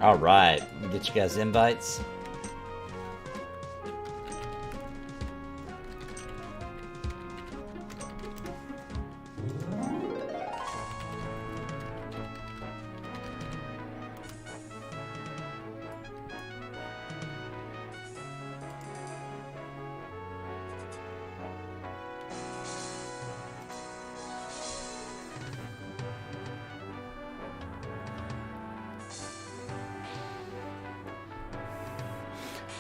All right, get you guys invites.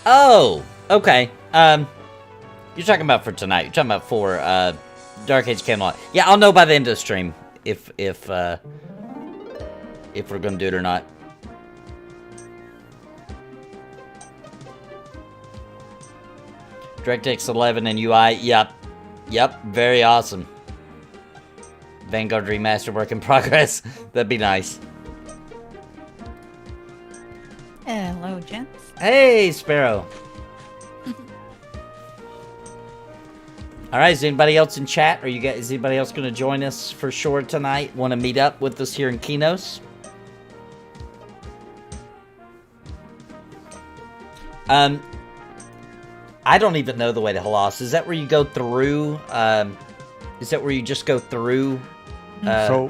Oh, okay. You're talking about for tonight. You're talking about for Dark Age Camelot. Yeah, I'll know by the end of the stream if we're gonna do it or not. DirectX 11 and UI. Yep. Very awesome. Vanguard remaster work in progress. That'd be nice. Hello, gents. Hey, Sparrow. All right, is anybody else in chat? Is anybody else going to join us for sure tonight? Want to meet up with us here in Kinos? I don't even know the way to Halas. Is that where you go through? Is that where you just go through? So,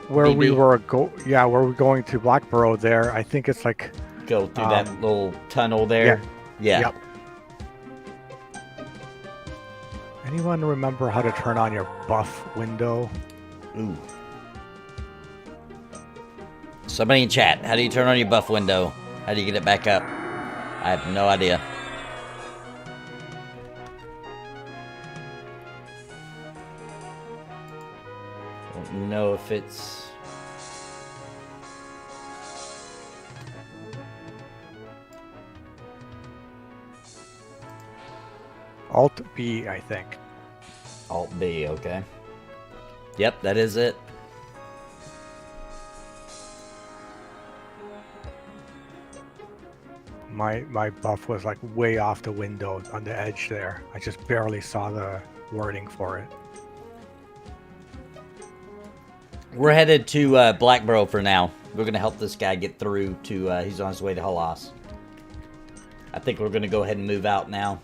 where BB? we were where we're going to Borough there, I think it's like Go through that little tunnel there. Yeah. Yep. Anyone remember how to turn on your buff window? Ooh. Somebody in chat, how do you turn on your buff window? How do you get it back up? I have no idea. Don't know if it's... Alt B, I think. Alt B, okay. Yep, that is it. My buff was like way off the window on the edge there. I just barely saw the wording for it. We're headed to Blackborough for now. We're going to help this guy get through to... he's on his way to Halas. I think we're going to go ahead and move out now.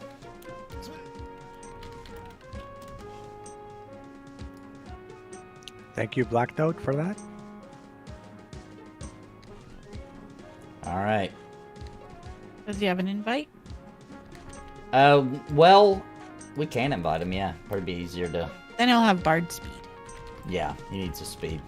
Thank you, Black Note, for that. All right. Does he have an invite? Well, we can invite him, yeah. Probably be easier to... Then he'll have bard speed. Yeah, he needs a speed.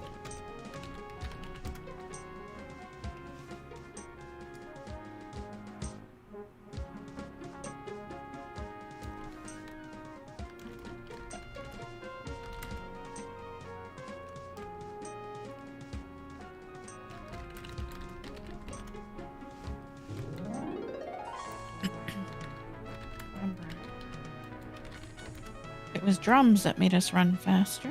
It was drums that made us run faster.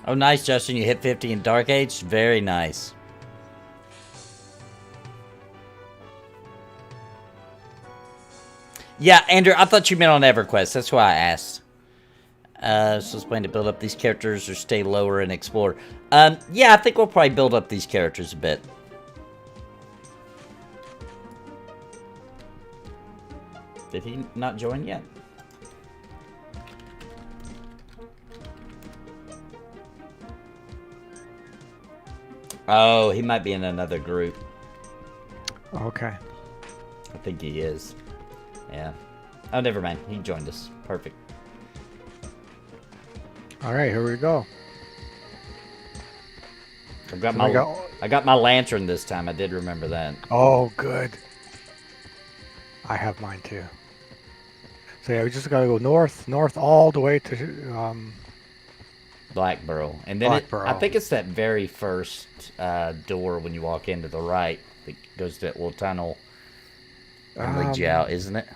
Oh, nice, Justin. You hit 50 in Dark Age. Very nice. Yeah, Andrew, I thought you meant on EverQuest. That's why I asked. So let's plan to build up these characters or stay lower and explore. Yeah, I think we'll probably build up these characters a bit. Did he not join yet? Oh, he might be in another group. Okay. I think he is. Yeah. Oh, never mind. He joined us. Perfect. All right, here we go. I got my lantern this time. I did remember that. Oh, good. I have mine too. So yeah, we just gotta go north all the way to Blackborough. And then I think it's that very first door when you walk into the right that goes to that little tunnel and leads you out, isn't it?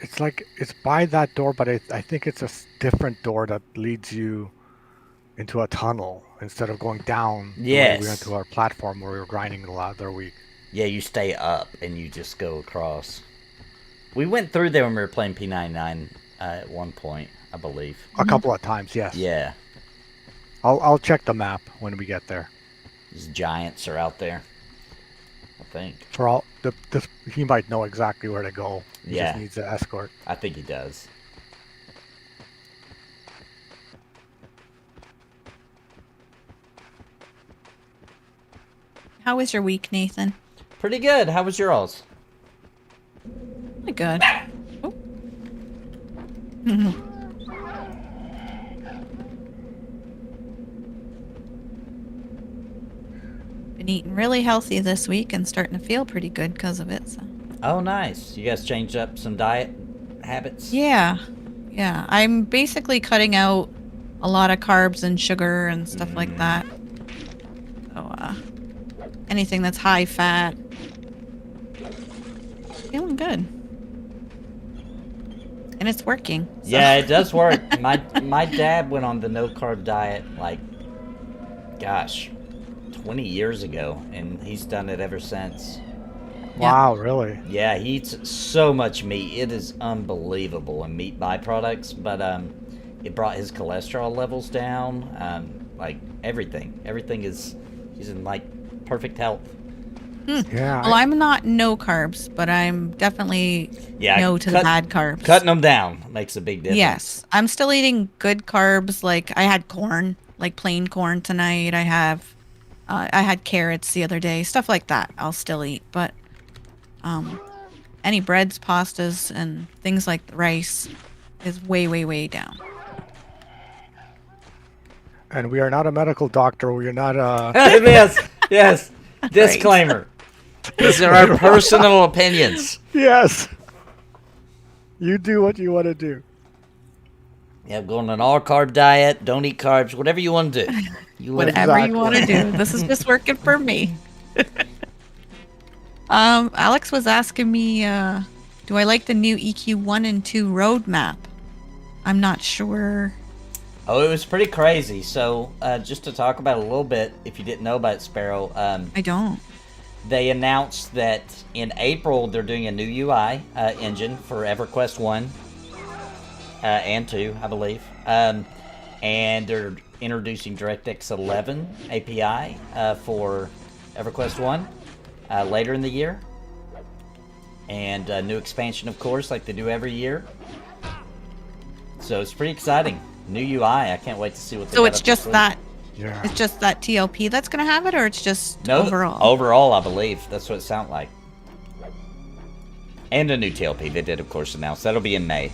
It's like it's by that door, but I think it's a different door that leads you into a tunnel instead of going down. Yes. We went to our platform where we were grinding a lot the other week. Yeah, you stay up and you just go across. We went through there when we were playing P99 at one point, I believe. A couple of times, yes. Yeah. I'll check the map when we get there. These giants are out there, I think. For all he might know exactly where to go. He Yeah. just needs an escort. I think he does. How was your week, Nathan? Pretty good. How was yours? Really good. Oh. Been eating really healthy this week and starting to feel pretty good because of it. So. Oh, nice. You guys changed up some diet habits? Yeah. Yeah. I'm basically cutting out a lot of carbs and sugar and stuff like that. So, anything that's high fat. Feeling good. And it's working. So. Yeah, it does work. My dad went on the no-carb diet, like, gosh, 20 years ago, and he's done it ever since. Wow, really? Yeah, he eats so much meat. It is unbelievable, and meat byproducts, but it brought his cholesterol levels down, like everything. Everything is, he's in like perfect health. Yeah. Well, I'm not no carbs, but I'm definitely no to the bad carbs. Cutting them down makes a big difference. Yes. I'm still eating good carbs. Like, I had corn, like plain corn tonight. I had carrots the other day. Stuff like that I'll still eat. But any breads, pastas, and things like the rice is way, way, way down. And we are not a medical doctor. We are not a... Yes. Disclaimer. These are our personal opinions. Yes. You do what you want to do. Yeah, go on an all-carb diet. Don't eat carbs. Whatever you want to do. Whatever you want to do. This is just working for me. Alex was asking me, do I like the new EQ 1 and 2 roadmap? I'm not sure. Oh, it was pretty crazy. So, just to talk about it a little bit, if you didn't know about it, Sparrow. I don't. They announced that in April they're doing a new UI engine for EverQuest 1 and 2, I believe. And they're introducing DirectX 11 API for EverQuest 1 later in the year. And a new expansion, of course, like they do every year. So it's pretty exciting. New UI. I can't wait to see what they So got it's up just this that. Yeah. It's just that TLP that's going to have it, or it's just No, overall? Overall, I believe. That's what it sounds like. And a new TLP. They did, of course, announce. That'll be in May.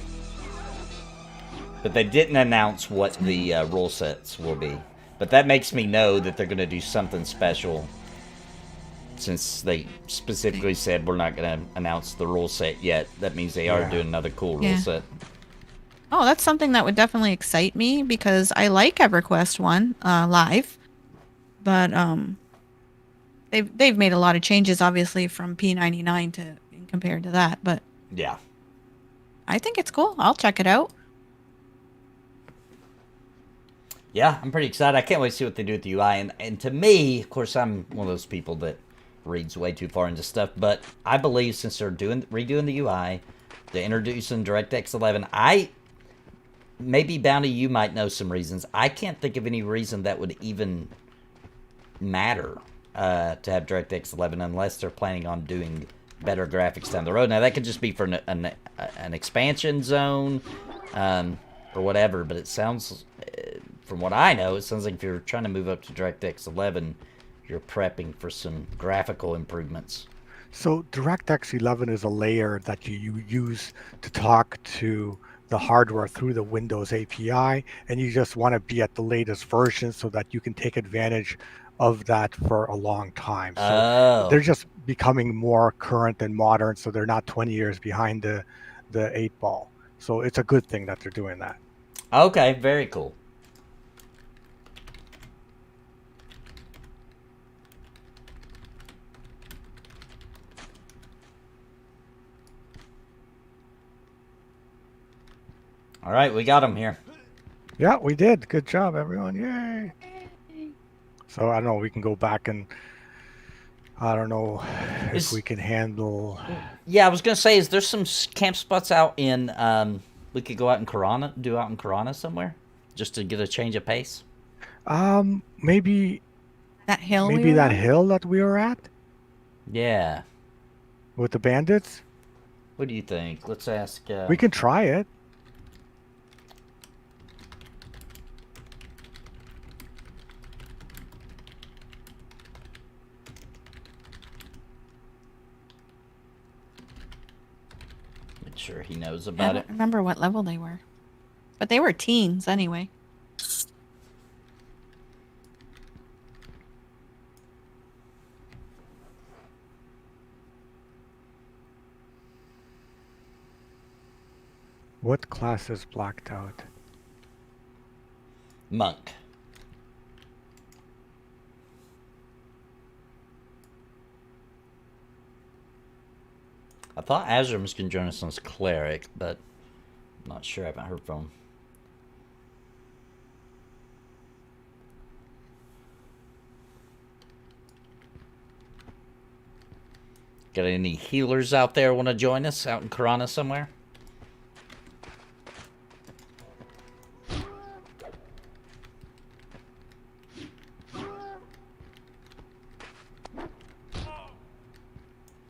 But they didn't announce what the rule sets will be. But that makes me know that they're going to do something special. Since they specifically said we're not going to announce the rule set yet. That means they are doing another cool rule set. Oh, that's something that would definitely excite me because I like EverQuest 1 live, but they've made a lot of changes, obviously, from P99 to compared to that. But yeah, I think it's cool. I'll check it out. Yeah, I'm pretty excited. I can't wait to see what they do with the UI. And to me, of course, I'm one of those people that reads way too far into stuff. But I believe since they're redoing the UI, they're introducing DirectX 11. Maybe Bounty, you might know some reasons. I can't think of any reason that would even matter to have DirectX 11 unless they're planning on doing better graphics down the road. Now, that could just be for an expansion zone or whatever, but it sounds, from what I know, it sounds like if you're trying to move up to DirectX 11, you're prepping for some graphical improvements. So DirectX 11 is a layer that you use to talk to the hardware through the Windows API, and you just want to be at the latest version so that you can take advantage of that for a long time. So they're just becoming more current and modern, so they're not 20 years behind the 8-ball. So it's a good thing that they're doing that. Okay, very cool. All right, we got him here. Yeah, we did. Good job, everyone. Yay. So I don't know, we can go back and I don't know if we can handle Yeah, I was gonna say, is there some camp spots out in? We could go out in Corona somewhere, just to get a change of pace. Maybe That hill we maybe were that on? hill that we were at Yeah. with the bandits. What do you think? Let's ask. We can try it. Make sure he knows I about don't it. remember what level they were. But they were teens anyway. What class is blacked out? Monk. I thought Azure was going to join us on Cleric, but I'm not sure. I haven't heard from him. Got any healers out there want to join us out in Corona somewhere?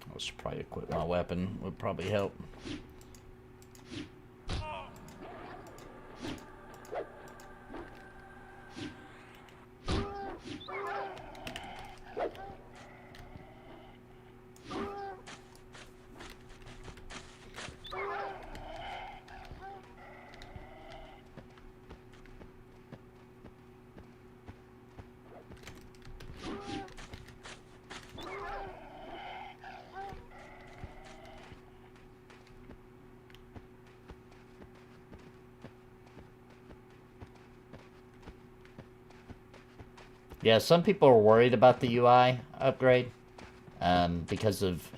I should probably equip my weapon. Would probably help. Yeah, some people are worried about the UI upgrade because of...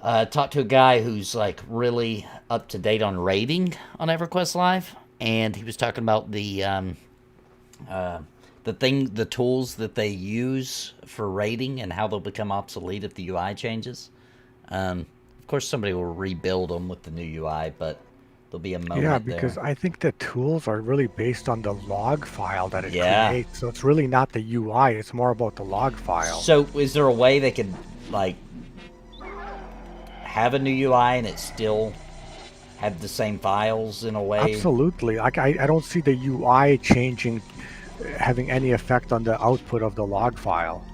I talked to a guy who's like really up to date on raiding on EverQuest Live, and he was talking about the tools that they use for raiding and how they'll become obsolete if the UI changes. Of course, somebody will rebuild them with the new UI, but there'll be a moment Yeah, because there. I think the tools are really based on the log file that it Yeah. creates. So it's really not the UI, it's more about the log file. So, is there a way they could, like, have a new UI and it still have the same files in a way? Absolutely. Like I don't see the UI changing, having any effect on the output of the log file.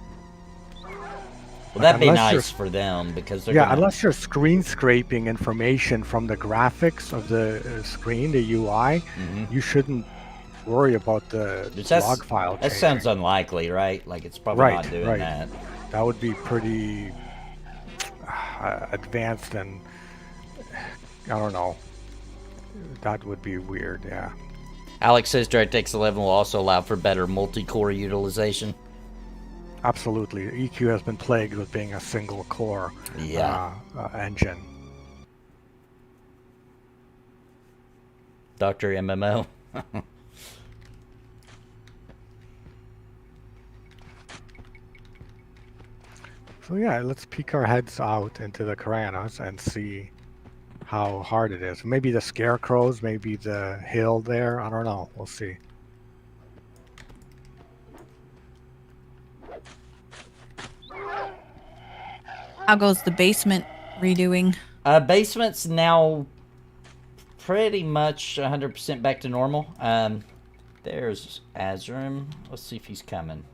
Well, that'd be unless you're- nice for them because they're Yeah, gonna... unless you're screen scraping information from the graphics of the screen, the UI, you shouldn't worry about the log file That changing. sounds unlikely, right? Like, it's probably not doing that. That would be pretty advanced and I don't know. That would be weird, yeah. Alex says DirectX 11 will also allow for better multi-core utilization. Absolutely. EQ has been plagued with being a single core engine. Dr. MMO. So yeah, let's peek our heads out into the Caranas and see how hard it is. Maybe the scarecrows, maybe the hill there. I don't know. We'll see. How goes the basement redoing? Basement's now pretty much 100% back to normal. There's Azrim. Let's see if he's coming.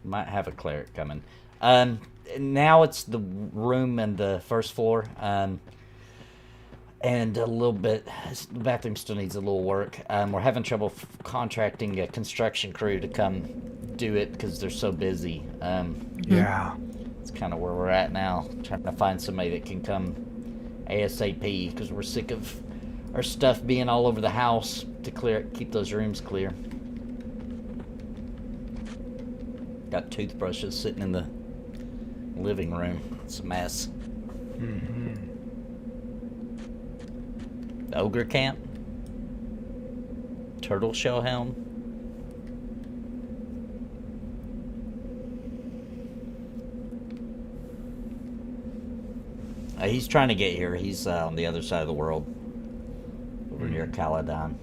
Might have a cleric coming. Now it's the room and the first floor. And a little bit, the bathroom still needs a little work. We're having trouble contracting a construction crew to come do it because they're so busy. Yeah. It's kind of where we're at now, trying to find somebody that can come ASAP because we're sick of our stuff being all over the house to keep those rooms clear. Got toothbrushes sitting in the living room. It's a mess. The Ogre Camp. Turtle Shell Helm. He's trying to get here. He's on the other side of the world. Over near Paladin.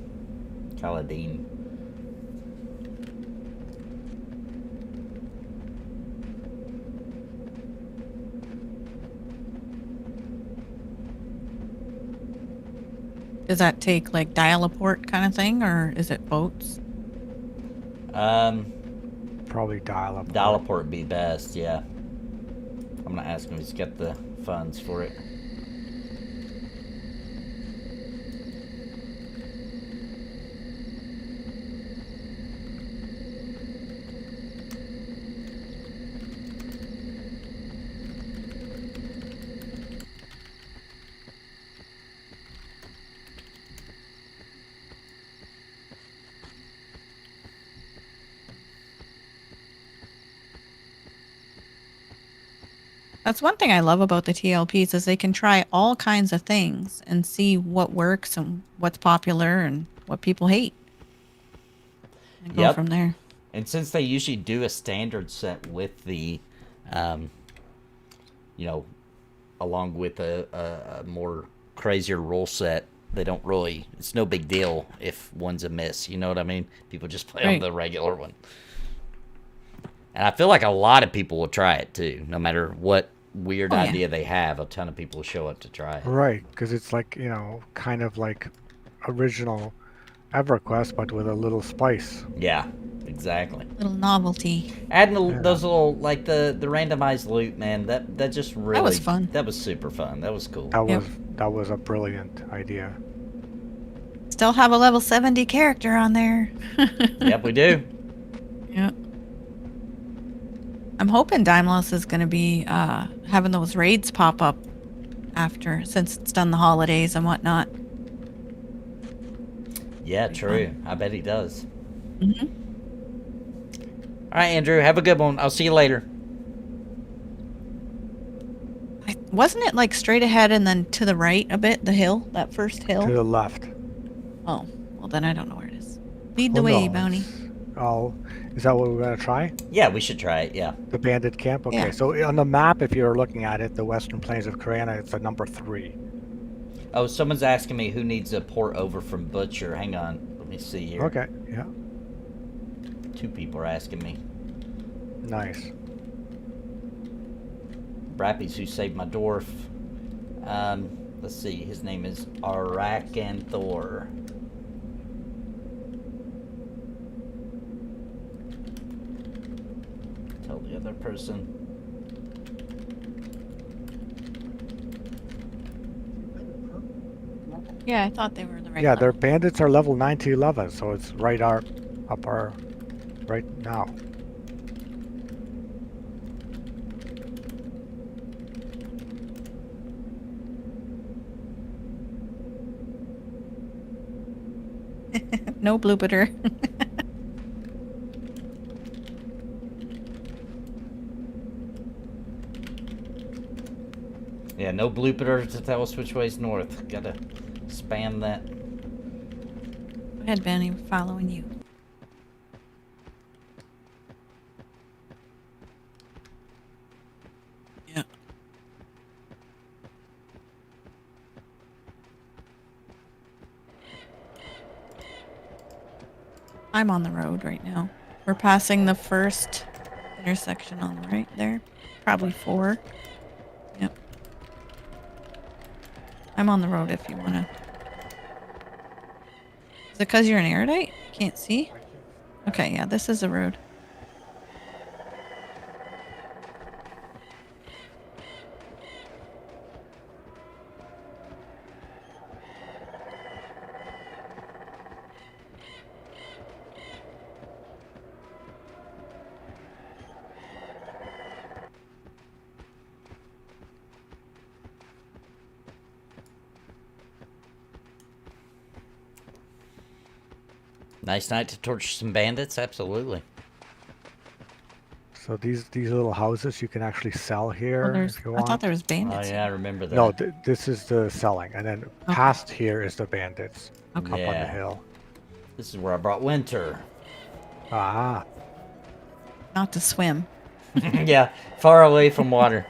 Does that take like dial-a-port kind of thing, or is it boats? Probably dial-up. Dial-a-port would be best, yeah. I'm gonna ask him if he's got the funds for it. That's one thing I love about the TLPs is they can try all kinds of things and see what works and what's popular and what people hate. And go from there. And since they usually do a standard set with the, you know, along with a more crazier rule set, they don't really, it's no big deal if one's a miss. You know what I mean? People just play on the regular one. And I feel like a lot of people will try it too, no matter what weird idea they have. A ton of people show up to try it. Right, because it's like, you know, kind of like original EverQuest, but with a little spice. Yeah, exactly. Little novelty. Adding those little, like the randomized loot, man, that just really... That was fun. That was super fun. That was cool. That was a brilliant idea. Still have a level 70 character on there. Yep, we do. Yep. I'm hoping Daimlos is going to be having those raids pop up after, since it's done the holidays and whatnot. Yeah, true. I bet he does. Mm-hmm. All right, Andrew, have a good one. I'll see you later. Wasn't it like straight ahead and then to the right a bit, the hill, that first hill? To the left. Oh, well then I don't know where it is. Lead the way, Bounty. Oh, is that what we're going to try? Yeah, we should try it, yeah. The Bandit camp? Okay, Yeah. so on the map, if you're looking at it, the Western Plains of Koreana, it's a number 3. Oh, someone's asking me who needs a port over from Butcher. Hang on, let me see here. Okay, yeah. 2 people are asking me. Nice. Brappies who saved my dwarf. Let's see, his name is Arakanthor. Tell the other person. Yeah, I thought they were the right Yeah, level. their bandits are level 9 to 11, so it's right up our right now. No blooper. Yeah, no blooper to tell us which way's north. Gotta spam that. Go ahead, Bounty, we're following you. Yeah. I'm on the road right now. We're passing the first intersection on the right there. Probably 4. Yep. I'm on the road if you want to. Is it because you're an erudite? Can't see? Okay, yeah, this is a road. Nice night to torture some bandits, absolutely. So these little houses you can actually sell here Oh, if you I want. thought there was Oh bandits. yeah, I remember that. No, this is the selling, and then past here is the bandits up on the Yeah. hill. This is where I brought Winter. Ah, Not to swim. Yeah, far away from water.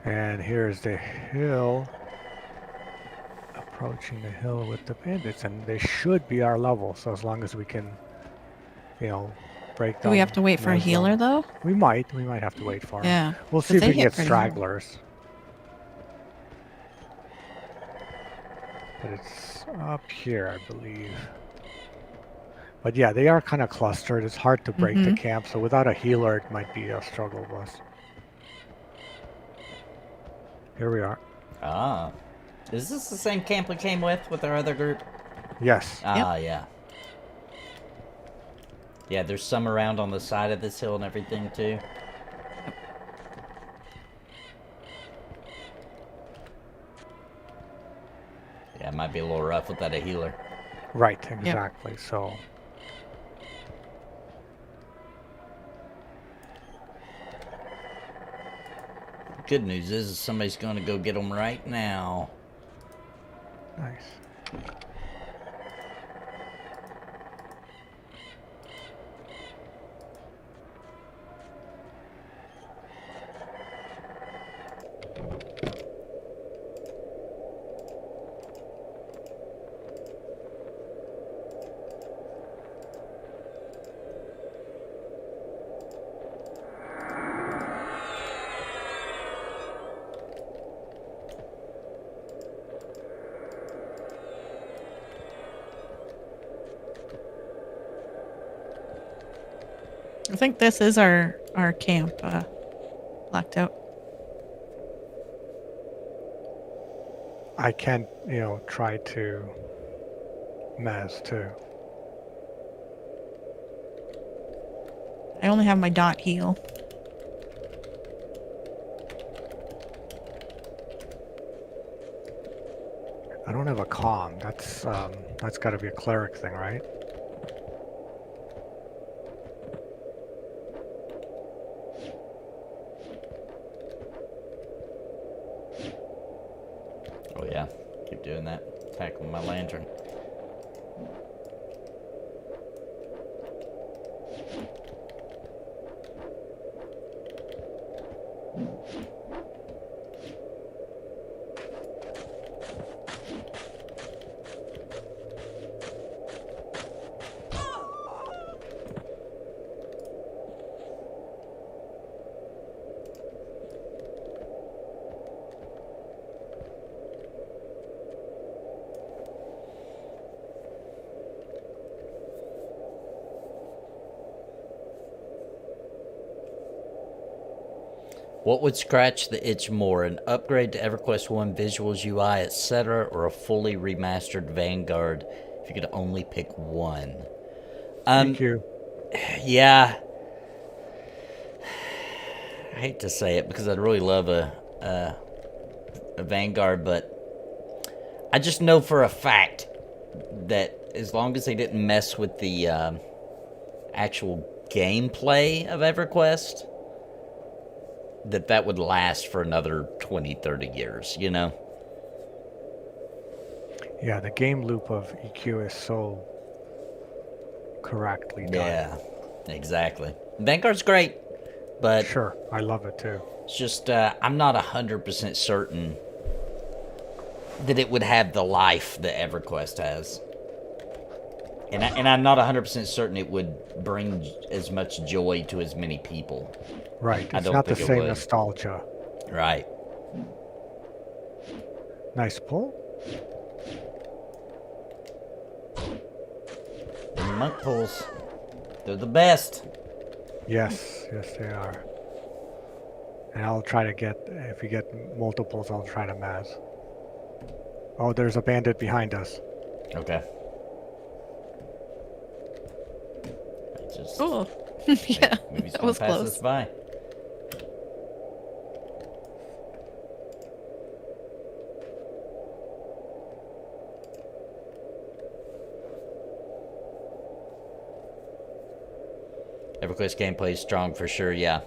And here's the hill. Approaching the hill with the bandits, and they should be our level. So as long as we can, you know, break Do them. we have to wait for a mess them. healer though? We might have to wait for them. Yeah. We'll 'cause see if they we can hit get pretty hard. stragglers. But it's up here, I believe. But yeah, they are kind of clustered. It's hard to break the camp, so without a healer, it might be a struggle with us. Here we are. Ah. Is this the same camp we came with our other group? Yes. Ah, yeah. Yeah, there's some around on the side of this hill and everything, too. Yeah, it might be a little rough without a healer. Right, exactly. So Good news is somebody's going to go get them right now. nice. I think this is our camp, blacked out. I can, you know, try to mess too. I only have my dot heal. I don't have a comm. That's got to be a cleric thing, right? Oh, yeah. Keep doing that. Tackling my lantern. What would scratch the itch more, an upgrade to EverQuest 1 visuals, UI, etc., or a fully remastered Vanguard if you could only pick one? Thank you. Yeah. I hate to say it because I'd really love a Vanguard, but I just know for a fact that as long as they didn't mess with the actual gameplay of EverQuest, that would last for another 20, 30 years, you know? Yeah, the game loop of EQ is so correctly done. Yeah, exactly. Vanguard's great, but Sure, I love it too. it's just, I'm not 100% certain that it would have the life that EverQuest has. And I'm not 100% certain it would bring as much joy to as many people. Right, I it's don't not the think it same would. nostalgia. Right. Nice pull. And monk pulls, they're the best. Yes, yes they are. And I'll try to get, if we get multiples, I'll try to mass. Oh, there's a bandit behind us. Okay. Just Cool. Yeah, maybe that was pass close. us by. EverQuest gameplay is strong for sure, yeah.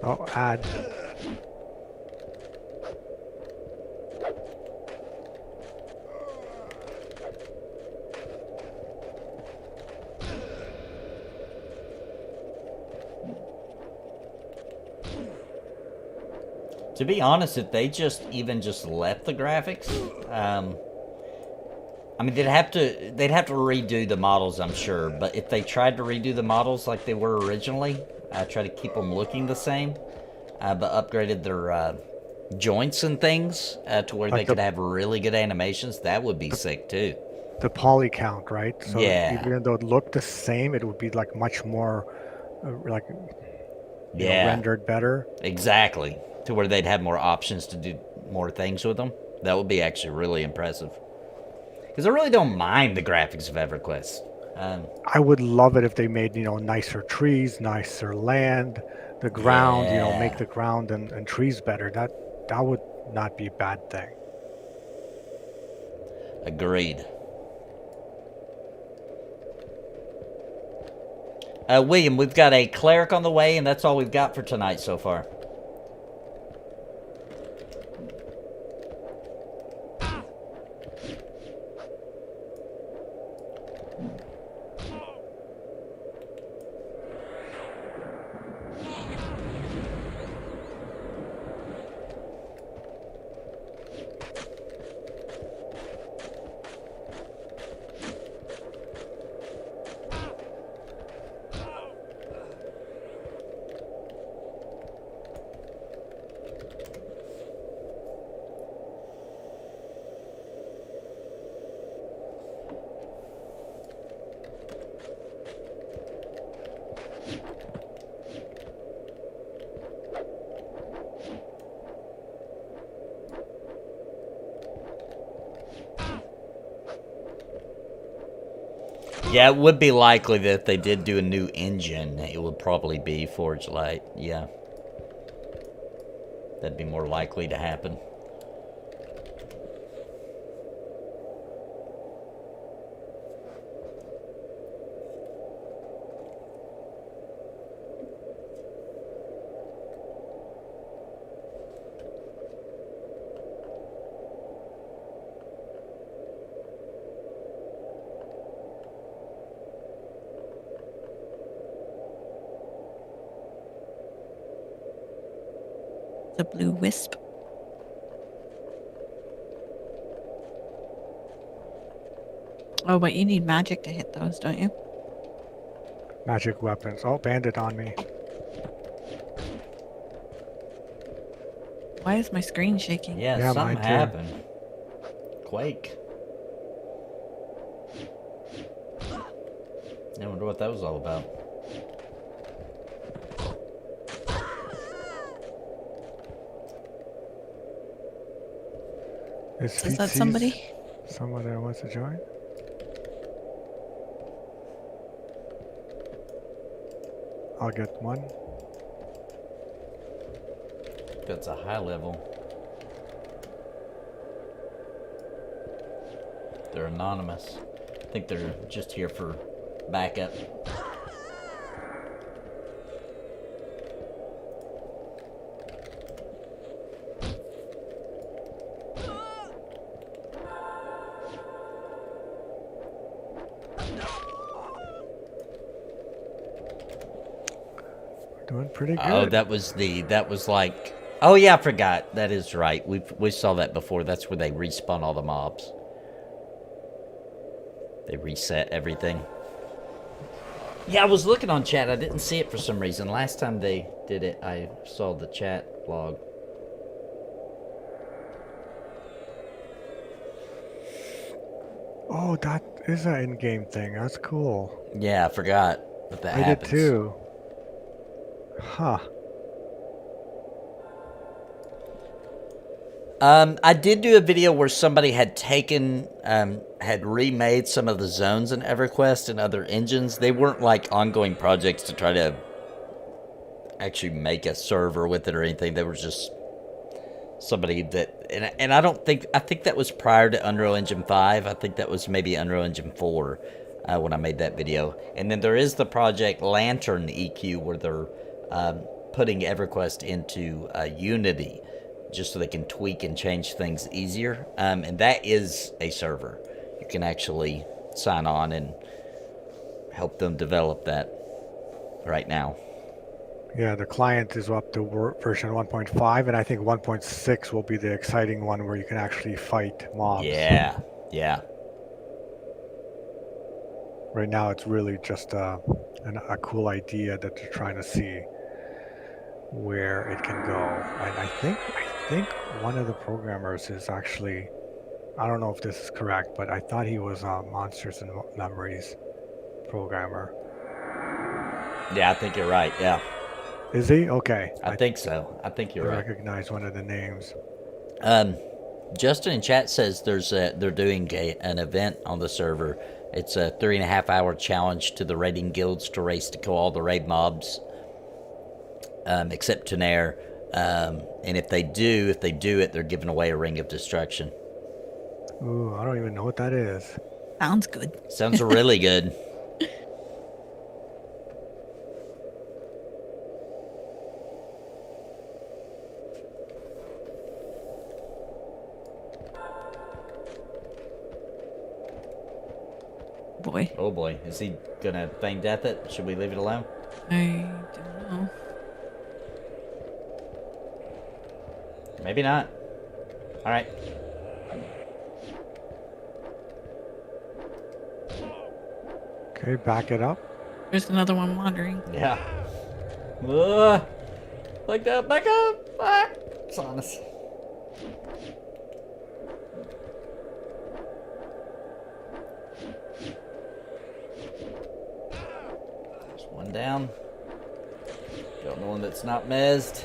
Oh, add. To be honest, if they just left the graphics, I mean, they'd have to redo the models, I'm sure. But if they tried to redo the models like they were originally, try to keep them looking the same, but upgraded their joints and things to where Like they could have really good animations, that would be sick too. The poly count, right? So Yeah. even though it looked the same, it would be like much more like you know, Yeah, rendered better. exactly. To where they'd have more options to do more things with them. That would be actually really impressive. Because I really don't mind the graphics of EverQuest. I would love it if they made, you know, nicer trees, nicer land, the ground, you know, make Yeah. the ground and trees better. That would not be a bad thing. Agreed. William, we've got a cleric on the way, and that's all we've got for tonight so far. Yeah, it would be likely that if they did do a new engine, it would probably be Forge Light. Yeah. That'd be more likely to happen. The blue wisp. Oh, but you need magic to hit those, don't you? Magic weapons. Oh, bandit on me. Why is my screen shaking? Yeah, Yeah, something mine too. happened. Quake. I wonder what that was all about. Is that somebody? Someone that wants to join? I'll get one. That's a high level. They're anonymous. I think they're just here for backup. Doing pretty good. Oh, that was like, oh yeah, I forgot. That is right. We saw that before. That's where they respawn all the mobs. They reset everything. Yeah, I was looking on chat. I didn't see it for some reason. Last time they did it, I saw the chat log. Oh, that is an in-game thing. That's cool. Yeah, I forgot that that I happens. did too. Huh. I did do a video where somebody had taken, had remade some of the zones in EverQuest and other engines. They weren't like ongoing projects to try to actually make a server with it or anything. They were just somebody that, and I don't think, I think that was prior to Unreal Engine 5. I think that was maybe Unreal Engine 4 when I made that video. And then there is the project Lantern EQ where they're putting EverQuest into Unity, just so they can tweak and change things easier. And that is a server. You can actually sign on and help them develop that right now. Yeah, the client is up to version 1.5, and I think 1.6 will be the exciting one where you can actually fight mobs. Yeah, yeah. Right now, it's really just a cool idea that they're trying to see where it can go. And I think one of the programmers is actually, I don't know if this is correct, but I thought he was a Monsters and Memories programmer. Yeah, I think you're right, yeah. Is he? Okay. I think so. I think you're I right. recognize one of the names. Justin in chat says they're doing an event on the server. It's a 3.5-hour challenge to the raiding guilds to race to kill all the raid mobs, except Tenair. And if they do it, they're giving away a Ring of Destruction. Ooh, I don't even know what that is. Sounds good. Sounds really good. Boy. Oh boy, is he gonna feign death it? Should we leave it alone? I don't know. Maybe not. Alright. Okay, back it up. There's another one wandering. Yeah. Like that, back up! Ah! It's on us. There's one down. Got one that's not mezzed.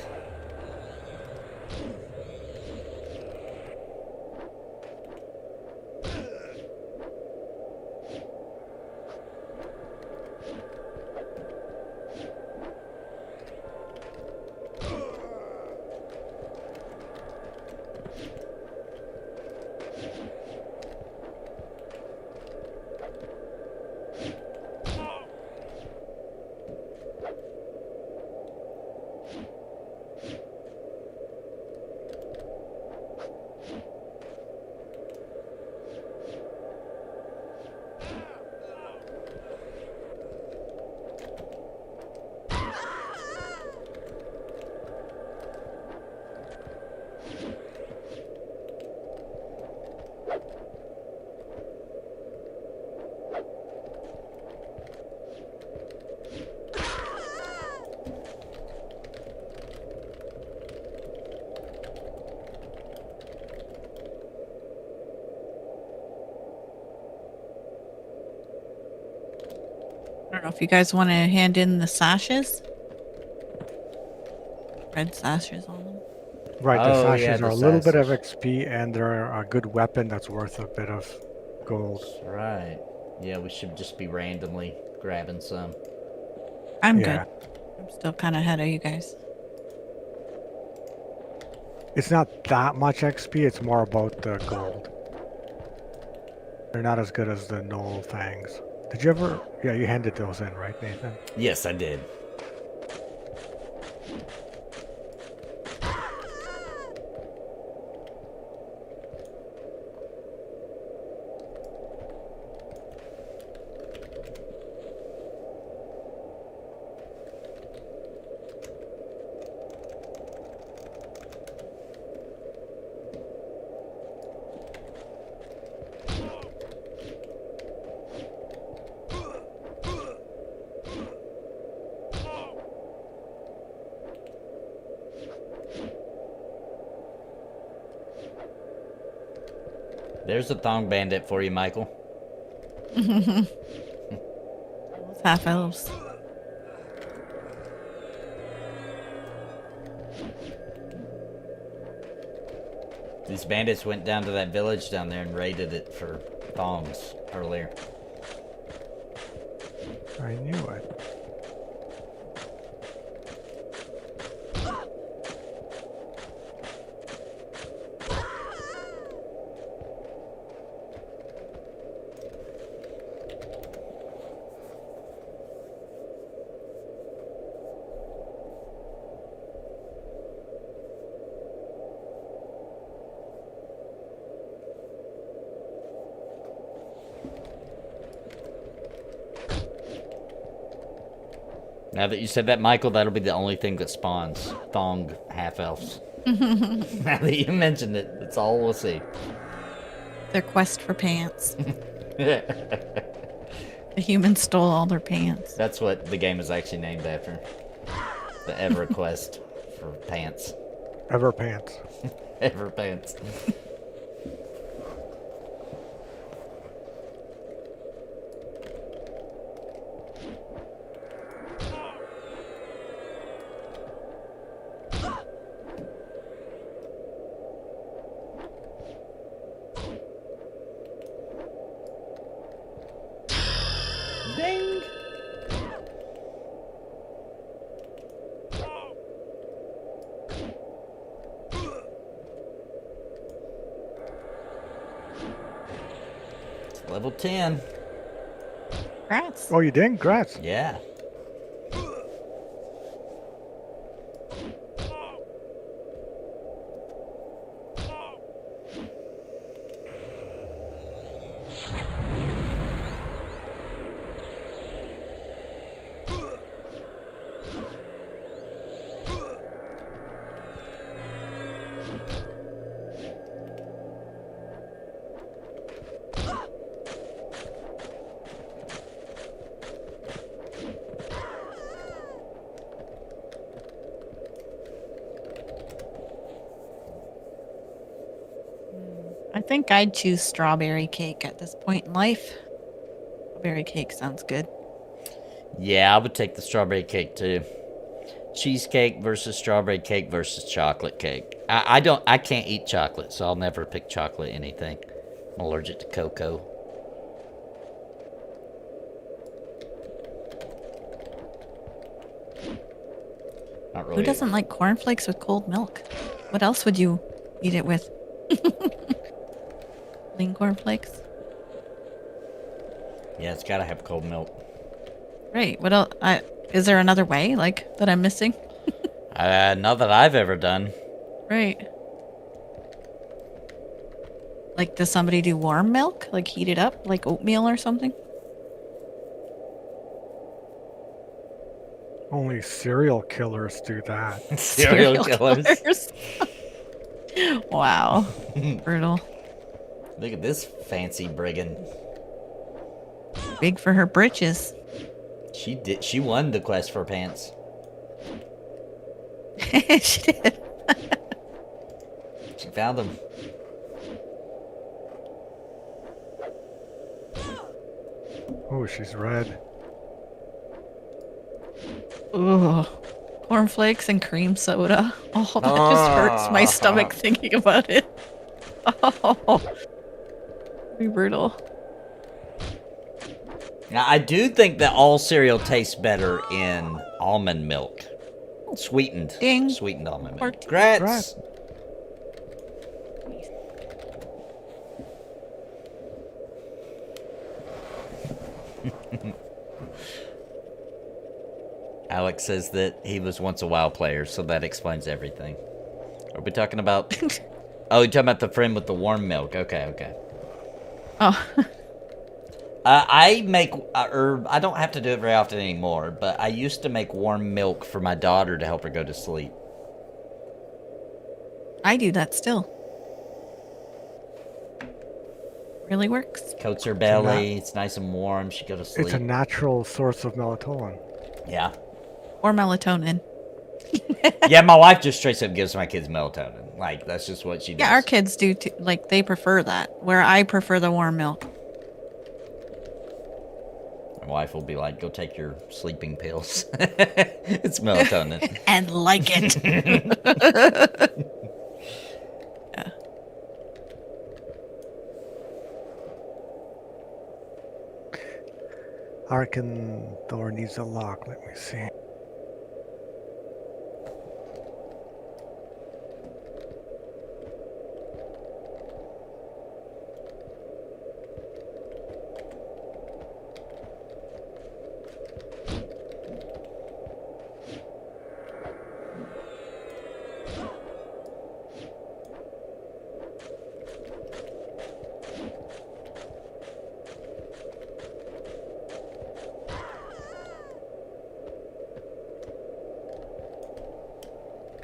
I don't know if you guys want to hand in the sashes. Red sashes on them. Right, the Oh, yeah, sashes the are a little bit of sashes. XP, and they're a good weapon that's worth a bit of gold. Right. Yeah, we should just be randomly grabbing some. I'm Yeah. good. I'm still kind of ahead of you guys. It's not that much XP, it's more about the gold. They're not as good as the Knoll Fangs. Did you ever... Yeah, you handed those in, right, Nathan? Yes, I did. There's a thong bandit for you, Michael. Those half elves. These bandits went down to that village down there and raided it for thongs earlier. I knew it. Now that you said that, Michael, that'll be the only thing that spawns. Thong half-elves. Now that you mentioned it, that's all we'll see. Their quest for pants. The humans stole all their pants. That's what the game is actually named after. The EverQuest for pants. Everpants. Everpants. Ding! Level 10. Congrats. Oh, you did? Congrats. Yeah. I think I'd choose strawberry cake at this point in life. Strawberry cake sounds good. Yeah, I would take the strawberry cake too. Cheesecake versus strawberry cake versus chocolate cake. I can't eat chocolate, so I'll never pick chocolate anything. I'm allergic to cocoa. Not really. Who doesn't like cornflakes with cold milk? What else would you eat it with? Lean cornflakes? Yeah, it's gotta have cold milk. Right. What else? Is there another way, like, that I'm missing? Not that I've ever done. Right. Like, does somebody do warm milk? Like, heat it up? Like oatmeal or something? Only serial killers do that. Serial killers. Wow. Brutal. Look at this fancy brigand. Big for her britches. She won the quest for pants. She did. She found them. Oh, she's red. Ooh. Cornflakes and cream soda. Oh, that just hurts my stomach thinking about it. Oh. Be brutal. Now, I do think that all cereal tastes better in almond milk. Sweetened. Ding. Sweetened almond milk. 14. Congrats. Congrats. Alex says that he was once a WoW player, so that explains everything. Are we talking about... Oh, you're talking about the friend with the warm milk. Okay. Oh. I make... I don't have to do it very often anymore, but I used to make warm milk for my daughter to help her go to sleep. I do that still. Really works. Coats her belly. It's nice and warm. She go to sleep. It's a natural source of melatonin. Yeah. Or melatonin. Yeah, my wife just straight up gives my kids melatonin. Like, that's just what she does. Yeah, our kids do too. Like, they prefer that. Where I prefer the warm milk. My wife will be like, go take your sleeping pills. It's melatonin. And like it. Yeah. I reckon door needs a lock. Let me see.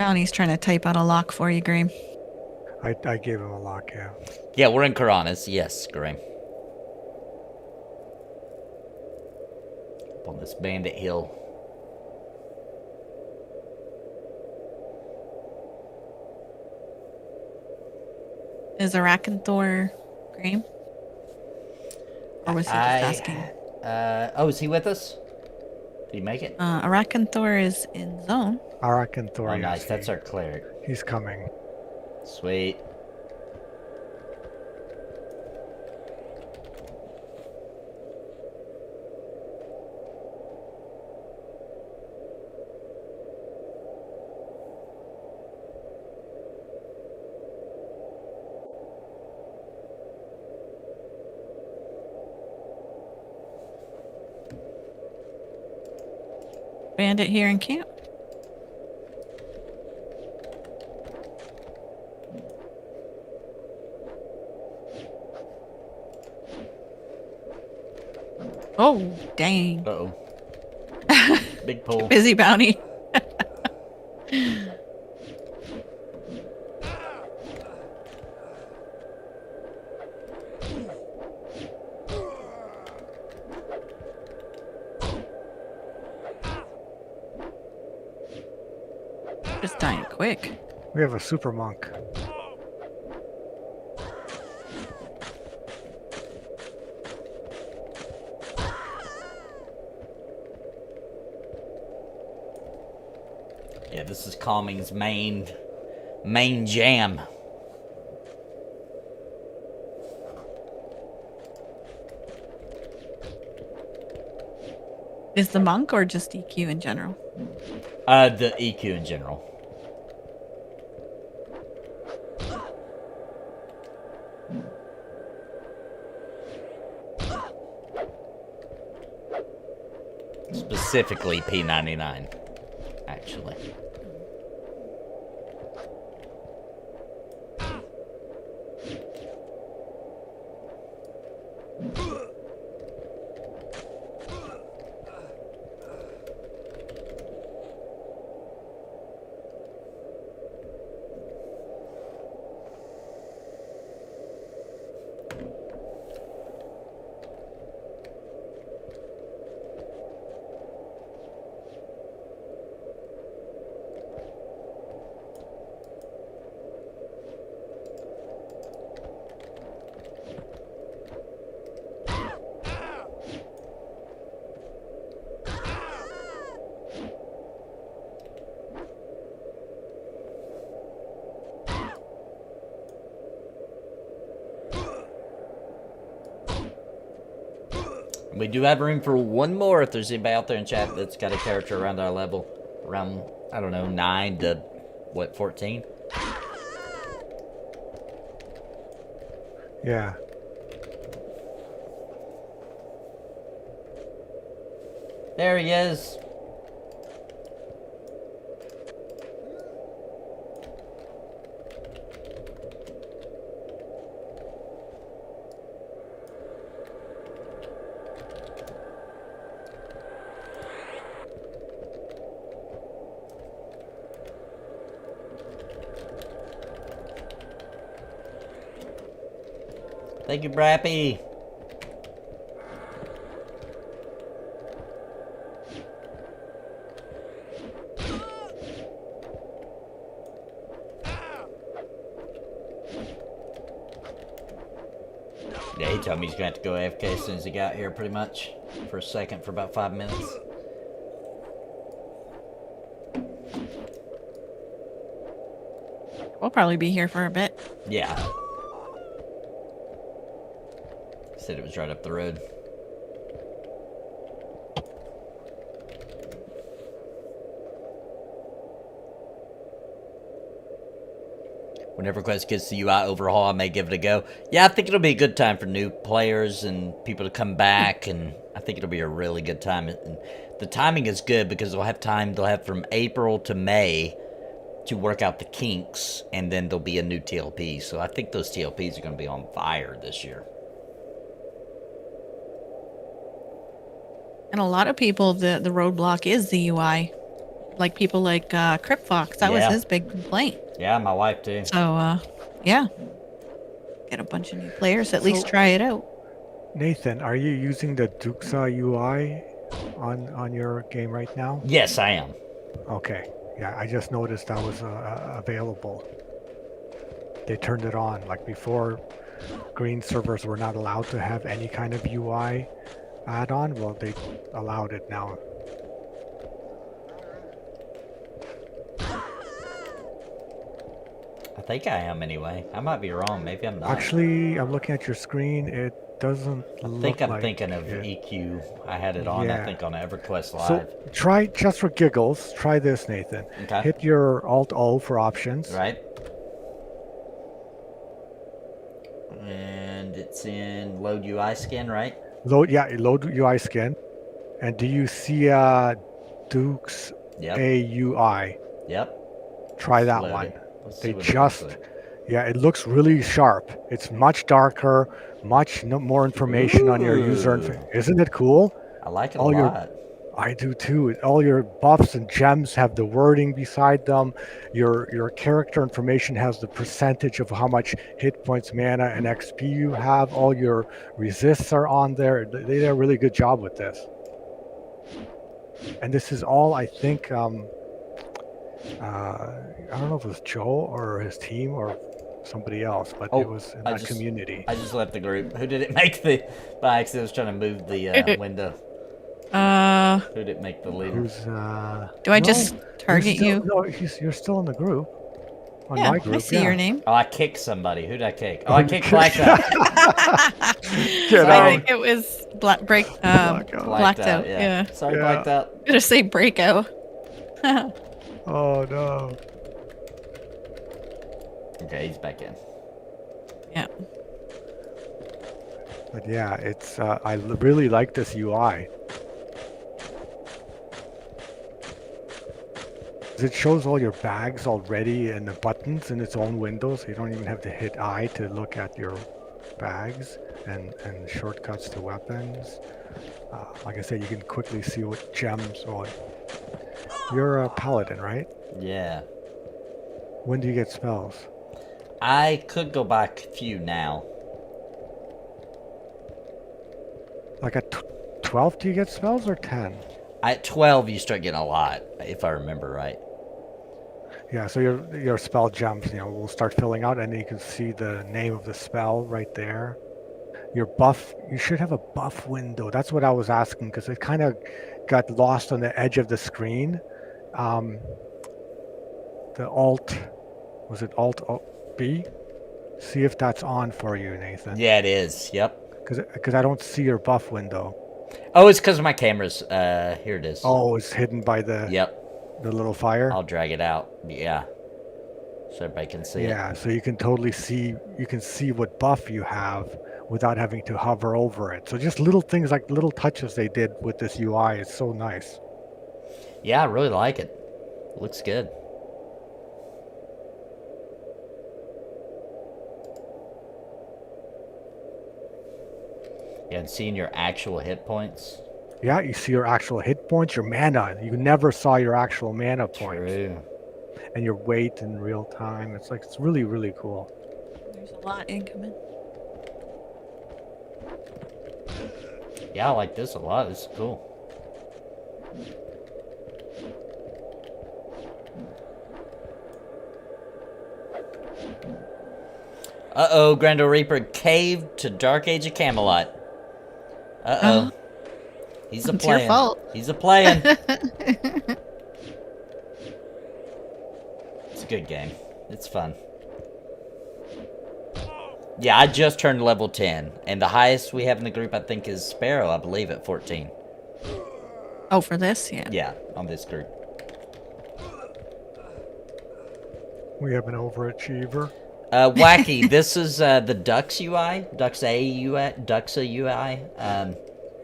Bounty's trying to type out a lock for you, Graham. I gave him a lock, yeah. Yeah, we're in Karanas. Yes, Graham. Up on this Bandit hill. Is Arakanthor Graham? Or was he just asking? Oh, is he with us? Did he make it? Arakanthor is in zone. Arakanthor. Oh, nice. That's our cleric. He's coming. Sweet. Bandit here in camp. Oh, dang. Uh-oh. Big pull. Busy Bounty. Just dying quick. We have a super monk. Yeah, this is Calming's main jam. Is the monk or just EQ in general? The EQ in general. Specifically P99, actually. We do have room for one more if there's anybody out there in chat that's got a character around our level. Around, I don't know, 9 to, what, 14? Yeah. There he is. Thank you, Brappy. Yeah, he told me he's going to have to go AFK as soon as he got here, pretty much. For a second, for about 5 minutes. We'll probably be here for a bit. Yeah. Said it was right up the road. When EverQuest gets the UI overhaul, I may give it a go. Yeah, I think it'll be a good time for new players and people to come back, and I think it'll be a really good time. And the timing is good because they'll have time. They'll have from April to May to work out the kinks, and then there'll be a new TLP. So I think those TLPs are going to be on fire this year. And a lot of people, the roadblock is the UI. like people like Crypt Fox. That was Yeah. his big complaint. Yeah, my wife too. So, yeah. Get a bunch of new players. At least So- try it out. Nathan, are you using the DAoC UI on your game right now? Yes, I am. Okay. Yeah, I just noticed that was available. They turned it on. Like before, green servers were not allowed to have any kind of UI add-on. Well, they allowed it now. I think I am anyway. I might be wrong. Maybe I'm not. Actually, I'm looking at your screen. It doesn't I look think I'm like thinking of it. EQ. I had it on, I Yeah. think, on EverQuest Live. So try, just for giggles, try this, Nathan. Okay. Hit your Alt-O for options. Right? And it's in load UI skin, right? Load UI skin. And do you see DAoC Yep. AUI? Yep. Try that Load one. it. Let's They see what it looks just, like. yeah, it looks really sharp. It's much darker, much more information on your user. Ooh. Isn't it cool? I like it all a your- lot. I do too. All your buffs and gems have the wording beside them. Your character information has the percentage of how much hit points, mana, and XP you have. All your resists are on there. They did a really good job with this. And this is all, I think, I don't know if it was Joe or his team or somebody else, but Oh, it was in I that just- community. I just left the group. Who did it make the... By accident, I was trying to move the window. Who did it make the leader? Who's, Do I no, just target you're you? still, no, you're still in the group. On Yeah, my group, I see yeah. your name. Oh, I kicked somebody. Who did I kick? Oh, I kicked Blacked Out. Get I out. think it was blacked Blacked out. Yeah. Sorry, Yeah. Blacked Out. I'm gonna say breakout. Oh no. Okay, he's back in. Yeah. But yeah, it's really like this UI. It shows all your bags already and the buttons in its own window, so you don't even have to hit I to look at your bags and shortcuts to weapons. Like I said, you can quickly see what gems. Oh, you're a paladin, right? Yeah. When do you get spells? I could go back a few now. Like at 12 do you get spells or 10? At 12, you start getting a lot, if I remember right. Yeah, so your spell gems, will start filling out, and then you can see the name of the spell right there. Your buff, you should have a buff window. That's what I was asking, because it kind of got lost on the edge of the screen. The Alt, was it Alt B? See if that's on for you, Nathan. Yeah, it is. Yep. Because I don't see your buff window. Oh, it's because of my cameras. Here it is. Oh, it's hidden by the little fire. I'll drag it out. Yeah. So everybody can see it. Yeah, so you can totally see, what buff you have without having to hover over it. So just little things, like little touches they did with this UI is so nice. Yeah, I really like it. Looks good. Yeah, and seeing your actual hit points. Yeah, you see your actual hit points, your mana. You never saw your actual mana points. True. And your weight in real time. It's really, really cool. There's a lot incoming. Yeah, I like this a lot. This is cool. Uh-oh, Grandel Reaper caved to Dark Age of Camelot. Uh-oh. He's a It's your playing. fault. He's a playing. It's a good game. It's fun. Yeah, I just turned level 10, and the highest we have in the group, I think, is Sparrow, I believe, at 14. Oh, for this? Yeah. Yeah, on this group. We have an overachiever. Wacky, this is the DAoC UI, DAoC UI.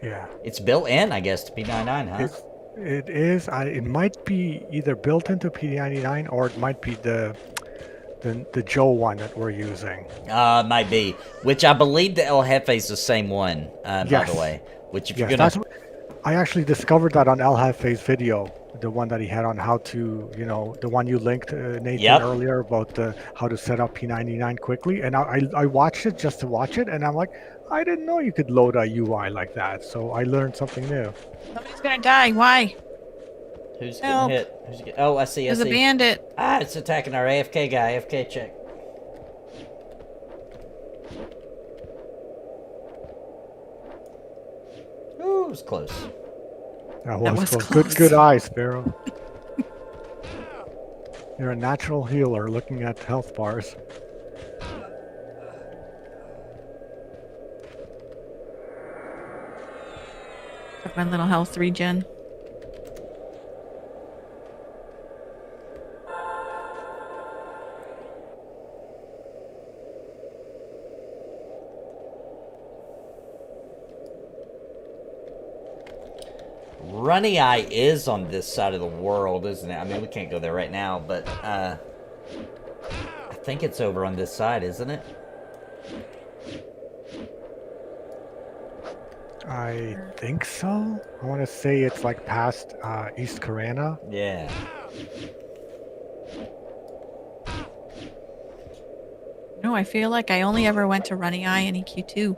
Yeah. It's built in, I guess, to P99, huh? It is. It might be either built into P99 or it might be the Joe one that we're using. Might be. Which I believe the El Jefe is the same one, by Yes. the way. Which if you're Yes, gonna... I actually discovered that on El Jefe's video. the one that he had on how to, the one you linked, Nathan, Yep. earlier about how to set up P99 quickly. And I watched it just to watch it, and I'm like, I didn't know you could load a UI like that. So I learned something new. Somebody's gonna die. Why? Who's Help. getting hit? Who's oh, I see. There's a bandit. Ah, it's attacking our AFK guy. AFK check. Ooh, it was close. That was close. Good eye, Sparrow. You're a natural healer looking at health bars. Took my little health regen. Runny Eye is on this side of the world, isn't it? I mean, we can't go there right now, but I think it's over on this side, isn't it? I think so. I want to say it's like past East Carana. Yeah. No, I feel like I only ever went to Runny Eye in EQ2.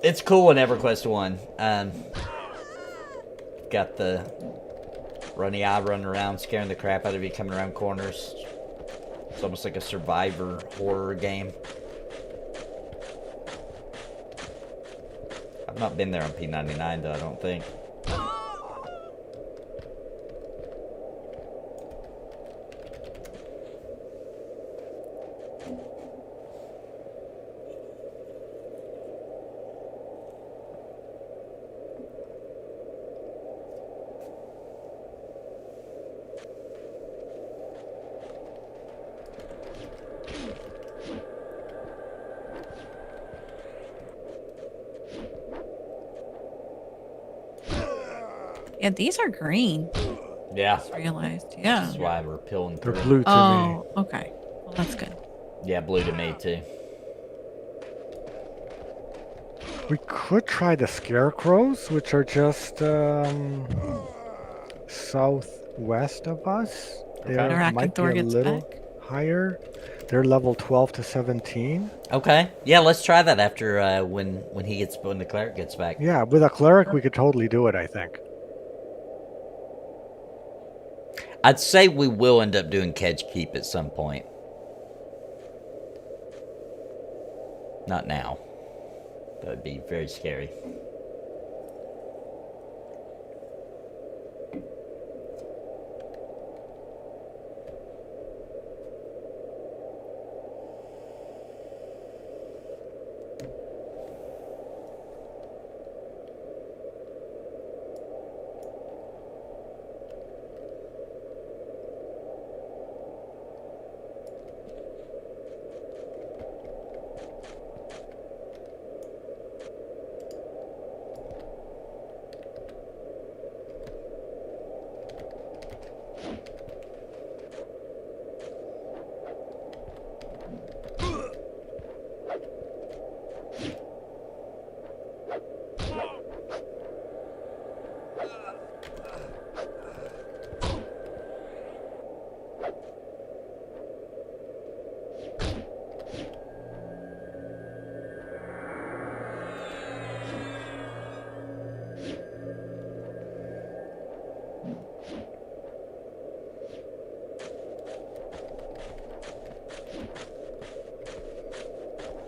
It's cool in EverQuest 1. Got the Runny Eye running around, scaring the crap out of you, coming around corners. It's almost like a survivor horror game. I've not been there on P99 though, I don't think. Yeah, these are green. Yeah. Just realized. Yeah. That's why we're peeling through. They're blue to me. Oh, okay. Well, that's good. Yeah, blue to me too. We could try the scarecrows, which are just southwest of us. They might be a little higher. They're level 12 to 17. Okay. Yeah, let's try that after when the cleric gets back. Yeah, with a cleric we could totally do it, I think. I'd say we will end up doing Kedge Keep at some point. Not now. That would be very scary.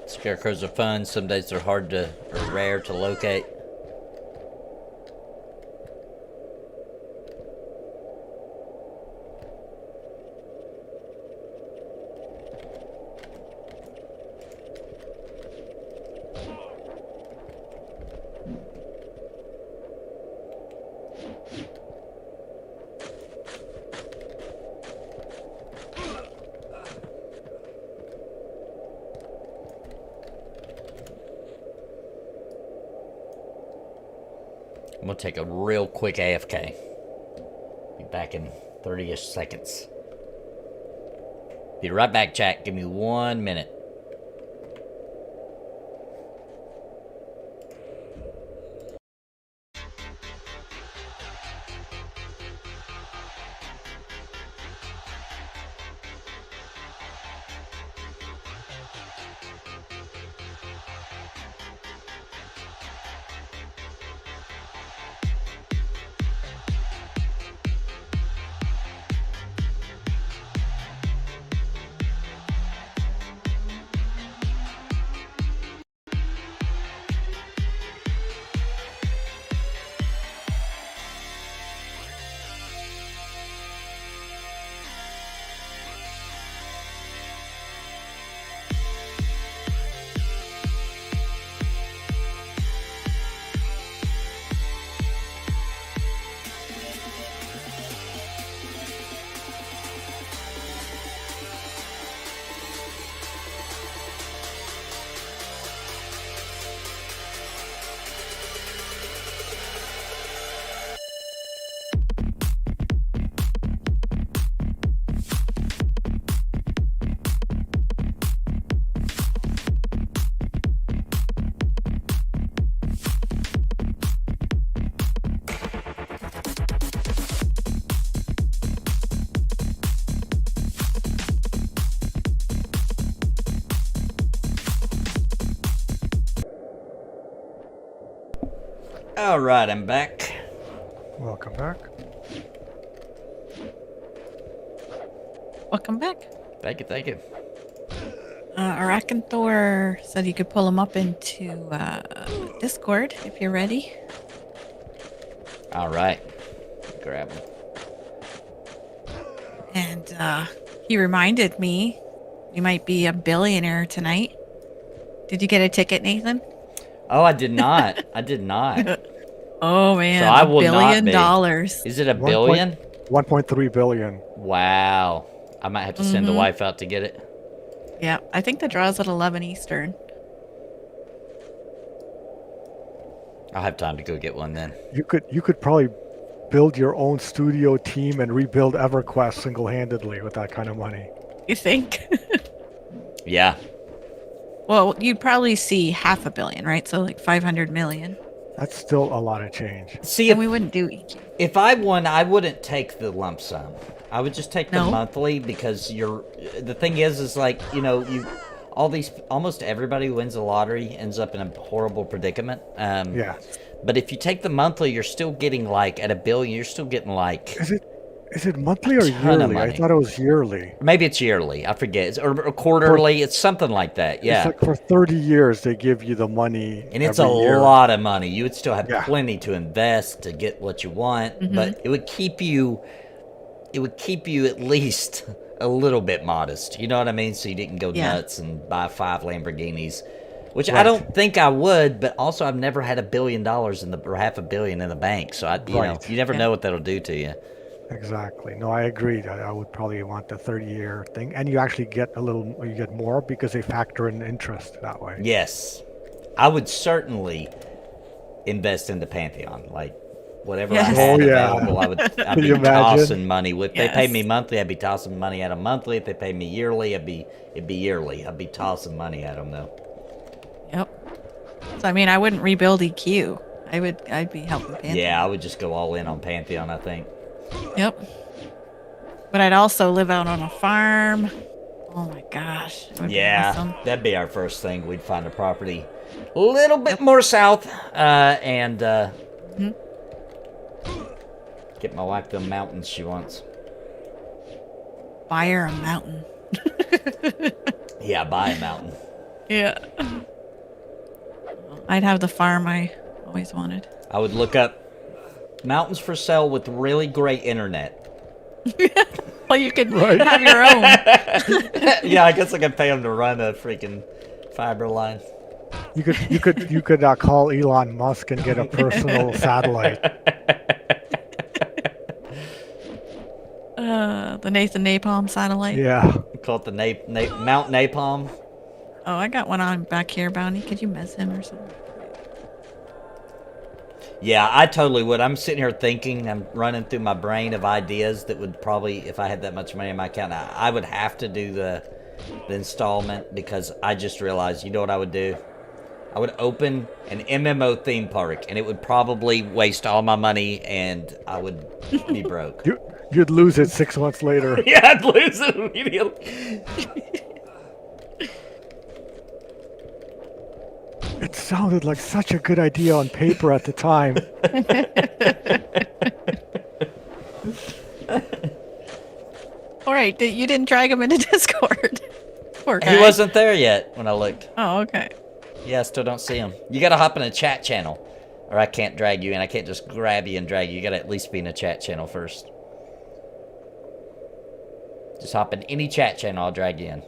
Scarecrows are fun. Some days they're hard to, or rare to locate. I'm gonna take a real quick AFK. Be back in 30-ish seconds. Be right back, chat. Give me 1 minute. All right, I'm back. Welcome back. Welcome back. Thank you, thank you. Arakanthor said you could pull him up into Discord if you're ready. All right. Grab him. And he reminded me you might be a billionaire tonight. Did you get a ticket, Nathan? Oh, I did not. I did not. Oh man, So I will $1 not billion. be. Is it a billion? 1.3 billion. Wow. I might have to send the wife out to get it. Yeah, I think the draw's at 11 Eastern. I'll have time to go get one then. You could probably build your own studio team and rebuild EverQuest single-handedly with that kind of money. You think? Yeah. Well, you'd probably see $500 million, right? So like 500 million. That's still a lot of change. See, And we wouldn't do EQ. if I won, I wouldn't take the lump sum. I would just take the No? monthly because the thing is like, you know, almost everybody who wins the lottery ends up in a horrible predicament. Yeah. But if you take the monthly, you're still getting like, at $1 billion, you're still getting like, Is it monthly or ton of yearly? I money. thought it was yearly. maybe it's yearly, I forget, or quarterly, it's something like that, yeah. It's like for 30 years they give you the money. And it's a every year. lot of money. You would still have Yeah. plenty to invest to get what you want, but it would keep you at least a little bit modest. You know what I mean? So you didn't go Yeah. nuts and buy 5 Lamborghinis, which I Right. don't think I would, but also I've never had $1 billion or $500 million in the bank. So you know, Right. you never Yeah. know what that'll do to you. Exactly. No, I agreed. I would probably want the 30-year thing, and you actually get you get more because they factor in interest that way. Yes. I would certainly invest into Pantheon. Like, whatever I Yes. had Oh, yeah. available, I'd Can be you imagine? tossing money. If they paid Yes. me monthly, I'd be tossing money at them monthly. If they paid me yearly, it'd be yearly. I'd be tossing money at them, though. Yep. So I mean, I wouldn't rebuild EQ. I'd be helping Pantheon. Yeah, I would just go all in on Pantheon, I think. Yep. But I'd also live out on a farm. Oh my gosh. It would be Yeah, awesome. that'd be our first thing. We'd find a property a little bit more south, and get my wife the mountains she wants. Buy her a mountain. Yeah, buy a mountain. Yeah. I'd have the farm I always wanted. I would look up mountains for sale with really great internet. Well, you could Right. have your own. Yeah, I guess I could pay them to run a freaking fiber line. You could call Elon Musk and get a personal satellite. The Nathan NAPALM satellite. Yeah. Call it the Mount Napalm. Oh, I got one on back here, Bounty. Could you mess him or something? Yeah, I totally would. I'm sitting here thinking, I'm running through my brain of ideas that would probably, if I had that much money in my account, I would have to do the installment because I just realized, you know what I would do? I would open an MMO theme park, and it would probably waste all my money, and I would be broke. You'd lose it 6 months later. Yeah, I'd lose it immediately. It sounded like such a good idea on paper at the time. All right, you didn't drag him into Discord. Poor guy. He wasn't there yet when I looked. Oh, okay. Yeah, I still don't see him. You gotta hop in a chat channel, or I can't drag you in. I can't just grab you and drag you. You gotta at least be in a chat channel first. Just hop in any chat channel, I'll drag you in.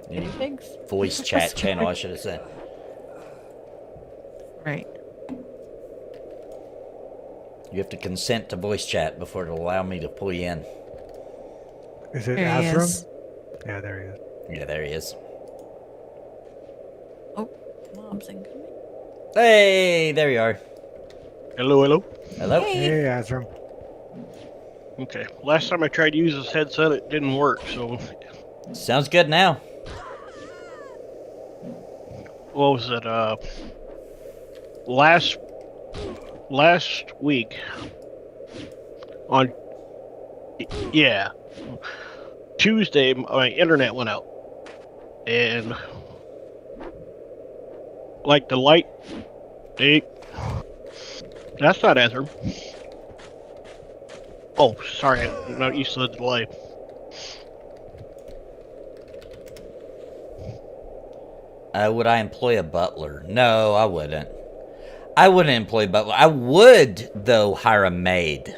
Guinea pigs. Voice chat channel, I should have said. Right. You have to consent to voice chat before it'll allow me to pull you in. Is it There he Azram? is. Yeah, there he is. Yeah, there he is. Oh, mobs incoming. Hey, there you are. Hello, hello. Hello. Hey, Azram. Okay, last time I tried to use this headset, it didn't work, so Sounds good now. what was it, last week on Tuesday, my internet went out, and like the light, that's not Ether. Oh, sorry, I'm not used to the delay. Would I employ a butler? No, I wouldn't. I wouldn't employ a butler. I would, though, hire a maid.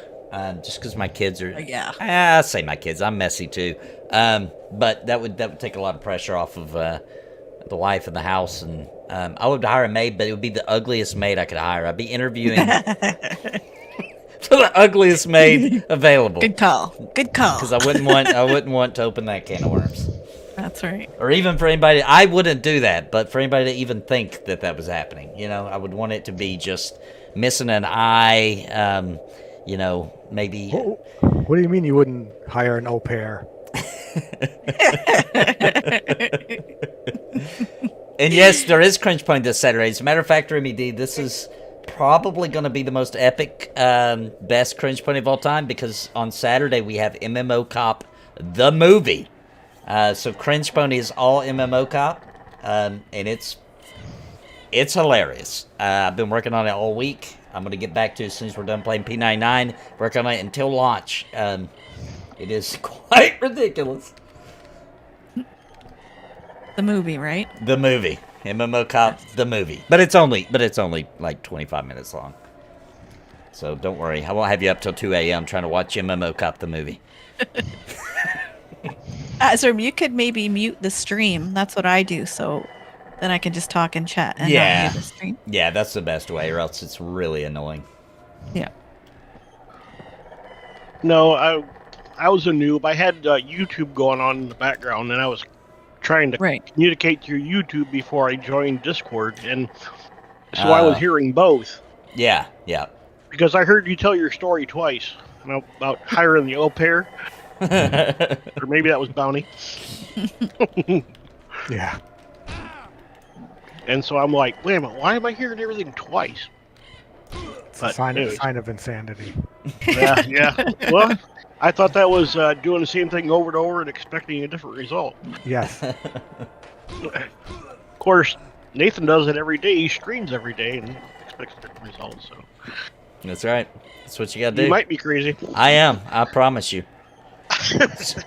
Just because my kids are... Yeah. I say my kids. I'm messy, too. But that would take a lot of pressure off of the wife and the house. And I would hire a maid, but it would be the ugliest maid I could hire. I'd be interviewing for the ugliest maid available. Good call. Good call. Because I wouldn't want to open that can of worms. That's right. Or even for anybody, I wouldn't do that, but for anybody to even think that was happening, you know, I would want it to be just missing an eye, you know, maybe. What do you mean you wouldn't hire an au pair? And yes, there is Crunch Point this Saturday. As a matter of fact, Remy D, this is probably going to be the most epic, best Crunch Point of all time, because on Saturday we have MMO Cop, the movie. So Cringe Pony is all MMO Cop, and it's hilarious. I've been working on it all week. I'm going to get back to it as soon as we're done playing P99. Work on it until launch. It is quite ridiculous. The movie, right? The movie. MMO Cop, the movie. But it's only like 25 minutes long. So don't worry. I won't have you up till 2 a.m. trying to watch MMO Cop, the movie. Azurm, you could maybe mute the stream. That's what I do, so then I can just talk and chat and not mute the stream. Yeah, that's the best way, or else it's really annoying. Yeah. No, I was a noob. I had YouTube going on in the background, and I was trying to communicate through YouTube before I joined Discord, and so I was hearing both. Yeah. Because I heard you tell your story twice about hiring the au pair. Or maybe that was Bounty. Yeah. And so I'm like, wait a minute, why am I hearing everything twice? It's a sign of insanity. Yeah. Well, I thought that was doing the same thing over and over and expecting a different result. Yes. Of course, Nathan does it every day. He streams every day and expects different results. So that's right. That's what you gotta do. You might be crazy. I am. I promise you.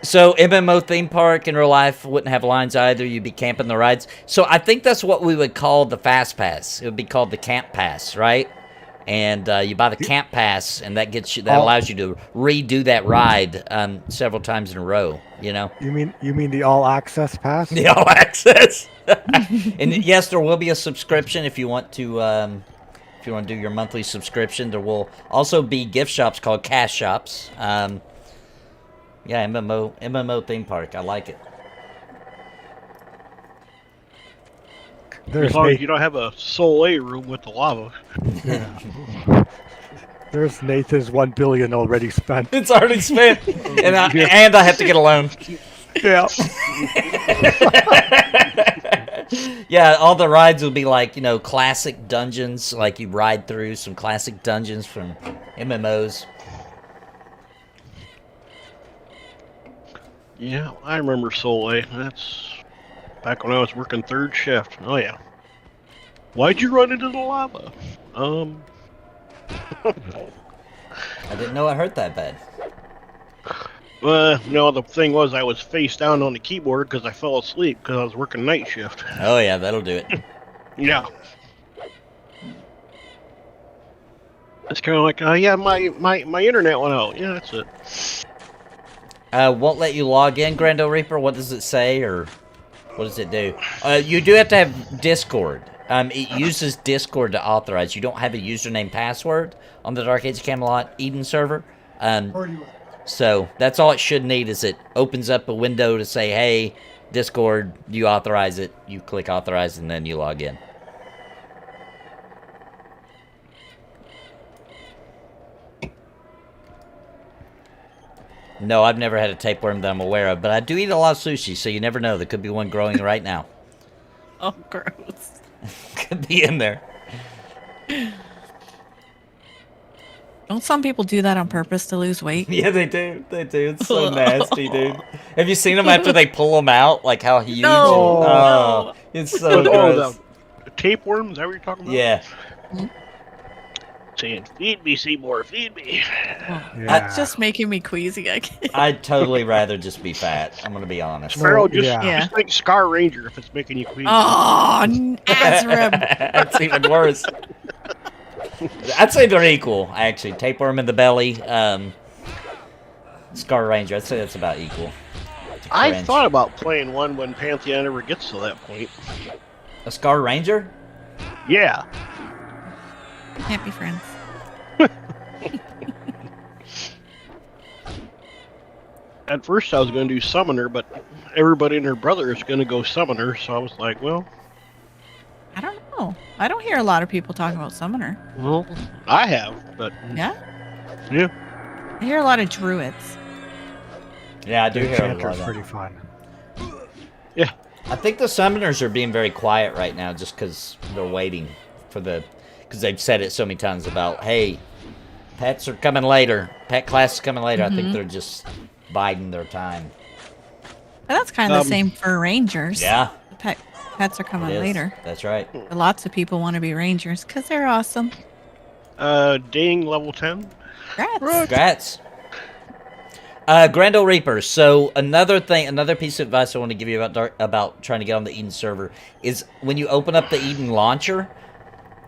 So MMO theme park in real life wouldn't have lines either. You'd be camping the rides. So I think that's what we would call the fast pass. It would be called the camp pass, right? And you buy the camp pass, and that gets you. That allows you to redo that ride several times in a row. You know. You mean the all access pass? The all access. And yes, there will be a subscription if you want to. If you want to do your monthly subscription, there will also be gift shops called cash shops. Yeah, MMO theme park. I like it. As long as you don't have a Soul A room with the lava. Yeah. There's Nathan's 1 billion already spent. It's already spent, and I have to get a loan. Yeah. Yeah, all the rides will be like, you know, classic dungeons. Like you ride through some classic dungeons from MMOs. Yeah, I remember Soul A. That's back when I was working third shift. Oh yeah. Why'd you run into the lava? I didn't know it hurt that bad. No, the thing was I was face down on the keyboard because I fell asleep because I was working night shift. Oh yeah, that'll do it. Yeah. It's kind of like, yeah, my internet went out. Yeah, that's it. Won't let you log in, Grando Reaper? What does it say, or what does it do? You do have to have Discord. It uses Discord to authorize. You don't have a username password on the Dark Age of Camelot Eden server. So that's all it should need is it opens up a window to say, hey, Discord, you authorize it. You click authorize, and then you log in. No, I've never had a tapeworm that I'm aware of, but I do eat a lot of sushi, so you never know. There could be one growing right now. Oh, gross. Could be in there. Don't some people do that on purpose to lose weight? Yeah, they do. They do. It's so nasty, dude. Have you seen them after they pull them out? Like how huge? No, Oh, it's so gross. The tapeworm, is that what you're talking about? Yeah. Saying, feed me, Seymour, feed me. Yeah. It's just making me queasy. I can't. I'd totally rather just be fat. I'm gonna be honest. Farrell, just Yeah. think Scar Ranger if it's making you queasy. Oh, Azrib. That's even worse. I'd say they're equal, actually. Tapeworm in the belly, Scar Ranger. I'd say that's about equal. I thought about playing one when Pantheon ever gets to that point. A Scar Ranger? Yeah. Can't be friends. At first I was going to do Summoner, but everybody and their brother is going to go Summoner, so I was like, well... I don't know. I don't hear a lot of people talking about Summoner. Well, I have, but... Yeah? Yeah. I hear a lot of Druids. Yeah, I do hear a lot Enchanter's of that. pretty fun. Yeah. I think the Summoners are being very quiet right now just because they're waiting for the... Because they've said it so many times about, hey, pets are coming later. Pet class is coming later. I think they're just biding their time. But that's kind of the same for Rangers. Yeah. The pets are coming It is. later. That's right. Lots of people want to be Rangers because they're awesome. Ding, level 10. Congrats. Congrats. Grendel Reaper. So another piece of advice I want to give you about trying to get on the Eden server is when you open up the Eden launcher,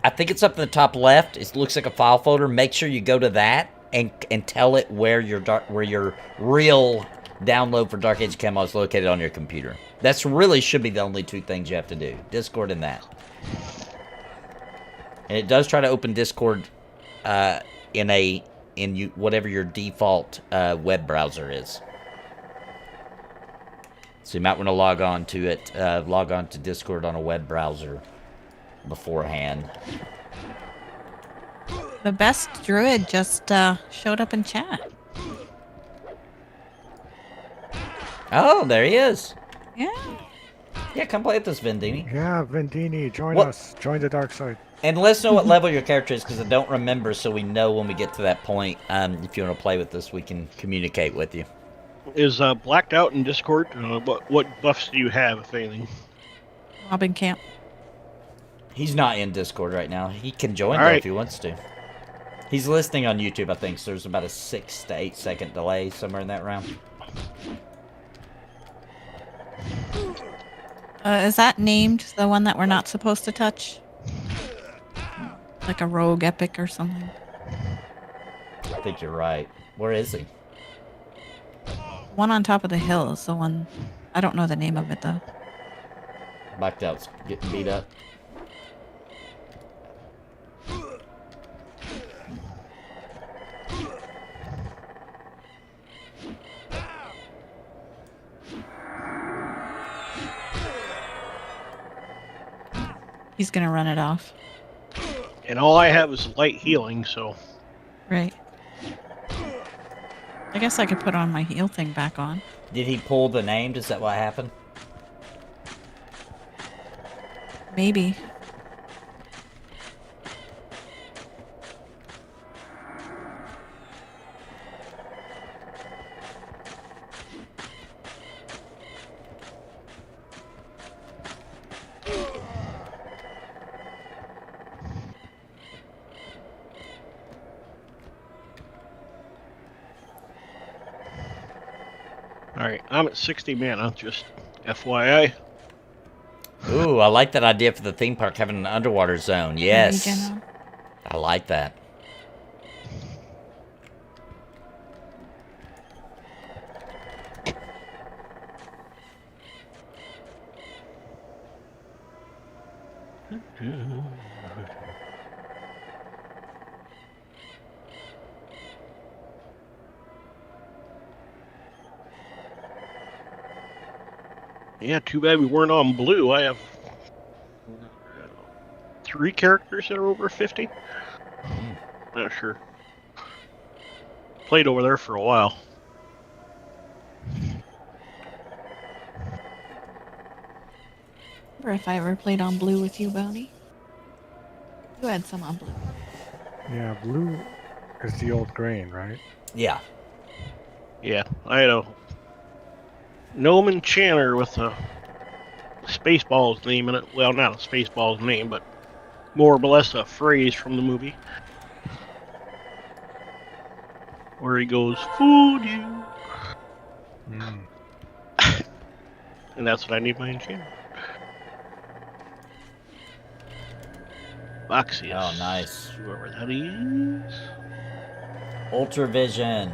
I think it's up in the top left. It looks like a file folder. Make sure you go to that and tell it where your real download for Dark Age Camelot is located on your computer. That's really should be the only two things you have to do. Discord and that. And it does try to open Discord in whatever your default web browser is. So you might want to log on to it, log on to Discord on a web browser beforehand. The best druid just showed up in chat. Oh, there he is. Yeah. Yeah, come play with us, Vendini. Yeah, Vendini, join What- us. Join the dark side. And let us know what level your character is, because I don't remember, so we know when we get to that point. If you want to play with us, we can communicate with you. Is Blacked Out in Discord? What buffs do you have, if anything? Mobbing camp. He's not in Discord right now. He can join All though right. if he wants to. He's listening on YouTube, I think, so there's about a 6 to 8 second delay somewhere in that round. Is that named the one that we're not supposed to touch? Like a rogue epic or something? I think you're right. Where is he? One on top of the hill is the one. I don't know the name of it though. Blacked Out's getting beat up. He's gonna run it off. And all I have is light healing, so... Right. I guess I could put on my heal thing back on. Did he pull the name? Is that what happened? Maybe. Alright, I'm at 60 mana, just FYI. Ooh, I like that idea for the theme park having an underwater zone. Yes. Regen. I like that. Yeah, too bad we weren't on blue. I have 3 characters that are over 50. Not sure. Played over there for a while. Or if I ever played on blue with you, Bounty. You had some on blue. Yeah, blue is the old grain, right? Yeah. Yeah, I had a gnome enchanter with a Spaceballs name in it. Well, not a Spaceballs name, but more or less a phrase from the movie. Where he goes, food you. Mm. And that's what I need my enchanter. Boxius. Oh, nice. Whoever that is. Ultravision.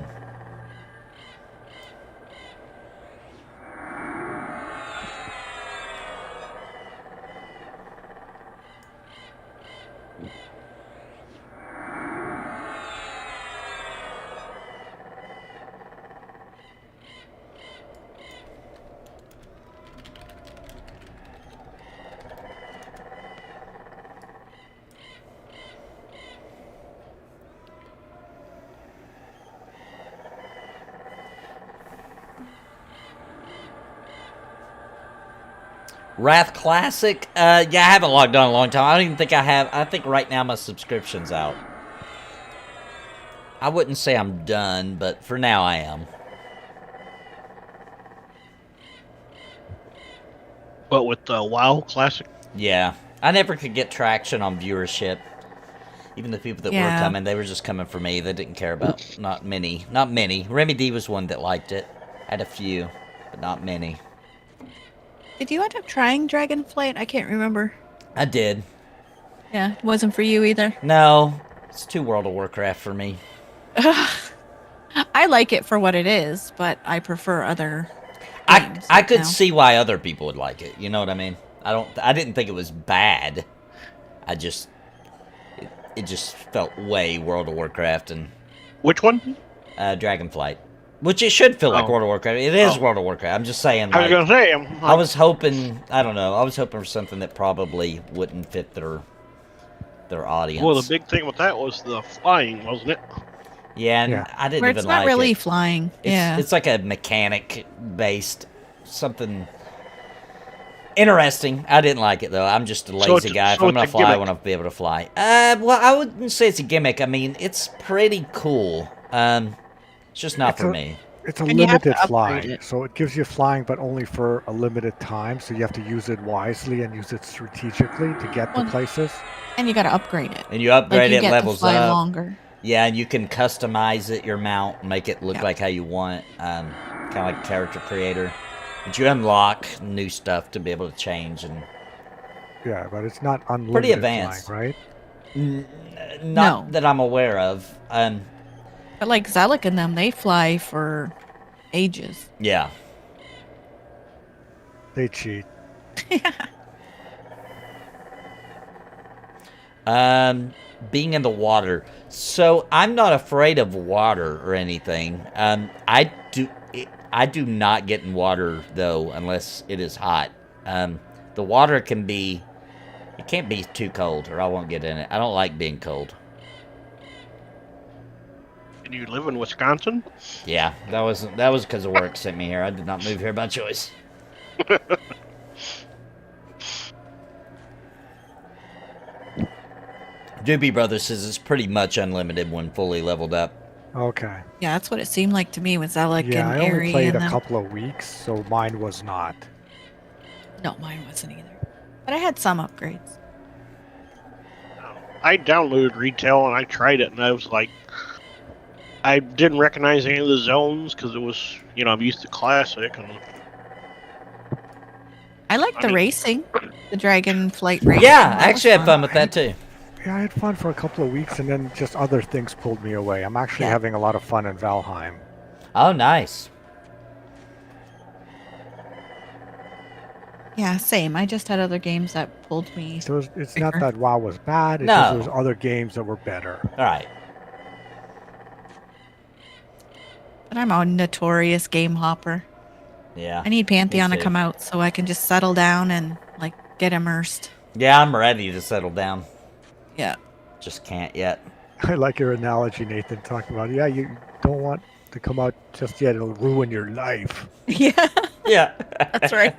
Wrath Classic? Yeah, I haven't logged on in a long time. I don't even think I have. I think right now my subscription's out. I wouldn't say I'm done, but for now I am. But with the WoW Classic? Yeah. I never could get traction on viewership. Even the people that were coming, they were just coming for me. They didn't care about... Not many. Not many. Remy D was one that liked it. I had a few, but not many. Did you end up trying Dragonflight? I can't remember. I did. Yeah, it wasn't for you either. No. It's too World of Warcraft for me. I like it for what it is, but I prefer other games I could now. see why other people would like it. You know what I mean? I didn't think it was bad. I just... It just felt way World of Warcraft and... Which one? Dragonflight. Which it should feel like World of Warcraft. It is World of Warcraft. I'm just saying, I was like... going to say... I was hoping... I don't know. I was hoping for something that probably wouldn't fit their audience. Well, the big thing with that was the flying, wasn't it? Yeah, and I didn't Where even it's like not really it. flying. It's like a mechanic-based... Something... Interesting. I didn't like it, though. I'm just a lazy guy. If I'm going to fly, I want to be able to fly. Well, I wouldn't say it's a gimmick. I mean, it's pretty cool. It's just not for me. It's a And you have to limited upgrade flying, it. so it gives you flying, but only for a limited time. So you have to use it wisely and use it strategically to get to Well, places. And you got to upgrade it. And you upgrade you it, get levels to fly up. longer. Yeah, and you can customize it, your mount, make it look like how you want. Kind of like a character creator. But you unlock new stuff to be able to change. And Yeah, but it's not unlimited pretty advanced. flying, right? not No. that I'm aware of. But like Zelik and them, they fly for ages. Yeah. They cheat. Being in the water. So I'm not afraid of water or anything. I do not get in water though unless it is hot. The water can be... It can't be too cold or I won't get in it. I don't like being cold. And you live in Wisconsin? Yeah, that was because of work sent me here. I did not move here by choice. Doobie Brothers says it's pretty much unlimited when fully leveled up. Okay. Yeah, that's what it seemed like to me with Zelik Yeah, and I Aerie only played and a them. couple of weeks, so mine was not. No, mine wasn't either. But I had some upgrades. I downloaded retail and I tried it and I was like, I didn't recognize any of the zones because it was, I'm used to classic. And I like the mean- racing, the dragon flight racing. Yeah, That I was actually had fun with that too. Yeah, I had fun for a couple of weeks, and then just other things pulled me away. I'm actually Yeah. having a lot of fun in Valheim. Oh, nice. Yeah, same. I just had other games that pulled me. So it's not Bigger. that WoW was bad, it's No. just there's other games that were better. All right. But I'm a notorious game hopper. Yeah. I need Pantheon to too. come out so I can just settle down and like get immersed. Yeah, I'm ready to settle down. Yeah. Just can't yet. I like your analogy, Nathan, talking about, yeah, you don't want to come out just yet, it'll ruin your life. Yeah, Yeah. that's right.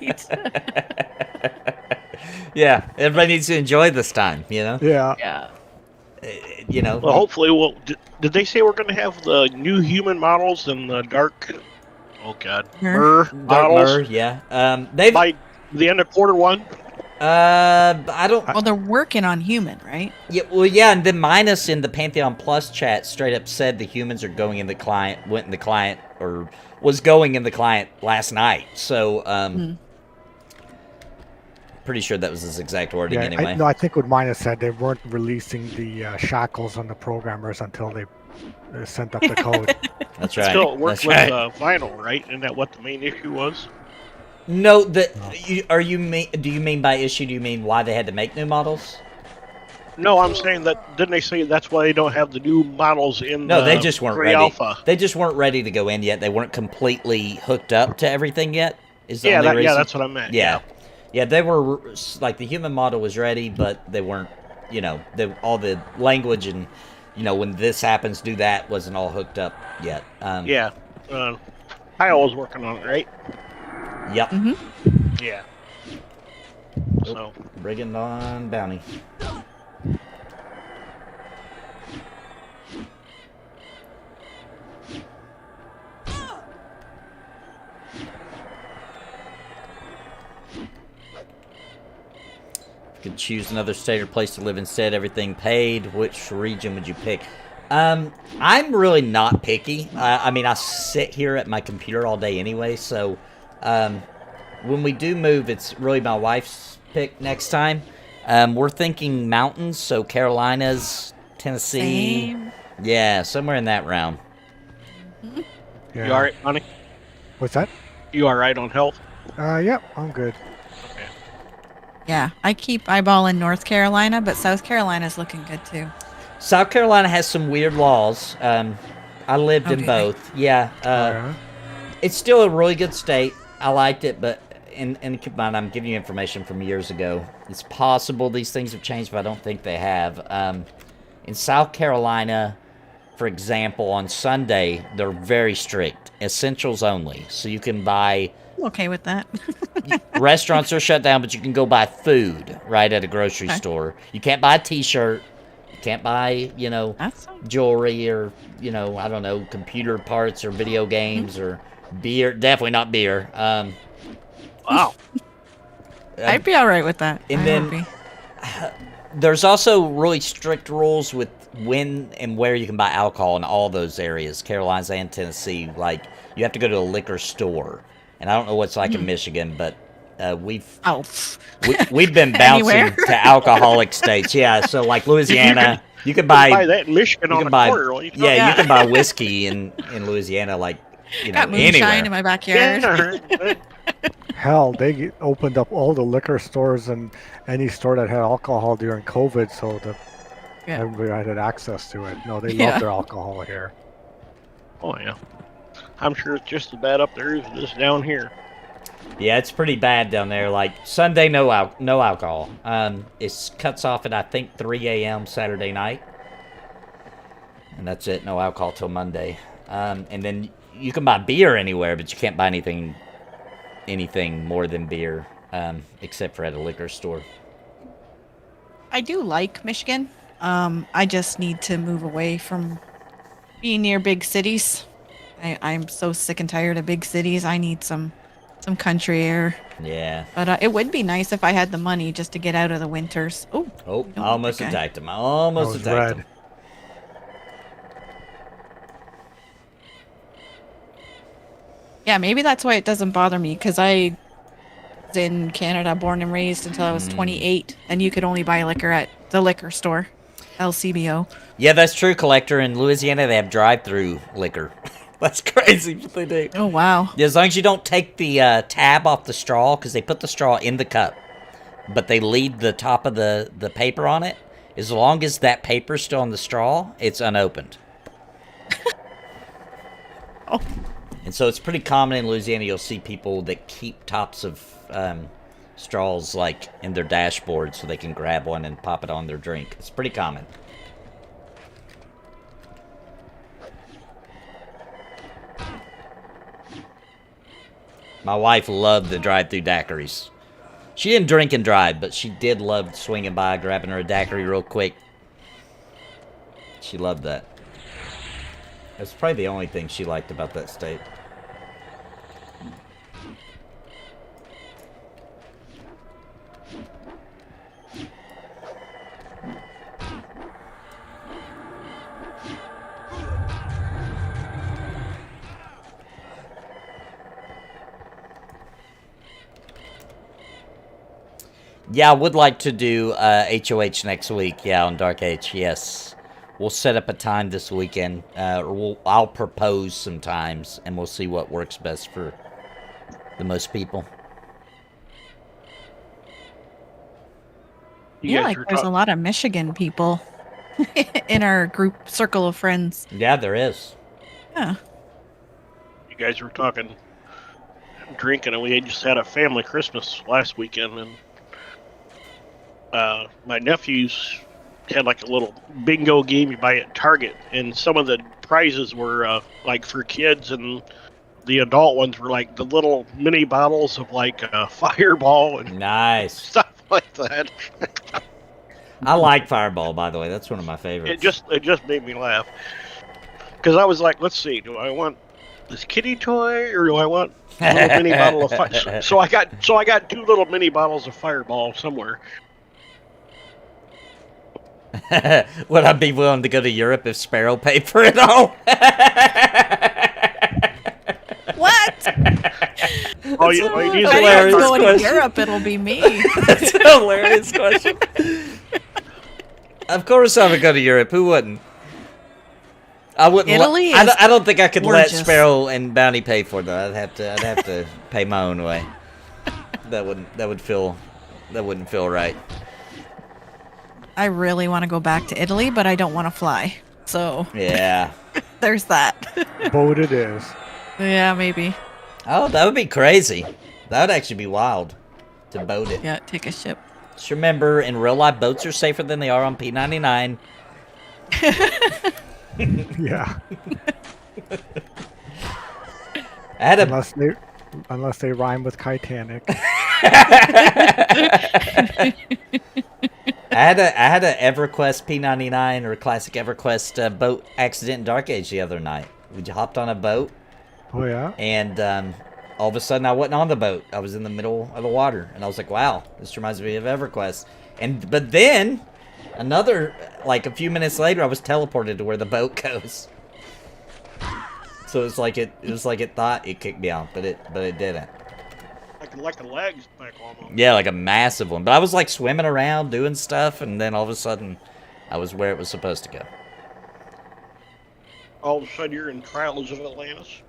Yeah, everybody needs to enjoy this time, you know? Yeah. Yeah. You know. Well, hopefully, did they say we're going to have the new human models and the dark? Oh God, Mer. models. Yeah. They've by the end of Q1. I don't. Well, they're working on human, right? Yeah, well, yeah, and then Minus in the Pantheon Plus chat straight up said the humans are going in the client, went in the client, or was going in the client last night. So, pretty sure that was his exact wording anyway. I think what Minus said, they weren't releasing the shackles on the programmers until they sent up the code. That's right. Still, it worked That's with right. vinyl, right? Isn't that what the main issue was? No, do you mean by issue? Do you mean why they had to make new models? No, I'm saying that. Didn't they say that's why they don't have the new models in? No, they just weren't ready. Alpha. They just weren't ready to go in yet. They weren't completely hooked up to everything yet. Is the only reason? Yeah, that's what I meant. Yeah, they were like the human model was ready, but they weren't. You know, all the language and when this happens, do that wasn't all hooked up yet. Kyle was working on it, right? Yep. Mm-hmm. Yeah. So Brigand on bounty. Could choose another state or place to live instead. Everything paid. Which region would you pick? I'm really not picky. I mean, I sit here at my computer all day anyway, so when we do move, it's really my wife's pick next time. We're thinking mountains, so Carolinas, Tennessee. Same. Yeah, somewhere in that realm. Yeah. You all right, honey? What's that? You all right on health? Yep, I'm good. Okay. Yeah, I keep eyeballing North Carolina, but South Carolina's looking good too. South Carolina has some weird laws. I lived in both. Yeah. It's still a really good state. I liked it, but and keep in mind, I'm giving you information from years ago. It's possible these things have changed, but I don't think they have. In South Carolina, for example, on Sunday, they're very strict. Essentials only. So you can buy... I'm okay with that. Restaurants are shut down, but you can go buy food right at a grocery store. You can't buy a T-shirt. You can't buy, jewelry or, I don't know, computer parts or video games or beer. Definitely not beer. Wow. I'd be all right with that. And then there's also really strict rules with when and where you can buy alcohol in all those areas, Carolinas and Tennessee. Like, you have to go to a liquor store. And I don't know what's like in Michigan, but we've been bouncing to alcoholic states. Yeah, so like Louisiana, you can buy that in Michigan on the corner. You can buy whiskey in Louisiana, like got moonshine anywhere. in my backyard. Hell, they opened up all the liquor stores and any store that had alcohol during COVID, so that everybody had access to it. No, they love their alcohol here. Oh yeah, I'm sure it's just as bad up there as it is down here. Yeah, it's pretty bad down there. Like Sunday, no alcohol. It cuts off at I think 3 a.m. Saturday night, and that's it. No alcohol till Monday. And then you can buy beer anywhere, but you can't buy anything more than beer, except for at a liquor store. I do like Michigan. I just need to move away from being near big cities. I'm so sick and tired of big cities. I need some country air. Yeah. But it would be nice if I had the money just to get out of the winters. Oh, I almost attacked him. I almost attacked him. Yeah, maybe that's why it doesn't bother me, because I was in Canada, born and raised until I was 28, and you could only buy liquor at the liquor store, LCBO. Yeah, that's true, Collector. In Louisiana, they have drive-through liquor. That's crazy what they do. Oh, wow. Yeah, as long as you don't take the tab off the straw, because they put the straw in the cup, but they leave the top of the paper on it. As long as that paper's still on the straw, it's unopened. Oh. And so it's pretty common in Louisiana. You'll see people that keep tops of straws like in their dashboard so they can grab one and pop it on their drink. It's pretty common. My wife loved the drive-through daiquiris. She didn't drink and drive, but she did love swinging by, grabbing her a daiquiri real quick. She loved that. That's probably the only thing she liked about that state. Yeah, I would like to do HOH next week. Yeah, on Dark Age. Yes, we'll set up a time this weekend. I'll propose some times, and we'll see what works best for the most people. Yeah, like there's a lot of Michigan people in our group circle of friends. Yeah, there is. Yeah. You guys were talking drinking, and we just had a family Christmas last weekend, and my nephews had like a little bingo game you buy at Target, and some of the prizes were like for kids, and the adult ones were like the little mini bottles of like Fireball and nice stuff like that. I like Fireball, by the way. That's one of my favorites. It just made me laugh because I was like, let's see, do I want this kitty toy or do I want a little mini bottle of Fireball? So I got 2 little mini bottles of Fireball somewhere. Would I be willing to go to Europe if Sparrow paid for it all? What? Oh, you need if anyone's going to Europe, it'll be me. That's a hilarious question. Of course I would go to Europe. Who wouldn't? I wouldn't. Italy I don't think I could gorgeous. let Sparrow and Bounty pay for that. I'd have to pay my own way. That wouldn't feel right. I really want to go back to Italy, but I don't want to fly. So yeah, there's that. Boat it is. Yeah, maybe. Oh, that would be crazy. That would actually be wild to boat it. Yeah, take a ship. Just remember, in real life, boats are safer than they are on P99. Yeah. I had unless they rhyme with Titanic. I had a EverQuest P99 or Classic EverQuest boat accident in Dark Age the other night. We hopped on a boat. Oh yeah. And all of a sudden, I wasn't on the boat. I was in the middle of the water, and I was like, "Wow, this reminds me of EverQuest." But then, a few minutes later, I was teleported to where the boat goes. So it's like it thought it kicked me out, but it didn't. Like a legs back almost. Yeah, like a massive one. But I was like swimming around doing stuff, and then all of a sudden, I was where it was supposed to go. All of a sudden, you're in Trials of Atlantis.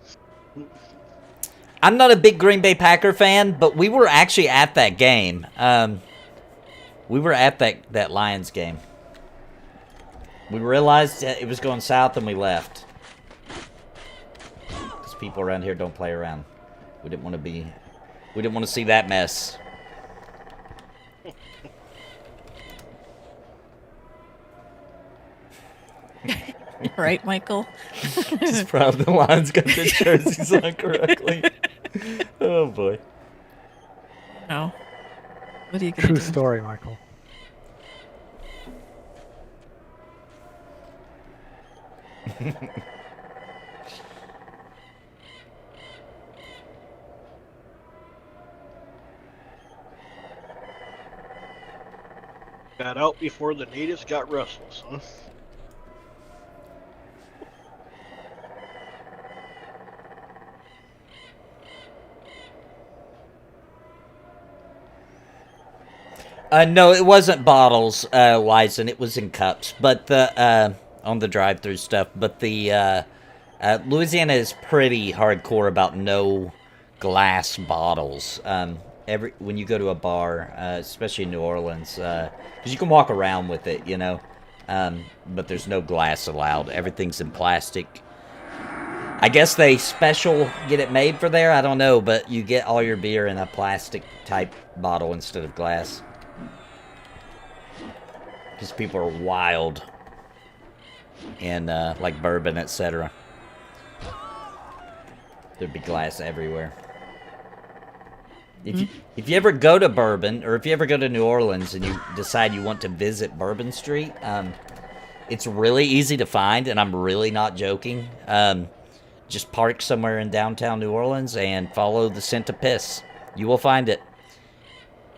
I'm not a big Green Bay Packer fan, but we were actually at that game. We were at that Lions game. We realized it was going south, and we left. Because people around here don't play around. We didn't want to see that mess. Right, Michael? Just proud the Lions got their jerseys on correctly. Oh, boy. No. What are you going to do? True story, Michael. Got out before the natives got restless, huh? No, it wasn't bottles, Lizen. It was in cups. But the on the drive-through stuff. But the Louisiana is pretty hardcore about no glass bottles. When you go to a bar, especially in New Orleans, because you can walk around with it, you know. But there's no glass allowed. Everything's in plastic. I guess they get it made for there. I don't know, but you get all your beer in a plastic type bottle instead of glass. Because people are wild. And like bourbon, etc. There'd be glass everywhere. If you ever go to Bourbon, or if you ever go to New Orleans and you decide you want to visit Bourbon Street, It's really easy to find, and I'm really not joking. Just park somewhere in downtown New Orleans and follow the scent of piss. You will find it.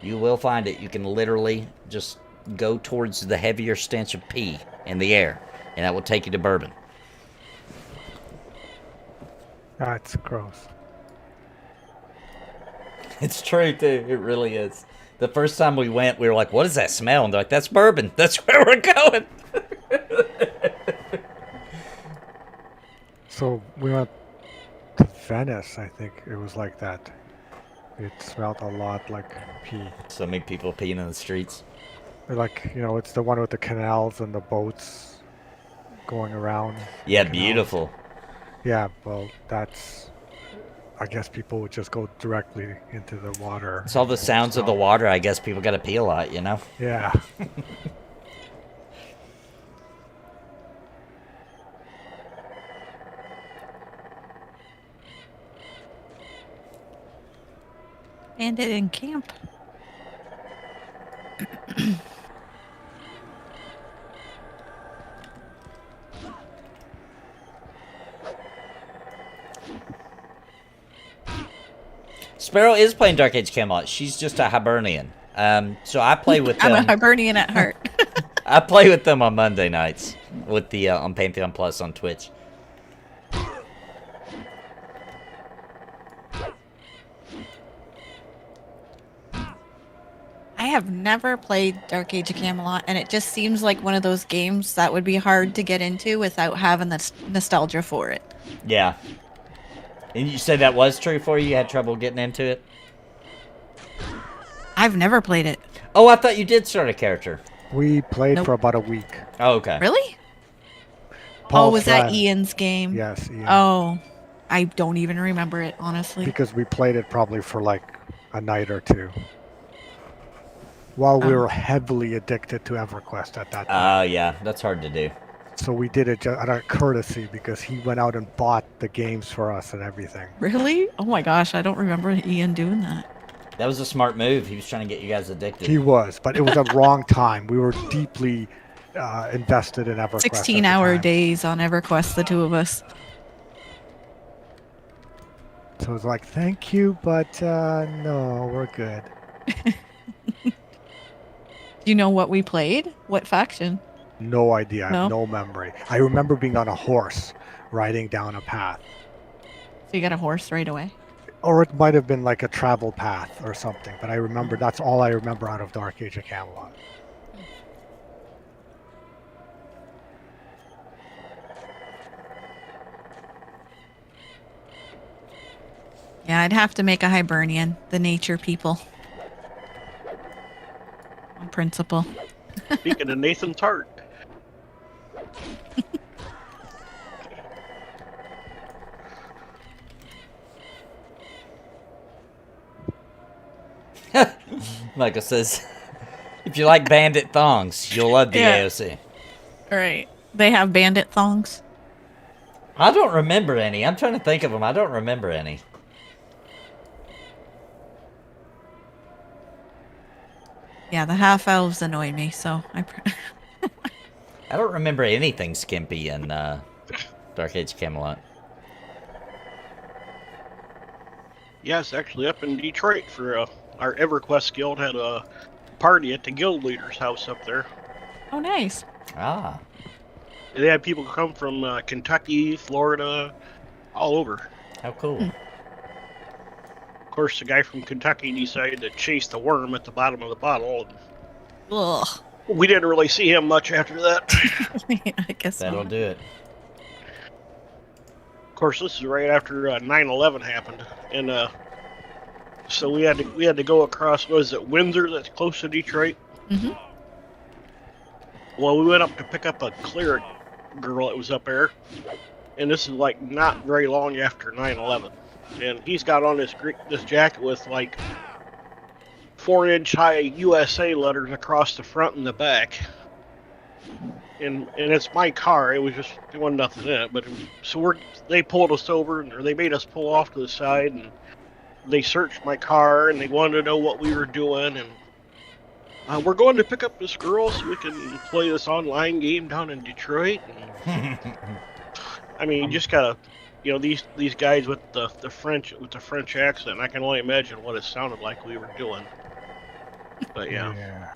You will find it. You can literally just go towards the heavier stench of pee in the air, and that will take you to bourbon. That's gross. It's true, too. It really is. The first time we went, we were like, what is that smell? And they're like, that's bourbon. That's where we're going. So we went to Venice, I think it was like that. It smelled a lot like pee. So many people peeing in the streets. Like, you know, it's the one with the canals and the boats going around. Yeah, beautiful. Yeah, well, that's... I guess people would just go directly into the water. It's all the sounds of the water. I guess people got to pee a lot, you know? Yeah. Bandit in camp. Sparrow is playing Dark Age Camelot. She's just a Hibernian. So I play with them. I'm a Hibernian at heart. I play with them on Monday nights with the on Pantheon Plus on Twitch. I have never played Dark Age of Camelot, and it just seems like one of those games that would be hard to get into without having the nostalgia for it. Yeah. And you said that was true for you? You had trouble getting into it? I've never played it. Oh, I thought you did start a character. We played Nope. for about a week. Oh, okay. Really? Paul's was that friend. Ian's game? Yes, Ian. Oh, I don't even remember it, honestly. Because we played it probably for like a night or two. While we were heavily addicted to EverQuest at that time. Yeah, that's hard to do. So we did it out of courtesy because he went out and bought the games for us and everything. Really? Oh my gosh, I don't remember Ian doing that. That was a smart move. He was trying to get you guys addicted. He was, but it was a wrong time. We were deeply invested in EverQuest. 16-hour days on EverQuest, the two of us. So it was like, thank you, but no, we're good. Do you know what we played? What faction? No idea. I No? have no memory. I remember being on a horse riding down a path. So you got a horse right away? Or it might have been like a travel path or something. But I remember, that's all I remember out of Dark Age of Camelot. Yeah, I'd have to make a Hibernian, the nature people. On principle. Speaking of Nathan's heart. Michael says, if you like bandit thongs, you'll love the Yeah. DAoC. All right. They have bandit thongs? I don't remember any. I'm trying to think of them. I don't remember any. Yeah, the half-elves annoy me, so I don't remember anything skimpy in Dark Age Camelot. Yes, actually up in Detroit for our EverQuest guild had a party at the guild leader's house up there. Oh, nice. Ah. They had people come from Kentucky, Florida, all over. How cool. Of course, the guy from Kentucky decided to chase the worm at the bottom of the bottle. And Ugh. we didn't really see him much after that. Yeah, I guess That'll not. do it. Of course, this is right after 9/11 happened, and so we had to go across. What is it, Windsor? That's close to Detroit. Mm-hmm. Well, we went up to pick up a Cleric girl that was up there, and this is like not very long after 9/11, and he's got on this jacket with like 4-inch high USA letters across the front and the back. And it's my car. It wasn't nothing in it. But they pulled us over, or they made us pull off to the side, and they searched my car, and they wanted to know what we were doing. And We're going to pick up this girl so we can play this online game down in Detroit. I mean, you just gotta, you know, these guys with the French accent. I can only imagine what it sounded like we were doing. But yeah.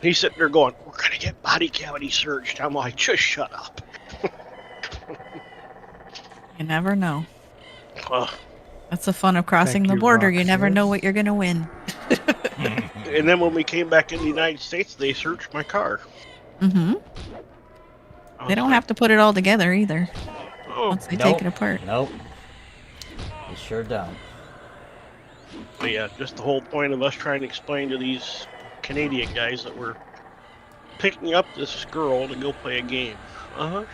He's sitting there going, "We're gonna get body cavity searched." I'm like, "Just shut up." You never know. That's the fun of crossing the border. You never know what you're gonna win. And then when we came back in the United States, they searched my car. Mm-hmm. They don't have to put it all together either. Once they take it apart. Nope. They sure don't. But yeah, just the whole point of us trying to explain to these Canadian guys that we're picking up this girl to go play a game.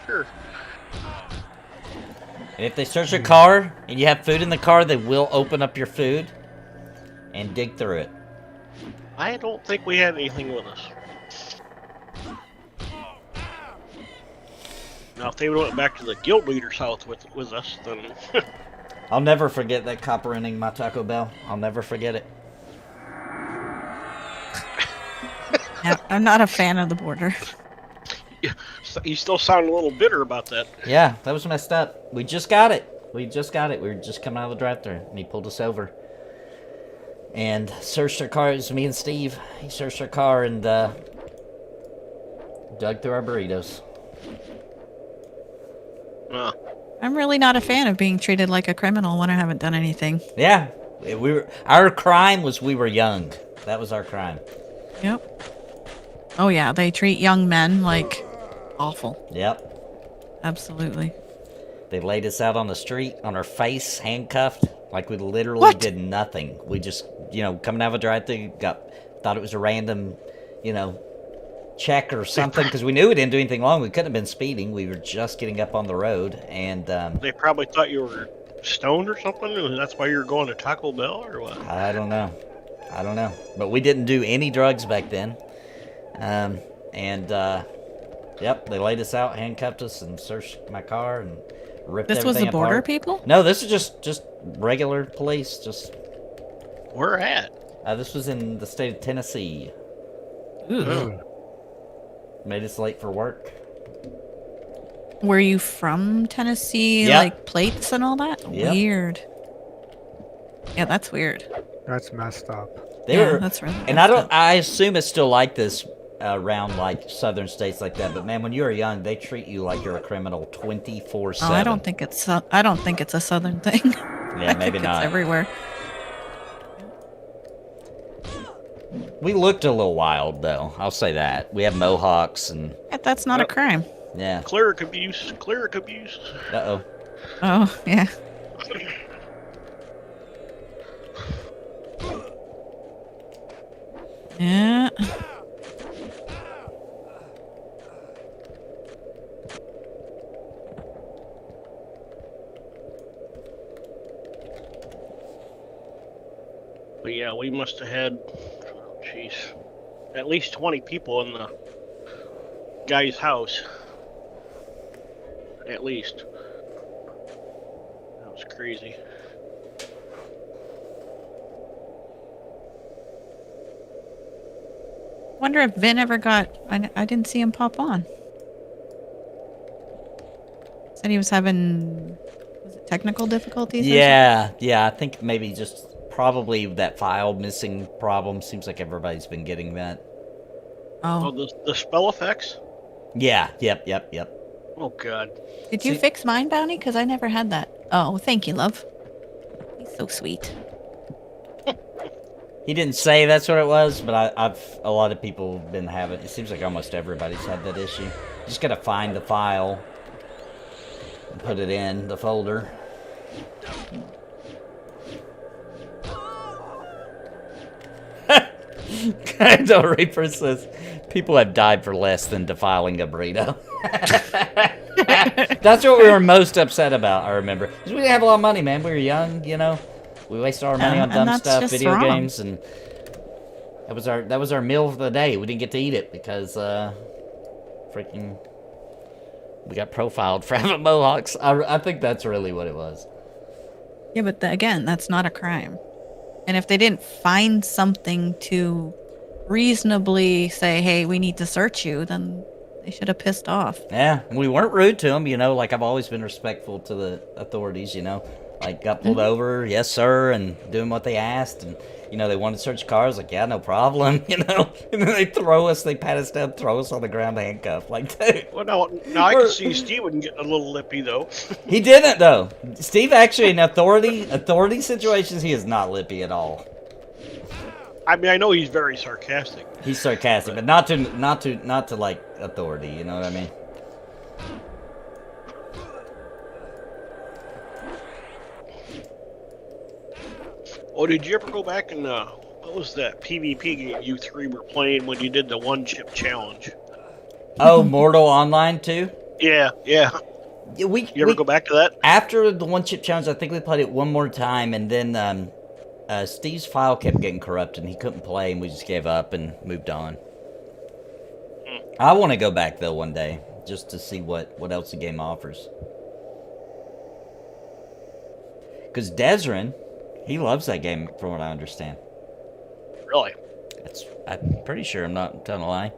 Sure. And if they search your car and you have food in the car, they will open up your food and dig through it. I don't think we had anything with us. Now, if they went back to the guild leader's house with us, then... I'll never forget that cop renting my Taco Bell. I'll never forget it. Yeah, I'm not a fan of the border. You still sound a little bitter about that. Yeah, that was messed up. We just got it. We were just coming out of the drive-thru, and he pulled us over. And searched our car. It was me and Steve. He searched our car and dug through our burritos. I'm really not a fan of being treated like a criminal when I haven't done anything. Yeah, our crime was we were young. That was our crime. Yep. Oh yeah, they treat young men like awful. Yep. Absolutely. They laid us out on the street, on our face, handcuffed, like we literally did nothing. We just, coming out of a drive-thru, thought it was a random, check or something, because we knew we didn't do anything wrong. We couldn't have been speeding. We were just getting up on the road, and they probably thought you were stoned or something, and that's why you were going to Taco Bell, or what? I don't know. But we didn't do any drugs back then. Yep, they laid us out, handcuffed us, and searched my car, and ripped everything apart. This was the border people? No, this is just regular police, just... Where at? This was in the state of Tennessee. Ooh. Made us late for work. Were you from Tennessee, Yep. like plates and all that? Yep. Weird. Yeah, that's weird. That's messed up. That's really and I assume it's still like this around like southern states like that. But man, when you're young, they treat you like you're a criminal 24/7. Oh, I don't think it's a southern thing. Yeah, maybe not. It's everywhere. We looked a little wild, though. I'll say that. We have mohawks and... Yeah, that's not a crime. Yeah. Cleric abuse. Uh-oh. Oh, yeah. Yeah. But yeah, we must have had, at least 20 people in the guy's house. At least. That was crazy. Wonder if Vin ever got... I didn't see him pop on. Said he was having... Was it technical difficulties? Yeah, I think maybe just... Probably that file missing problem. Seems like everybody's been getting that. Oh, the spell effects? Yeah, yep. Oh, God. Did you fix mine, Bounty? Because I never had that. Oh, thank you, love. He's so sweet. He didn't say that's what it was, but a lot of people have been having... It seems like almost everybody's had that issue. You just gotta find the file and put it in the folder. Kaido Reaper says, people have died for less than defiling a burrito. That's what we were most upset about, I remember. Because we didn't have a lot of money, man. We were young, We wasted our money on dumb stuff, video games, and that was our meal for the day. We didn't get to eat it because, freaking, we got profiled for having mohawks. I think that's really what it was. Yeah, but again, that's not a crime. And if they didn't find something to reasonably say, hey, we need to search you, then they should have pissed off. Yeah, we weren't rude to them, you know, like I've always been respectful to the authorities, you know. Like, got pulled over, yes, sir, and doing what they asked, and, you know, they wanted to search cars, like, yeah, no problem, you know. And then they pat us down, throw us on the ground, handcuffed, like, dude. Well, now I can see Steven getting a little lippy, though. He didn't, though. Steve, actually, in authority situations, he is not lippy at all. I mean, I know he's very sarcastic. He's sarcastic, but not to like authority. You know what I mean? Oh, did you ever go back and what was that PvP game you three were playing when you did the one chip challenge? Oh, Mortal Online too? Yeah. Yeah, you ever go back to that? After the one chip challenge, I think we played it one more time, and then Steve's file kept getting corrupted, and he couldn't play, and we just gave up and moved on. I want to go back though one day, just to see what else the game offers. Because Desrin, he loves that game, from what I understand. Really? I'm pretty sure. I'm not telling a lie.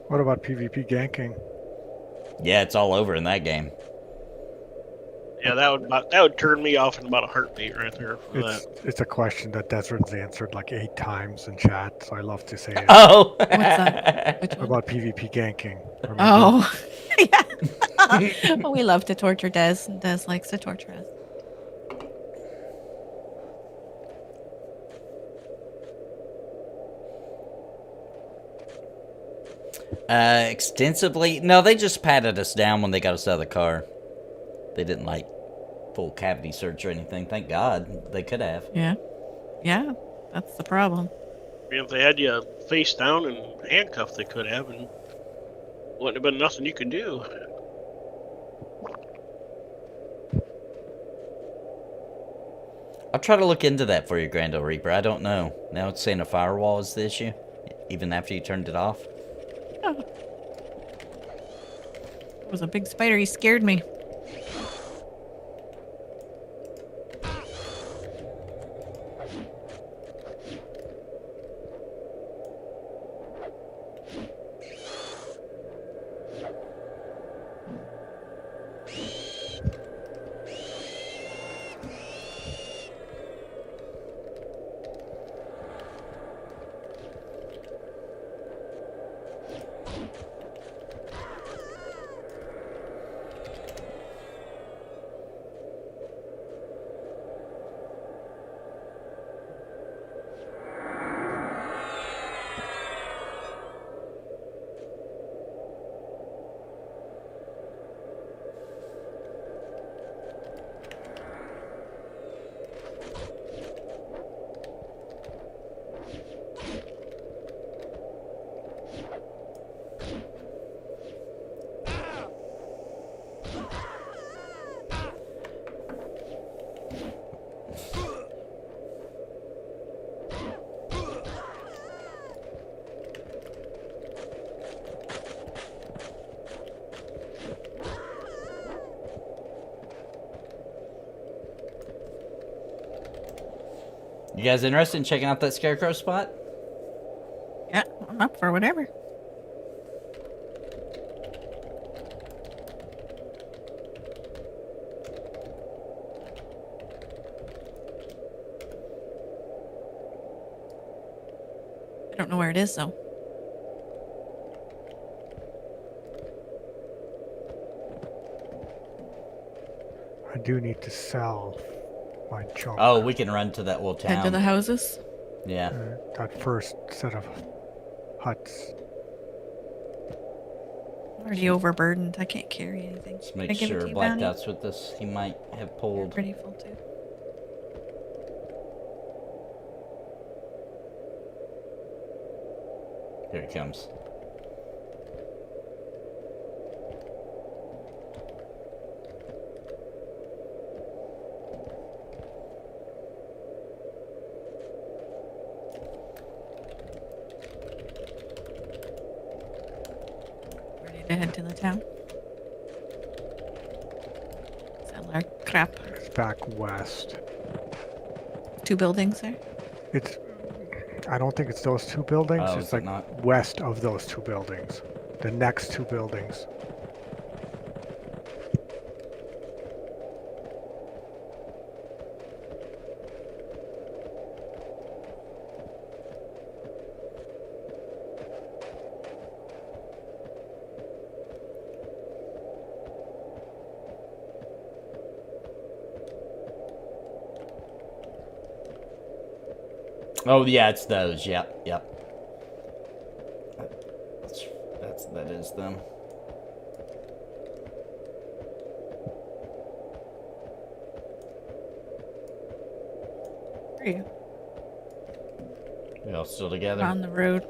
What about PvP ganking? Yeah, it's all over in that game. Yeah, that would turn me off in about a heartbeat right there. It's a question that Desmond's answered like 8 times in chat, so I love to say it. Oh! What's that? Which one? About PvP ganking. Remember? Oh, yeah. Well, we love to torture Des, and Des likes to torture us. Extensively? No, they just patted us down when they got us out of the car. They didn't, like, full cavity search or anything. Thank God. They could have. Yeah. Yeah, that's the problem. I mean, if they had you face down and handcuffed, they could have, and wouldn't have been nothing you could do. I'll try to look into that for you, Grando Reaper. I don't know. Now it's saying a firewall is the issue, even after you turned it off. Oh. It was a big spider. He scared me. You guys interested in checking out that scarecrow spot? Yeah, I'm up for whatever. I don't know where it is, though. I do need to sell my junk. Oh, we can run to that little town. Head to the houses. Yeah. That first set of huts. Already overburdened. I can't carry anything. Let's Can I make give it sure to you, Black Bounty? Dot's with us. He might have You're pulled. pretty full, too. Here he comes. Ready to head to the town? Sell our crap. It's back west. 2 buildings there. It's I don't think it's those two buildings. Oh, It's is it like not? west of those two buildings. The next two buildings. Oh yeah, it's those. Yep, yep. That is them. Where are you? We all still together. On the road.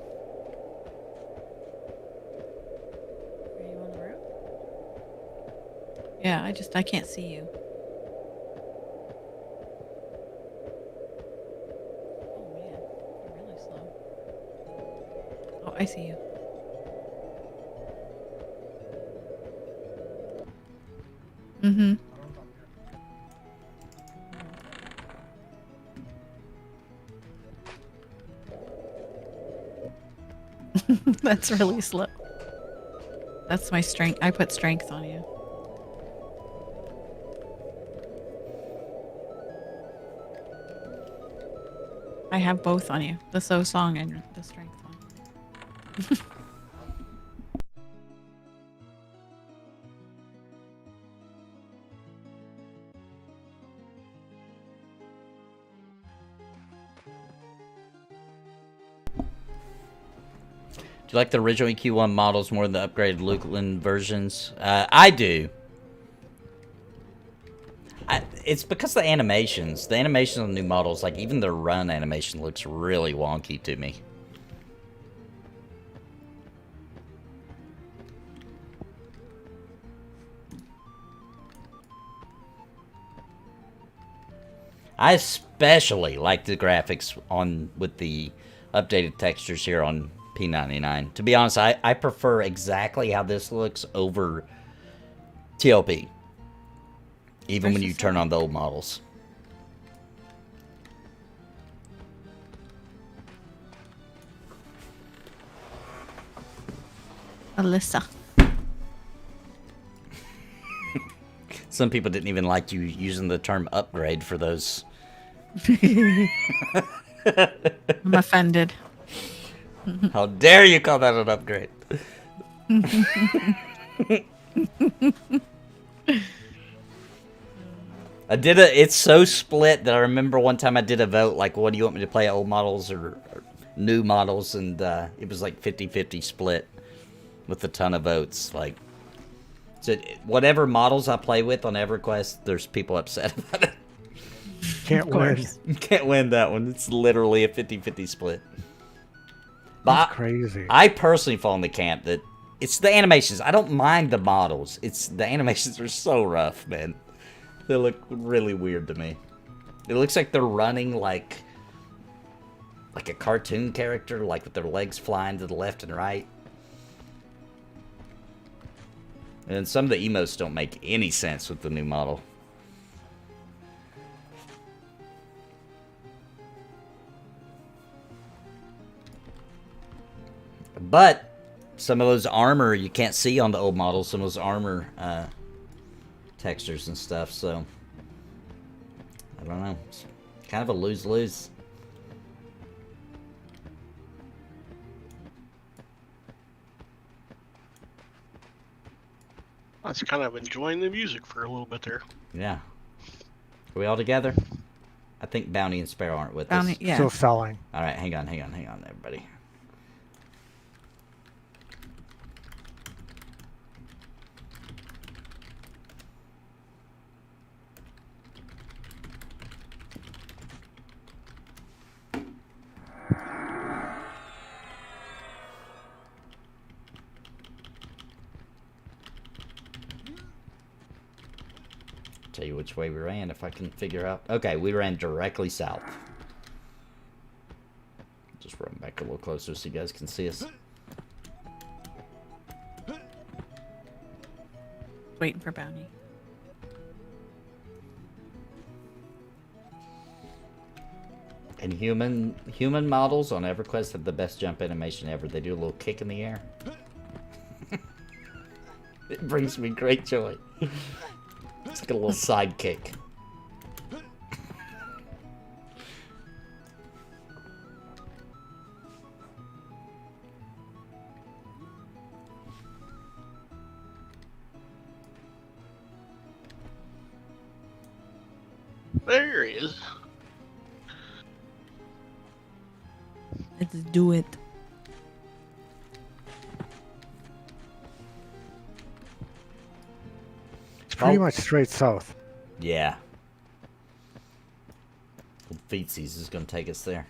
Are you on the road? Yeah, I can't see you. Oh man, you're really slow. Oh, I see you. Mm-hmm. That's really slow. That's my strength. I put strength on you. I have both on you. The so song and the strength one. Do you like the original EQ1 models more than the upgraded Lukeland versions? I do. It's because of the animations. The animation on the new models, like even the run animation looks really wonky to me. I especially like the graphics on with the updated textures here on P99. To be honest, I prefer exactly how this looks over TLP. Even when you turn on the old models. Alyssa. Some people didn't even like you using the term upgrade for those. I'm offended. How dare you call that an upgrade? It's so split that I remember one time I did a vote, like, what do you want me to play, old models or new models? And it was like 50-50 split with a ton of votes. Like, so whatever models I play with on EverQuest, there's people upset about it. Can't win. You can't win that one. It's literally a 50-50 split. That's crazy. I personally fall in the camp that it's the animations. I don't mind the models. It's the animations are so rough, man. They look really weird to me. It looks like they're running like a cartoon character, like with their legs flying to the left and right. And some of the emotes don't make any sense with the new model. But some of those armor you can't see on the old models. Some of those armor textures and stuff. So I don't know. It's kind of a lose-lose. I was kind of enjoying the music for a little bit there. Yeah. Are we all together? I think Bounty and Sparrow aren't with us. Yeah. Still selling. All right, hang on, everybody. Tell you which way we ran if I can figure out. Okay, we ran directly south. Just run back a little closer so you guys can see us. Waiting for Bounty. And human models on EverQuest have the best jump animation ever. They do a little kick in the air. It brings me great joy. It's like a little side kick. There he is. Let's do it. It's pretty much straight south. Yeah. Feetsies is going to take us there.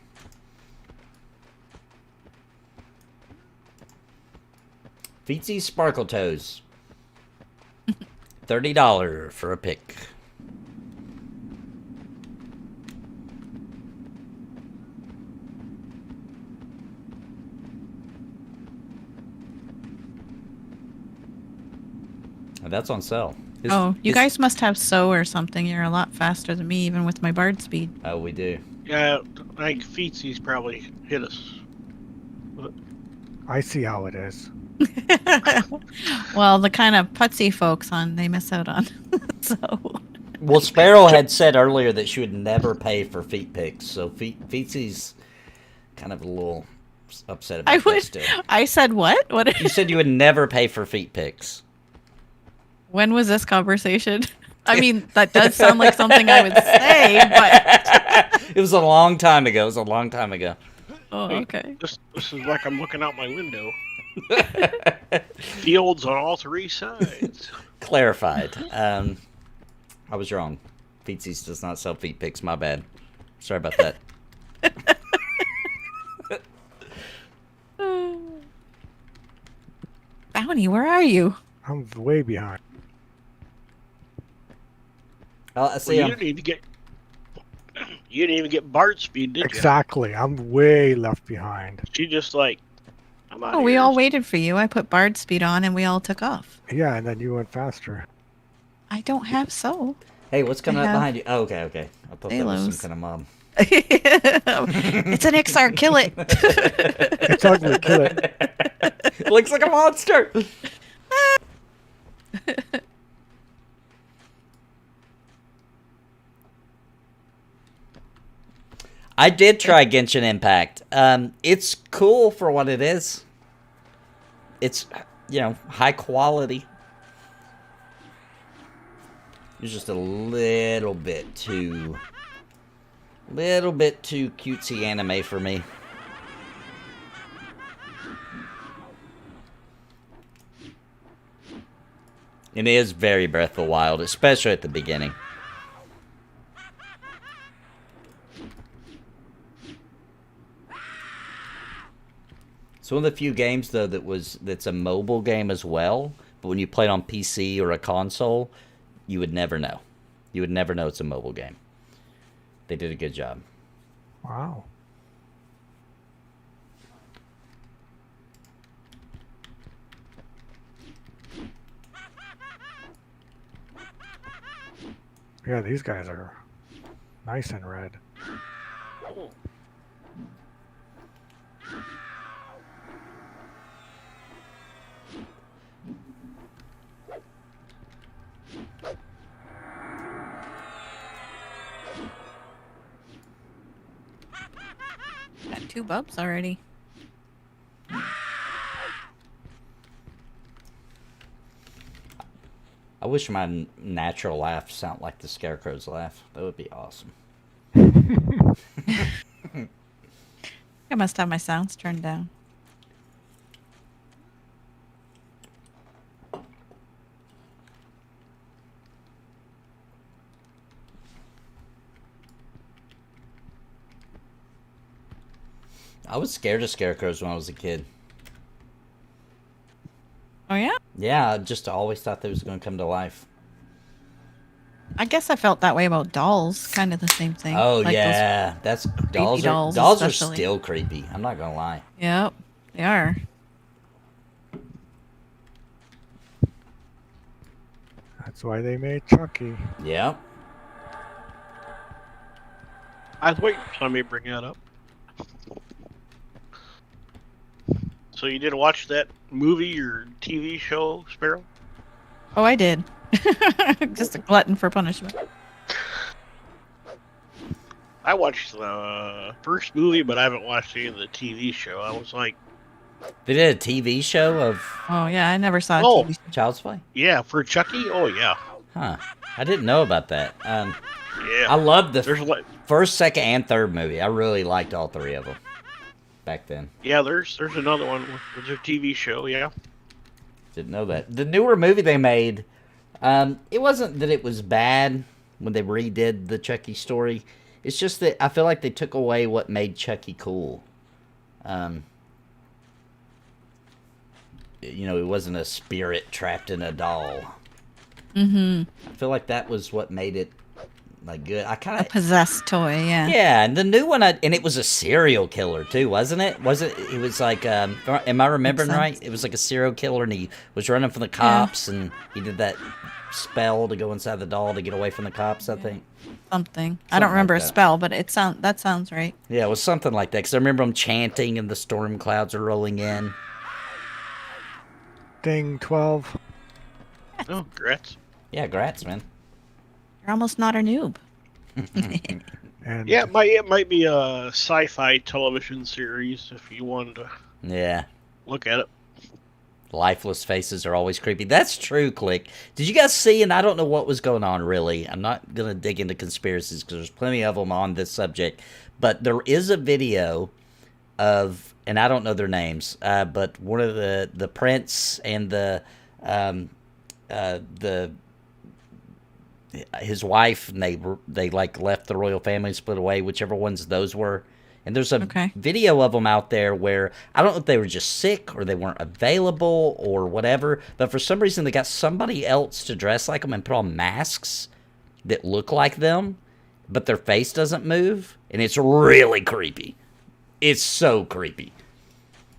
Feetsies Sparkle Toes. $30 for a pick. And that's on sale. You guys must have SO or something. You're a lot faster than me, even with my bard speed. Oh, we do. Yeah, I think Feetsies probably hit us. I see how it is. Well, the kind of putsy folks they miss out on. So. Well, Sparrow had said earlier that she would never pay for feet picks, so Feetsie's kind of a little upset about that still. I said what? What? You said you would never pay for feet picks. When was this conversation? I mean, that does sound like something I would say, but... It was a long time ago. It was a long time ago. Oh, okay. This is like I'm looking out my window. Fields on all three sides. Clarified. I was wrong. Feetsies does not sell feet picks. My bad. Sorry about that. Bounty, where are you? I'm way behind. Oh, I see Well, him. you didn't even get Bard speed, did you? Exactly. I'm way left behind. She just like, I'm out Oh, of we here. all waited for you. I put bard speed on and we all took off. Yeah, and then you went faster. I don't have SO. Hey, what's coming up have behind you? Oh, okay, okay. I thought that was Halos. some kind of mob. It's an XR. Kill it. It's ugly. Kill it. Looks like a monster. I did try Genshin Impact. It's cool for what it is. It's, high quality. It's just a little bit too cutesy anime for me. It is very Breath of the Wild, especially at the beginning. It's one of the few games though that's a mobile game as well, but when you play it on PC or a console, you would never know. You would never know it's a mobile game. They did a good job. Wow. Yeah, these guys are nice and red. Got 2 bubs already. I wish my natural laugh sounded like the Scarecrow's laugh. That would be awesome. I must have my sounds turned down. I was scared of scarecrows when I was a kid. Oh, yeah? Yeah, I just always thought they was going to come to life. I guess I felt that way about dolls. Kind of the same thing. Oh, Like yeah. That's dolls. dolls Dolls are especially. still creepy. I'm not going to lie. Yep, they are. That's why they made Chucky. Yep. I was waiting for somebody to bring that up. So you didn't watch that movie or TV show, Sparrow? Oh, I did. Just a glutton for punishment. I watched the first movie, but I haven't watched any of the TV show. I was like... They did a TV show of Oh, yeah, I never saw a Oh. TV show. Child's Play? Yeah, for Chucky? Oh, yeah. Huh. I didn't know about that. Yeah. I loved the There's like... first, second, and third movie. I really liked all three of them back then. Yeah, there's another one with their TV show, yeah. Didn't know that. The newer movie they made, it wasn't that it was bad when they redid the Chucky story. It's just that I feel like they took away what made Chucky cool. You know, it wasn't a spirit trapped in a doll. Mm-hmm. I feel like that was what made it, like, good. I kind A of... possessed toy, yeah. Yeah, and the new one, and it was a serial killer, too, wasn't it? It was like, am I remembering right? It was like a serial killer, and he was running from the cops, and he did that spell to go inside the doll to get away from the cops, I think. Something. I don't remember like a that. spell, but that sounds right. Yeah, it was something like that, because I remember them chanting, and the storm clouds are rolling in. Ding, 12. Oh, congrats. Yeah, grats, man. You're almost not a noob. And Yeah, it might be a sci-fi television series if you wanted to Yeah. look at it. Lifeless faces are always creepy. That's true, Click. Did you guys see, and I don't know what was going on, really. I'm not going to dig into conspiracies because there's plenty of them on this subject. But there is a video of, and I don't know their names, but one of the prince and his wife, and they like left the royal family, split away, whichever ones those were. And there's a video of them out there where I don't know if they were just sick or they weren't available or whatever, but for some reason they got somebody else to dress like them and put on masks that look like them, but their face doesn't move, and it's really creepy. It's so creepy.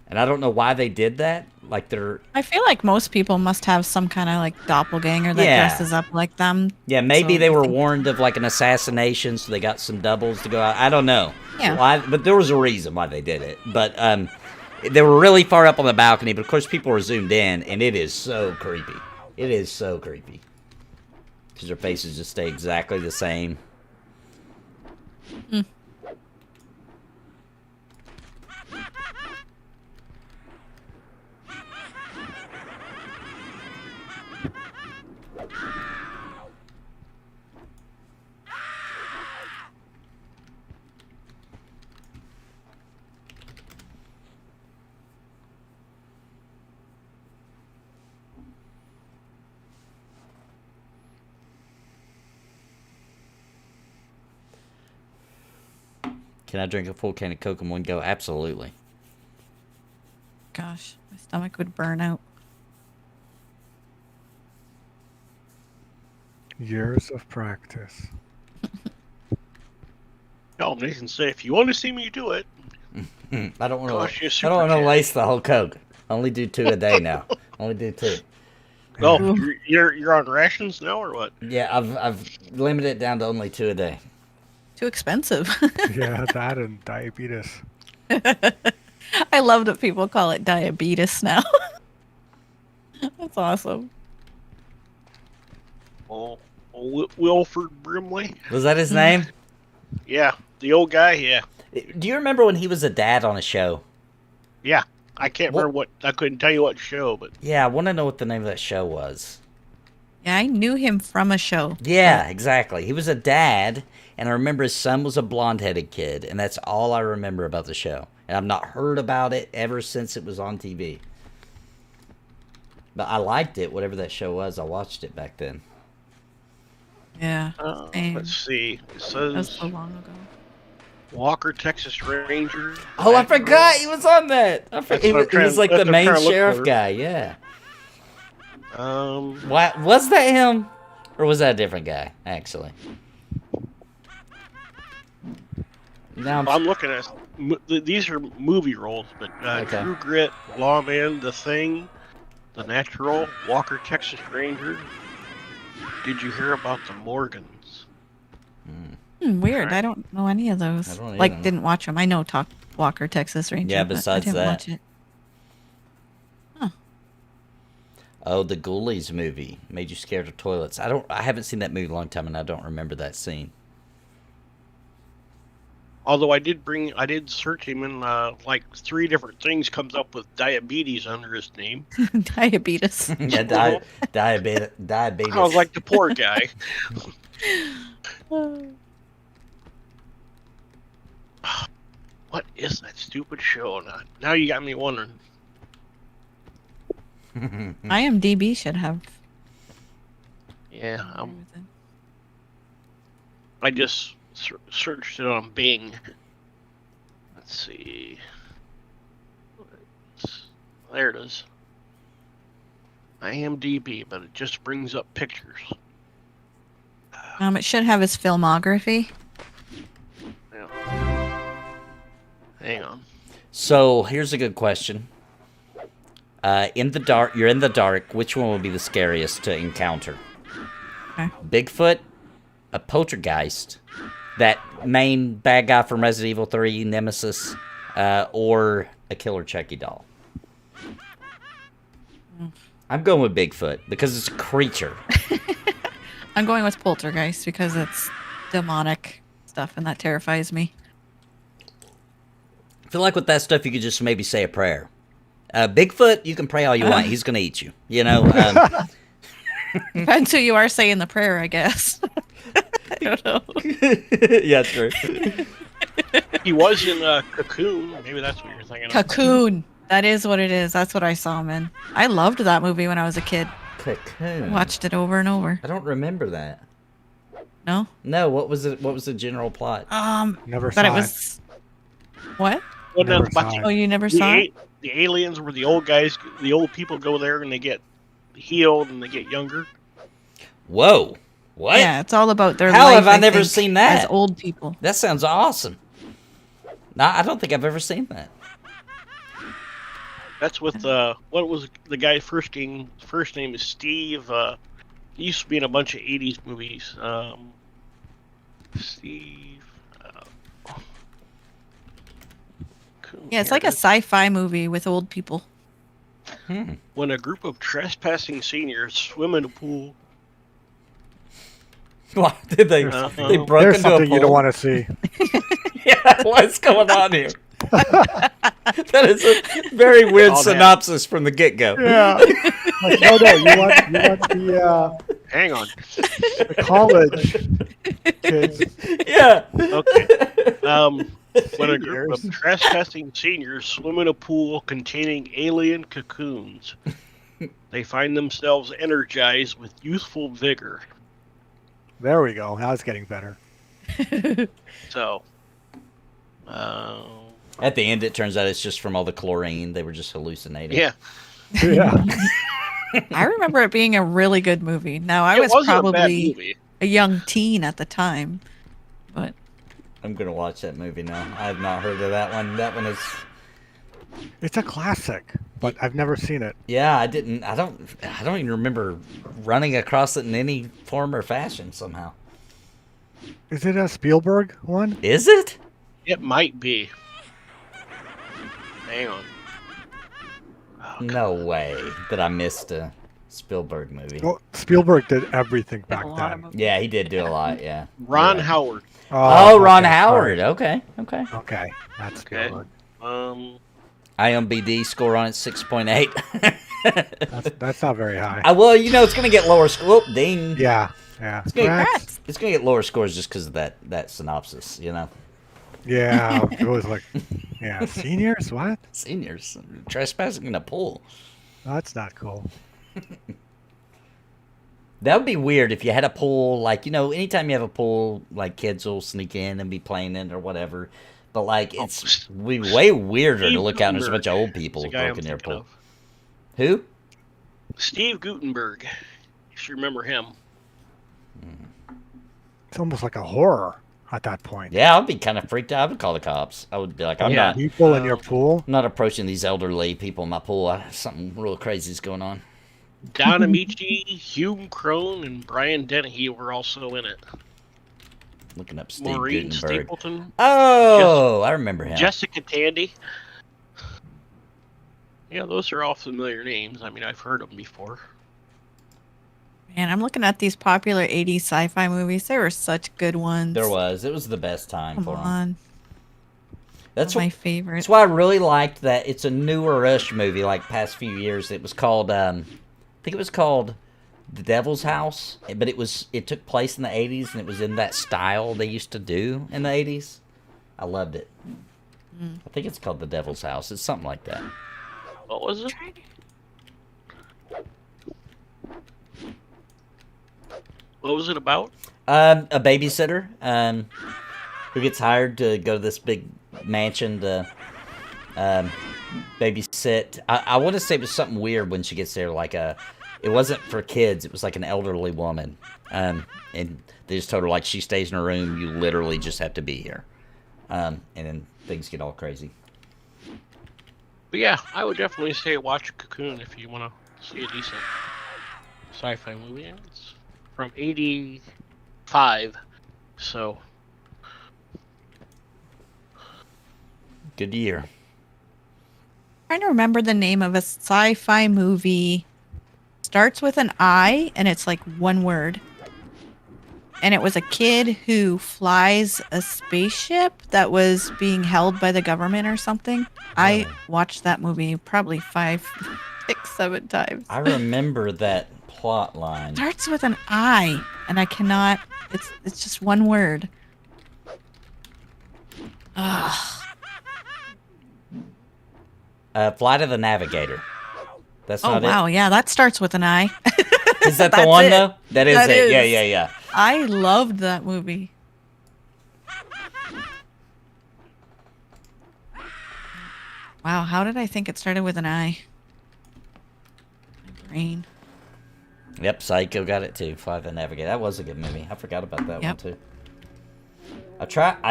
And I don't know why they did that. Like I feel like most people must have some kind of like doppelganger that dresses up like them. Yeah, maybe So they were think- warned of like an assassination, so they got some doubles to go out. I don't know. Yeah. Why, but there was a reason why they did it. But they were really far up on the balcony, but of course people were zoomed in, and it is so creepy. It is so creepy. Because their faces just stay exactly the same. Can I drink a full can of Coke in one go? Absolutely. Gosh, my stomach would burn out. years of practice. No, Nathan said, if you want to see me do it, I don't want Gosh, you're to. I super don't want to cat. lace the whole Coke. Only do 2 a day now. Only do 2. oh, you're on rations now or what? Yeah, I've limited it down to only 2 a day. Too expensive. Yeah, that and diabetes. I love that people call it diabetes now. That's awesome. Oh, Wilford Brimley. Was that his name? Yeah, the old guy. Yeah, Do you remember when he was a dad on a show? yeah. I can't remember what. I couldn't tell you what show, but Yeah, I want to know what the name of that show was. Yeah, I knew him from a show. Yeah, exactly. He was a dad, and I remember his son was a blonde-headed kid, and that's all I remember about the show. And I've not heard about it ever since it was on TV. But I liked it, whatever that show was. I watched it back then. Yeah. Same. let's see. It That was says so long ago. Walker, Texas Ranger. Oh, I forgot he was on that. He what I'm was like trying- the that's what I'm main trying to look sheriff for. guy, yeah. Um, Was that him? Or was that a different guy, actually? Now I'm looking at these are movie roles, but Okay. True Grit, Lawman, The Thing, The Natural, Walker, Texas Ranger. Did you hear about the Morgans? Weird. Alright. I don't know any of those. I don't Like, either. didn't watch them. I know Walker, Texas Ranger. Yeah, but besides I didn't that. watch it. Oh, the Ghoulies movie made you scared of toilets. I haven't seen that movie in a long time, and I don't remember that scene. Although I did search him, and like 3 different things comes up with diabetes under his name. Diabetes. Yeah, diabetes. I was like, the poor guy. What is that stupid show? Now you got me wondering. IMDb should have. Yeah, I just searched it on Bing. Let's see. There it is. IMDb, but it just brings up pictures. It should have his filmography. Yeah. Hang on. So here's a good question. In the dark, you're in the dark. Which one would be the scariest to encounter? Okay. Bigfoot, a poltergeist, that main bad guy from Resident Evil 3, Nemesis, or a killer Chucky doll? I'm going with Bigfoot because it's a creature. I'm going with Poltergeist because it's demonic stuff and that terrifies me. I feel like with that stuff, you could just maybe say a prayer. Bigfoot, you can pray all you want. He's going to eat you. You know? Depends who you are saying the prayer, I guess. I don't know. Yeah, true. He was in Cocoon. Maybe that's what you're thinking of. Cocoon. That is what it is. That's what I saw him in. I loved that movie when I was a kid. Cocoon. Watched it over and over. I don't remember that. No? No, what was it? What was the general plot? Never but saw it was... What? Wasn't Never that about saw Oh, you never saw it? the aliens where the old guys, the old people go there and they get healed and they get younger? Whoa. What? Yeah, it's all about their How life, have I never think, seen that? as old people. That sounds awesome. No, I don't think I've ever seen that. That's with what was the guy's first name is Steve. He used to be in a bunch of 80s movies. Steve. Yeah, it's like a sci-fi movie with old people. When a group of trespassing seniors swim in a pool. What did they? They broke There's into a something pool. you don't want to see. Yeah, what's going on here? That is a very weird All that. synopsis from the get-go. Yeah. Like, no, you want Hang on. the college kids. Yeah. Okay. When a group of Seniors. trespassing seniors swim in a pool containing alien cocoons, they find themselves energized with youthful vigor. There we go. Now it's getting better. So, At the end, it turns out it's just from all the chlorine. They were just hallucinating. yeah. Yeah. I remember it being a really good movie. Now, I It was wasn't a bad probably movie. a young teen at the time, but I'm going to watch that movie now. I have not heard of that one. That one is... It's a classic, but I've never seen it. Yeah, I don't even remember running across it in any form or fashion somehow. Is it a Spielberg one? Is it? It might be. Hang on. Oh, No way that I missed a Spielberg movie. Well, Spielberg did everything a back lot of then. movies. Yeah, he did do a lot, yeah. Ron Yeah. Howard. Oh, Ron okay, Howard. sorry. Okay. Okay, that's Okay. Spielberg. IMDb score on it 6.8. That's not very high. Well, you know, it's going to get lower score. Oh, ding. Yeah. It's going Congrats. to get lower scores just because of that synopsis, you know? Yeah, it was like, yeah, seniors? What? Seniors trespassing in a pool. That's not cool. That would be weird if you had a pool, like, you know, anytime you have a pool, like, kids will sneak in and be playing in or whatever. But, like, it's way weirder to Steve look out and there's a bunch of old Gutenberg people is the guy I'm broken their thinking pool. of. Who? Steve Gutenberg. If you remember him. It's almost like a horror at that point. Yeah, I'd be kind of freaked out. I would call the cops. I would be like, I'm Yeah. People in your pool? not approaching these elderly people in my pool. Something real crazy is going on. Don Amici, Hugh Crone, and Brian Dennehy were also in it. Looking up Steve Maureen Gutenberg. Stapleton. Oh, I remember him. Jessica Tandy. Yeah, those are all familiar names. I mean, I've heard them before. Man, I'm looking at these popular 80s sci-fi movies. There were such good ones. There was. It was the best time for them. That's my favorite. That's why I really liked that. It's a newer-ish movie, like past few years. It was called, I think it was called The Devil's House, but it took place in the 80s, and it was in that style they used to do in the 80s. I loved it. I think it's called The Devil's House. It's something like that. What was it? What was it about? A babysitter who gets hired to go to this big mansion to babysit. I want to say it was something weird when she gets there. Like it wasn't for kids. It was like an elderly woman, and they just told her like she stays in her room. You literally just have to be here, and then things get all crazy. But yeah, I would definitely say watch Cocoon if you want to see a decent sci-fi movie. It's from '85, so good year. Trying to remember the name of a sci-fi movie. Starts with an I, and it's like one word. And it was a kid who flies a spaceship that was being held by the government or something. I watched that movie probably 5, 6, 7 times. I remember that plot line. Starts with an I, and I cannot. It's just one word. Ugh. Flight of the Navigator. That's not it. Oh wow, yeah, that starts with an I. Is that the one though? That is it. Yeah. I loved that movie. Wow, how did I think it started with an I? My brain. Yep, Psycho got it too. Flight of the Navigator. That was a good movie. I forgot about that one too. I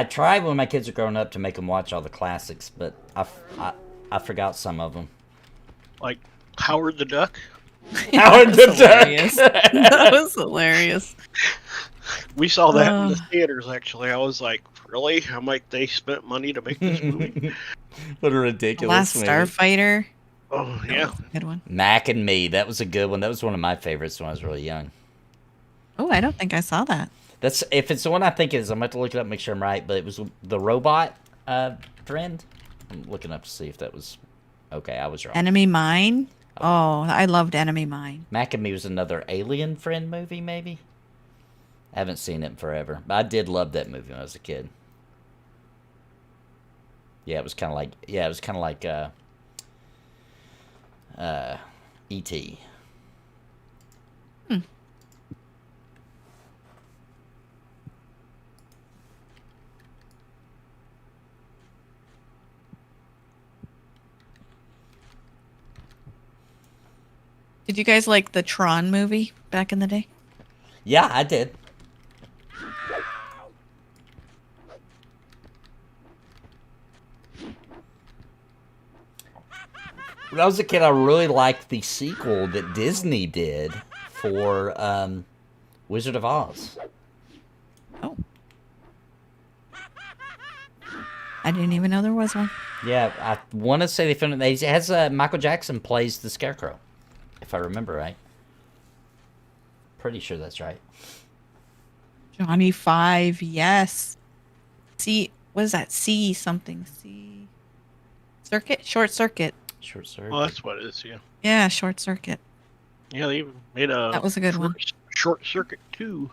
tried when my kids are growing up to make them watch all the classics, but I forgot some of them. Like Howard the Duck. Howard the Duck. That was hilarious. We saw that in the theaters, actually. I was like, really? I'm like, they spent money to make this movie? What a ridiculous Last movie. Starfighter. Oh, yeah. Good one. Mac and Me. That was a good one. That was one of my favorites when I was really young. Oh, I don't think I saw that. If it's the one I think it is, I'm going to have to look it up and make sure I'm right, but it was the robot friend. I'm looking up to see if that was... Okay, I was wrong. Enemy Mine? Oh, I loved Enemy Mine. Mac and Me was another alien friend movie, maybe? I haven't seen it in forever. But I did love that movie when I was a kid. Yeah, it was kind of like... Yeah, it was kind of like... E.T. Did you guys like the Tron movie back in the day? Yeah, I did. When I was a kid, I really liked the sequel that Disney did for Wizard of Oz. Oh. I didn't even know there was one. Yeah, I want to say they filmed it. It has Michael Jackson plays the Scarecrow, if I remember right. Pretty sure that's right. Johnny Five, yes. C, what is that? C something. C. Circuit? Short Circuit. Short Circuit. Well, that's what it is, yeah. Yeah, Short Circuit. Yeah, they even made a... That was a good one. Short Circuit 2.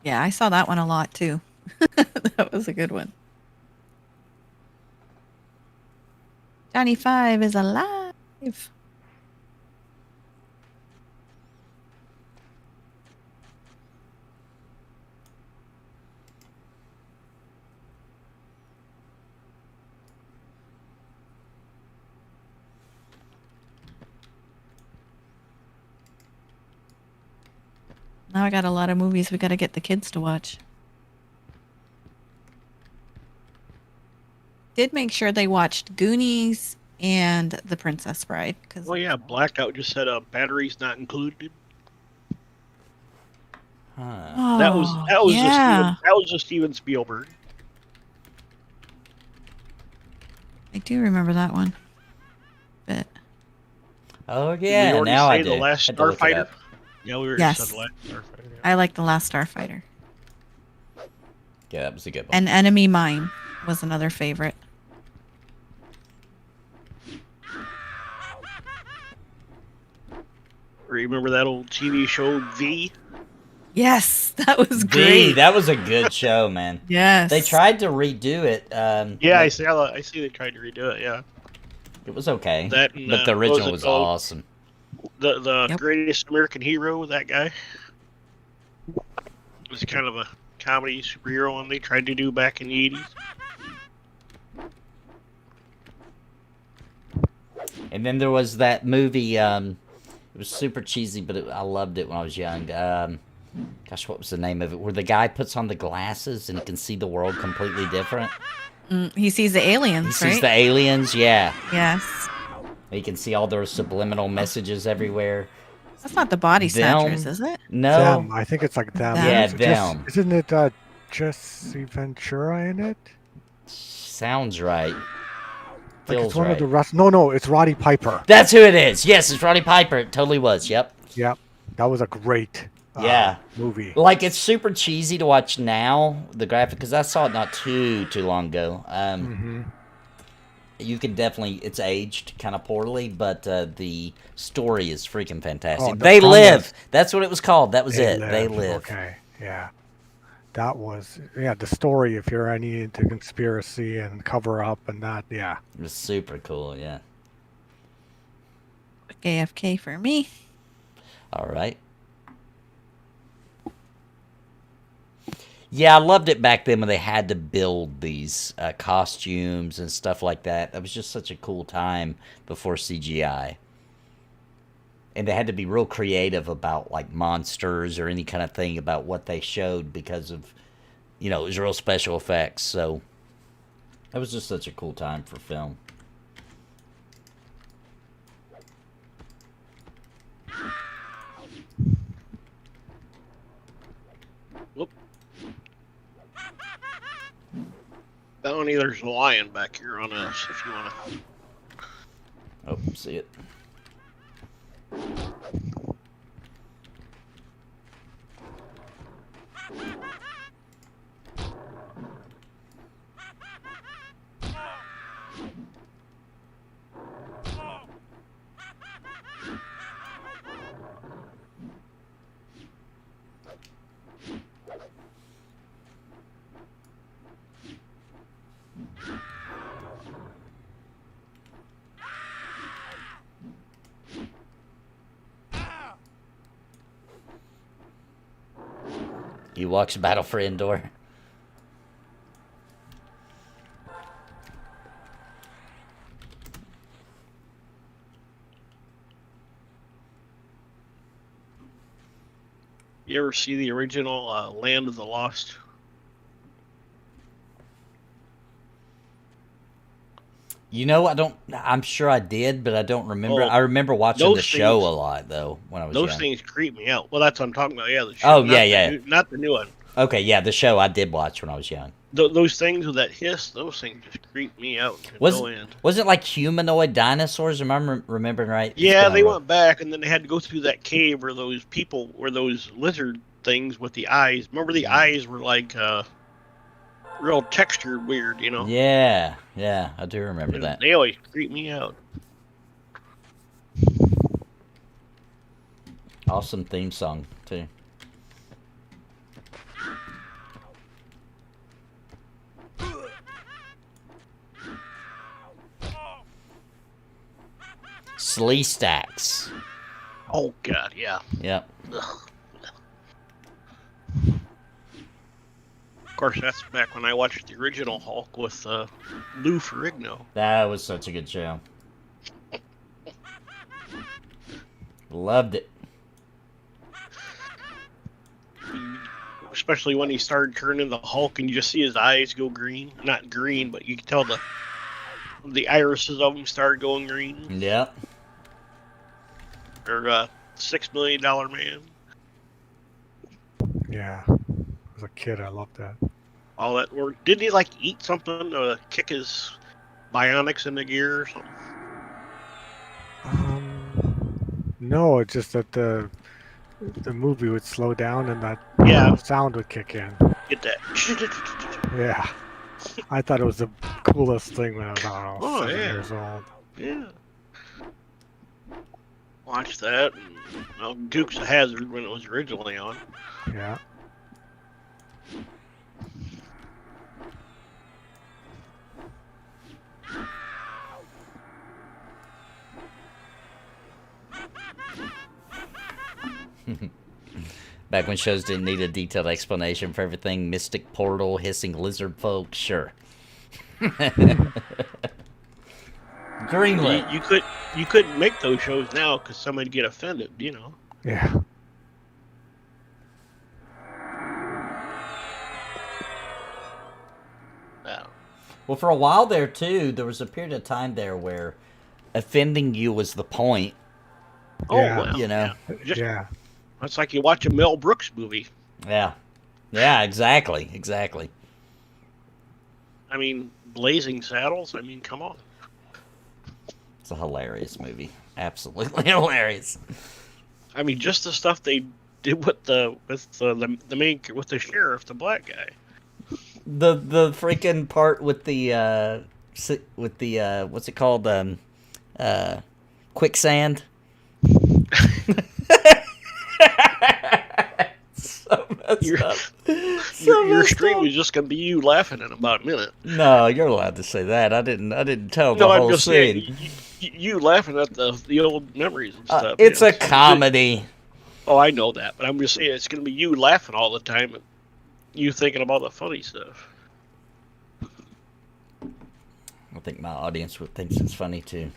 Yeah, I saw that one a lot too. That was a good one. Johnny Five is alive. Now I got a lot of movies we got to get the kids to watch. Did make sure they watched Goonies and The Princess Bride. Oh yeah, Blackout just said batteries not included. Huh. Oh, That was yeah. a Steven Spielberg. I do remember that one. But Oh Did we yeah, already now I say do. The Last Had to look it Starfighter. up. Yeah, we were Yes. said The Last Starfighter. Yeah. I like The Last Starfighter. Yeah, that was a good one. And Enemy Mine was another favorite. Remember that old TV show V? Yes, that was V, great. that was a good show, man. Yes. They tried to redo it. Yeah, but I see they tried to redo it. Yeah, it was okay. That and, but the what was original it was called? awesome. the Yep. Greatest American Hero, that guy. It was kind of a comedy superhero one they tried to do back in the 80s. And then there was that movie. It was super cheesy, but I loved it when I was young. Gosh, what was the name of it? Where the guy puts on the glasses and he can see the world completely different. He sees the aliens, He right? sees the aliens, yeah. Yes. He can see all those subliminal messages everywhere. That's not the Body Them. Snatchers, is it? No, Them. I think it's like them. Them. Yeah, Is it them. Isn't it Jesse Ventura in it? sounds right. Like Feels it's one right. of the rest. No, it's Roddy Piper. That's who it is. Yes, it's Roddy Piper. It totally was. Yep. Yep, that was a great Yeah. movie. Like, it's super cheesy to watch now, the graphic, because I saw it not too long ago. You can definitely, it's aged kind of poorly, but the story is freaking fantastic. Oh, the They premise- Live. That's what it was called. That was it. They Live. Okay, yeah. That was, the story, if you're any into conspiracy and cover up and that, yeah. It was super cool, yeah. AFK for me. All right. Yeah, I loved it back then when they had to build these costumes and stuff like that. That was just such a cool time before CGI. And they had to be real creative about, like, monsters or any kind of thing about what they showed because of, it was real special effects. So that was just such a cool time for film. Whoop. Felony, there's a lion back here on us if you want to. Oh, see it. He walks battle for Endor. You ever see the original Land of the Lost? I'm sure I did, but I don't remember. Oh, I remember watching those the show things- a lot, though, when I was Those young. things creep me out. Well, that's what I'm talking about. Yeah, the show. Oh, not yeah, the yeah. new- not the new one. Okay, yeah, the show I did watch when I was young. Those things with that hiss, those things just creep me out to Was no end. it like humanoid dinosaurs? Am I remembering right? It's Yeah, been a they while. went back, and then they had to go through that cave where those lizard things with the eyes. Remember, the eyes were like real textured, weird, Yeah, I do remember And that. They always creep me out. Awesome theme song, too. Slee Stacks. Oh God, yeah. Yep. Ugh. Of course, that's back when I watched the original Hulk with Lou Ferrigno. That was such a good show. Loved it. Especially when he started turning the Hulk and you just see his eyes go green. Not green, but you can tell the irises of them started going green. Yep. Or $6 Million Man. Yeah. As a kid, I loved that. All that work. Didn't he like eat something to kick his bionics into gear or something? No, it's just that the movie would slow down and that sound would kick in. Get that. Yeah. I thought it was the coolest thing when I was, I don't know, 7 yeah. years old. Yeah. Watch that. And, Dukes of Hazzard when it was originally on. Yeah. Back when shows didn't need a detailed explanation for everything, Mystic Portal, hissing lizard folk, sure. Greenlit. You couldn't make those shows now because somebody'd get offended, you know. Yeah. Well, for a while there too, there was a period of time there where offending you was the point. Oh, Yeah. well, You know. Yeah. It's like you watch a Mel Brooks movie. Yeah. Yeah, exactly. Exactly. I mean, Blazing Saddles. I mean, come on. It's a hilarious movie. Absolutely hilarious. I mean, just the stuff they did with the sheriff, the black guy. The freaking part with the what's it called? Quicksand. So messed up. Your stream is just gonna be you laughing in about a minute. No, you're allowed to say that. I didn't tell the No, I'm whole just scene. saying, you laughing at the old memories and stuff. It's you know. a comedy. Oh, I know that, but I'm just saying it's gonna be you laughing all the time, and you thinking about the funny stuff. I think my audience would think it's funny too.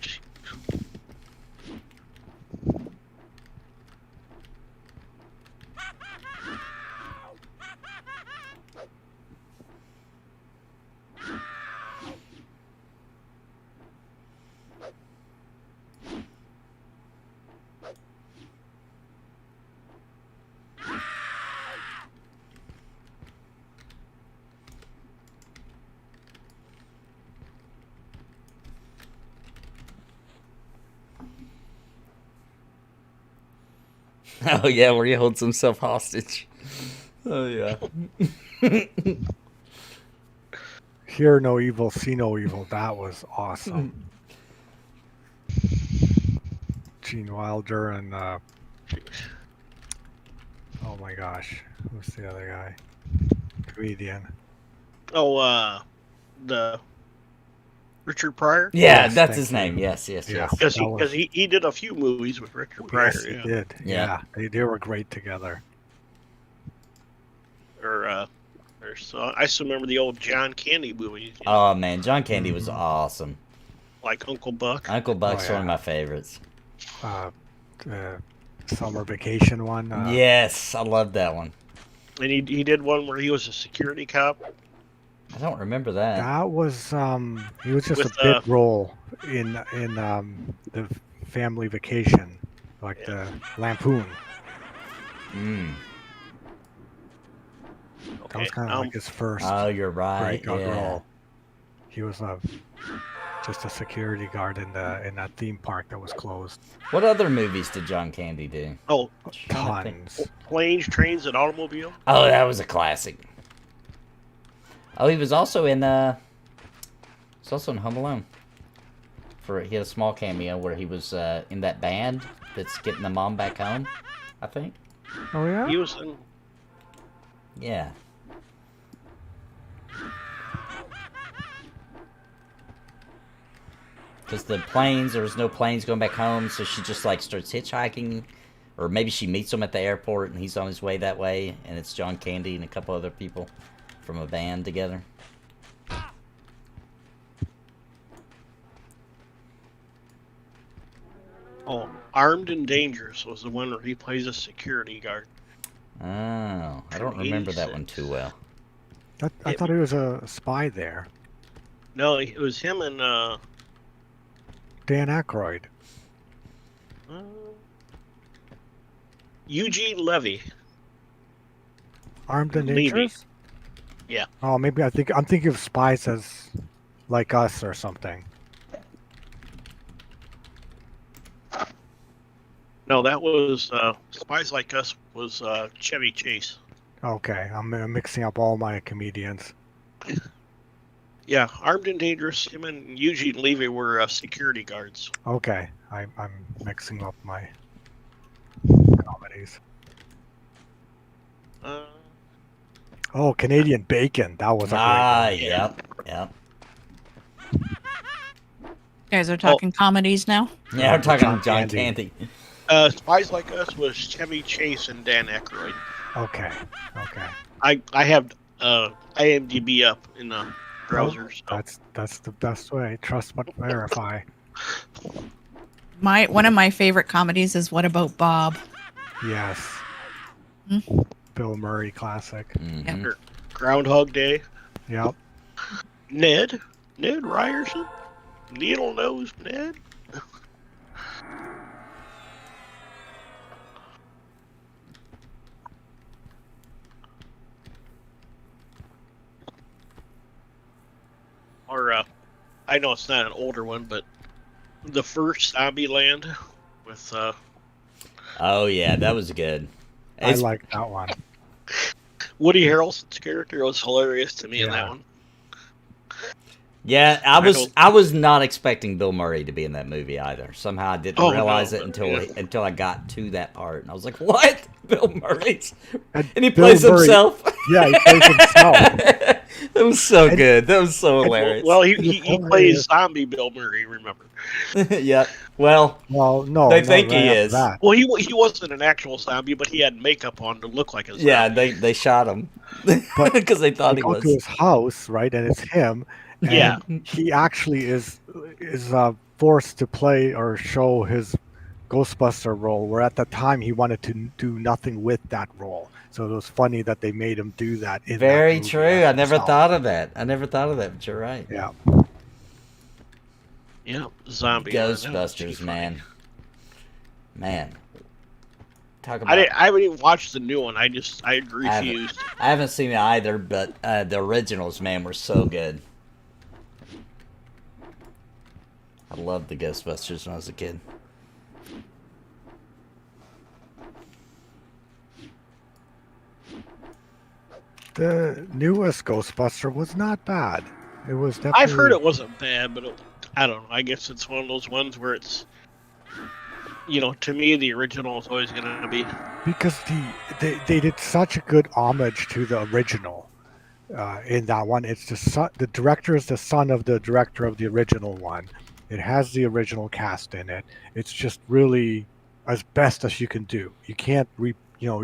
Oh yeah, where he holds himself hostage. Oh yeah. Hear no evil, see no evil. That was awesome. Gene Wilder and oh my gosh, who's the other guy? Comedian. Oh, the Richard Pryor. Yeah, Yes, that's thank his you. name. Yes, yes, Yeah. yes. Because he did a few movies with Richard Pryor. Yes, he yeah. did. Yeah. Yeah, they were great together. Or so I still remember the old John Candy movies. You know, Oh man, John Candy was awesome. like Uncle Buck. Uncle Buck's Oh, one of yeah. my favorites. The summer vacation one. Yes, I love that one. And he did one where he was a security cop. I don't remember that. That was he was just With, a bit role in the family vacation, like the Lampoon. Mm. That was kind of like his first Oh, you're right. breakout Yeah. role. He was just a security guard in that theme park that was closed. What other movies did John Candy do? Oh, Trying to think. Tons. Planes, Trains, and Automobile. Oh, that was a classic. Oh, he was also in Home Alone. He had a small cameo where he was in that band that's getting the mom back home, I think. Oh yeah. He was in. Yeah. Because there was no planes going back home, so she just like starts hitchhiking, or maybe she meets him at the airport and he's on his way that way, and it's John Candy and a couple other people from a band together. Oh, Armed and Dangerous was the one where he plays a security guard. Oh, I don't remember that one too well. I thought he was a spy there. No, it was him and Dan Aykroyd? Eugene Levy. Armed and Levy. Dangerous? Yeah. Oh, maybe I'm thinking of Spies as Like Us or something. No, that was Spies Like Us was Chevy Chase. Okay, I'm mixing up all my comedians. Yeah, Armed and Dangerous. Him and Eugene Levy were security guards. Okay, I'm mixing up my comedies. Oh, Canadian Bacon. That was a great one. Yep. You guys are talking comedies now? Yeah, we're talking John John Candy. Candy. Spies Like Us was Chevy Chase and Dan Aykroyd. Okay. I have IMDb up in the browser. So. That's the best way. Trust but verify. One of my favorite comedies is What About Bob? Yes. Hmm? Bill Murray classic. Mhm. Yep. Groundhog Day. Yep. Ned Ryerson. Needle Nose Ned. Or I know it's not an older one, but the first Zombieland with Oh yeah, that was good. I like that one. Woody Harrelson's character was hilarious to me in that one. Yeah, I was not expecting Bill Murray to be in that movie either. Somehow I didn't realize it until I got to that part, and I was like, "What? Bill Murray's?" And he plays himself. Yeah, he plays himself. That was so good. That was so hilarious. Well, he plays zombie Bill Murray. Remember? Yeah. Well, no. They think he is. Well, he wasn't an actual zombie, but he had makeup on to look like a zombie. Yeah, they shot him because they thought he was. Go to his house, right, and it's him. And yeah, he actually is forced to play or show his Ghostbuster role, where at the time he wanted to do nothing with that role. So it was funny that they made him do that. Very true. I never thought of that. But you're right. Yeah. Yeah, zombie. Ghostbusters, man. Talk about. I haven't even watched the new one. I refused. I haven't seen it either, but the originals, man, were so good. I loved the Ghostbusters when I was a kid. The newest Ghostbuster was not bad. It was definitely. I've heard it wasn't bad, but I don't know. I guess it's one of those ones where it's, to me, the original is always going to be. Because they did such a good homage to the original in that one. It's the director is the son of the director of the original one. It has the original cast in it. It's just really as best as you can do. You can't you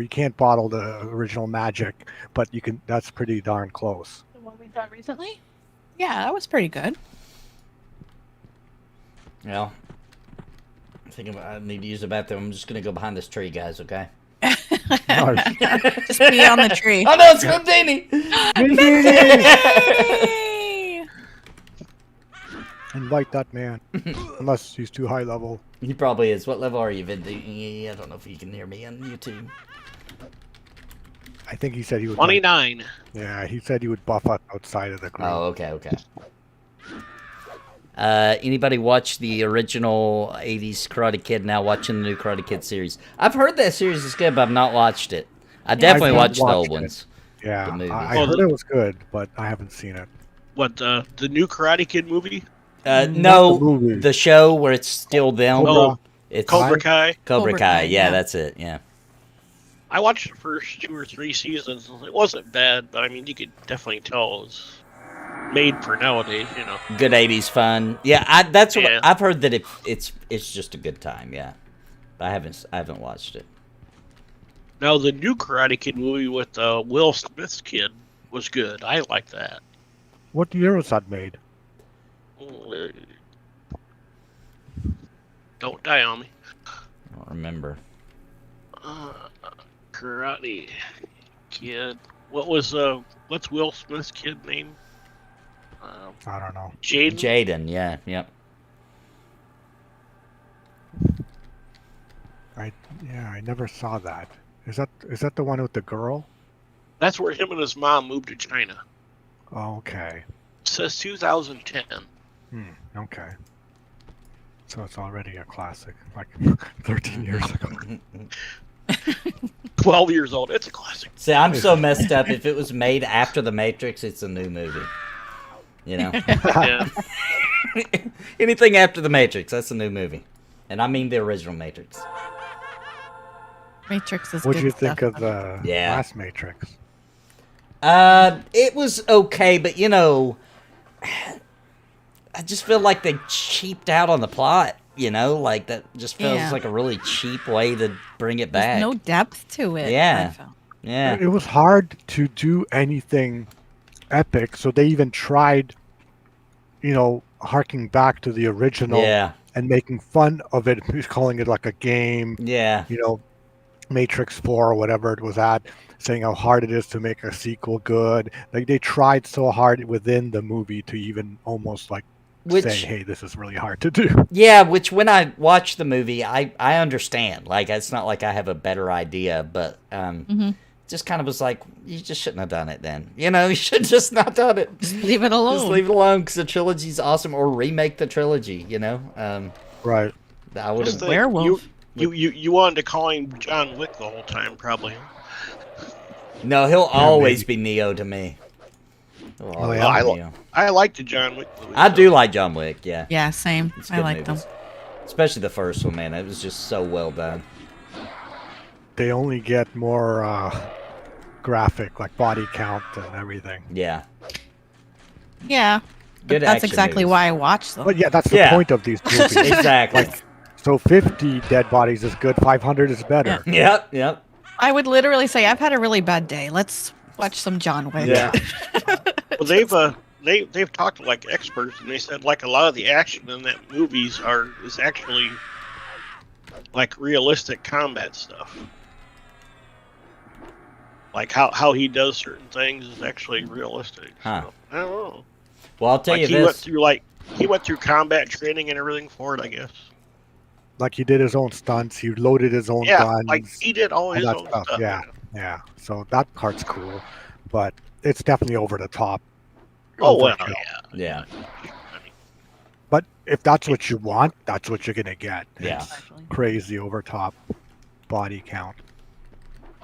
can't bottle the original magic, but you can. That's pretty darn close. The one we saw recently? Yeah, that was pretty good. Well, I need to use the bathroom. I'm just gonna go behind this tree, guys. Okay. Just pee on the tree. Oh no, it's Houdini! Invite that man, unless he's too high level. He probably is. What level are you, Vindy? I don't know if you can hear me on YouTube. I think he said he would. 29. Yeah, he said he would buff us outside of the group. Oh, okay. Anybody watch the original 80s Karate Kid now watching the new Karate Kid series? I've heard that series is good, but I've not watched it. I definitely watched the old ones. Yeah, the I heard it was good, but I haven't seen it. What, the new Karate Kid movie? No, the show where it's still them. It's Cobra Kai. Cobra Kai, yeah, that's it, yeah. I watched the first 2 or 3 seasons. It wasn't bad, but I mean, you could definitely tell it was made for nowadays, Good 80s fun. Yeah, that's what I've heard, that it's just a good time, yeah. But I haven't watched it. Now the new Karate Kid movie with Will Smith's kid was good. I like that. What year was that made? Don't die on me. I don't remember. Karate Kid. What's Will Smith's kid name? I don't know. Jaden. Yeah, yep. I never saw that. Is that the one with the girl? That's where him and his mom moved to China. Oh, okay. It says 2010. Okay. So it's already a classic, like 13 years ago. 12 years old. It's a classic. See, I'm so messed up. If it was made after The Matrix, it's a new movie. You know? Yeah. Anything after The Matrix, that's a new movie. And I mean the original Matrix. Matrix is What good do you think stuff. of the Yeah. last Matrix? It was okay, but you know, I just feel like they cheaped out on the plot. You know, like that just feels like a really cheap way to bring it back. There's no depth to it. Yeah. I felt. Yeah. It was hard to do anything epic, so they even tried, harking back to the original Yeah. and making fun of it, calling it like a game, Yeah. Matrix 4 or whatever it was at, saying how hard it is to make a sequel good. Like they tried so hard within the movie to even almost like say, hey, this is really hard to do. Yeah, which when I watch the movie, I understand. Like, it's not like I have a better idea, but just kind of was like, you just shouldn't have done it then. You should just not done it. Just leave it alone. Just leave it alone because the trilogy's awesome, or remake the trilogy, Right. I would have. Werewolf. You wanted to call him John Wick the whole time, probably. No, he'll always be Neo to me. Oh, yeah. Neo. I like the John Wick movie. I do like John Wick, yeah. Yeah, same. It's I good like them. movies. Especially the first one, man. It was just so well done. They only get more graphic, like body count and everything. Yeah. Yeah. Good That's action exactly movies. why I watch them. But yeah, that's the point of these movies. Exactly. So 50 dead bodies is good, 500 is better. Yep. I would literally say, I've had a really bad day. Let's watch some John Wick. Yeah. Well, they've talked to like experts, and they said like a lot of the action in that movies is actually like realistic combat stuff. Like how he does certain things is actually realistic. Huh. So, I don't know. Well, I'll tell Like you he this. went through combat training and everything for it, I guess. Like he did his own stunts, he loaded his own guns. Like he did all his that own stuff. stuff. Yeah. So that part's cool, but it's definitely over the top. Oh well, Overkill. Yeah. But if that's what you want, that's what you're gonna get. Yeah. It's crazy over top body count.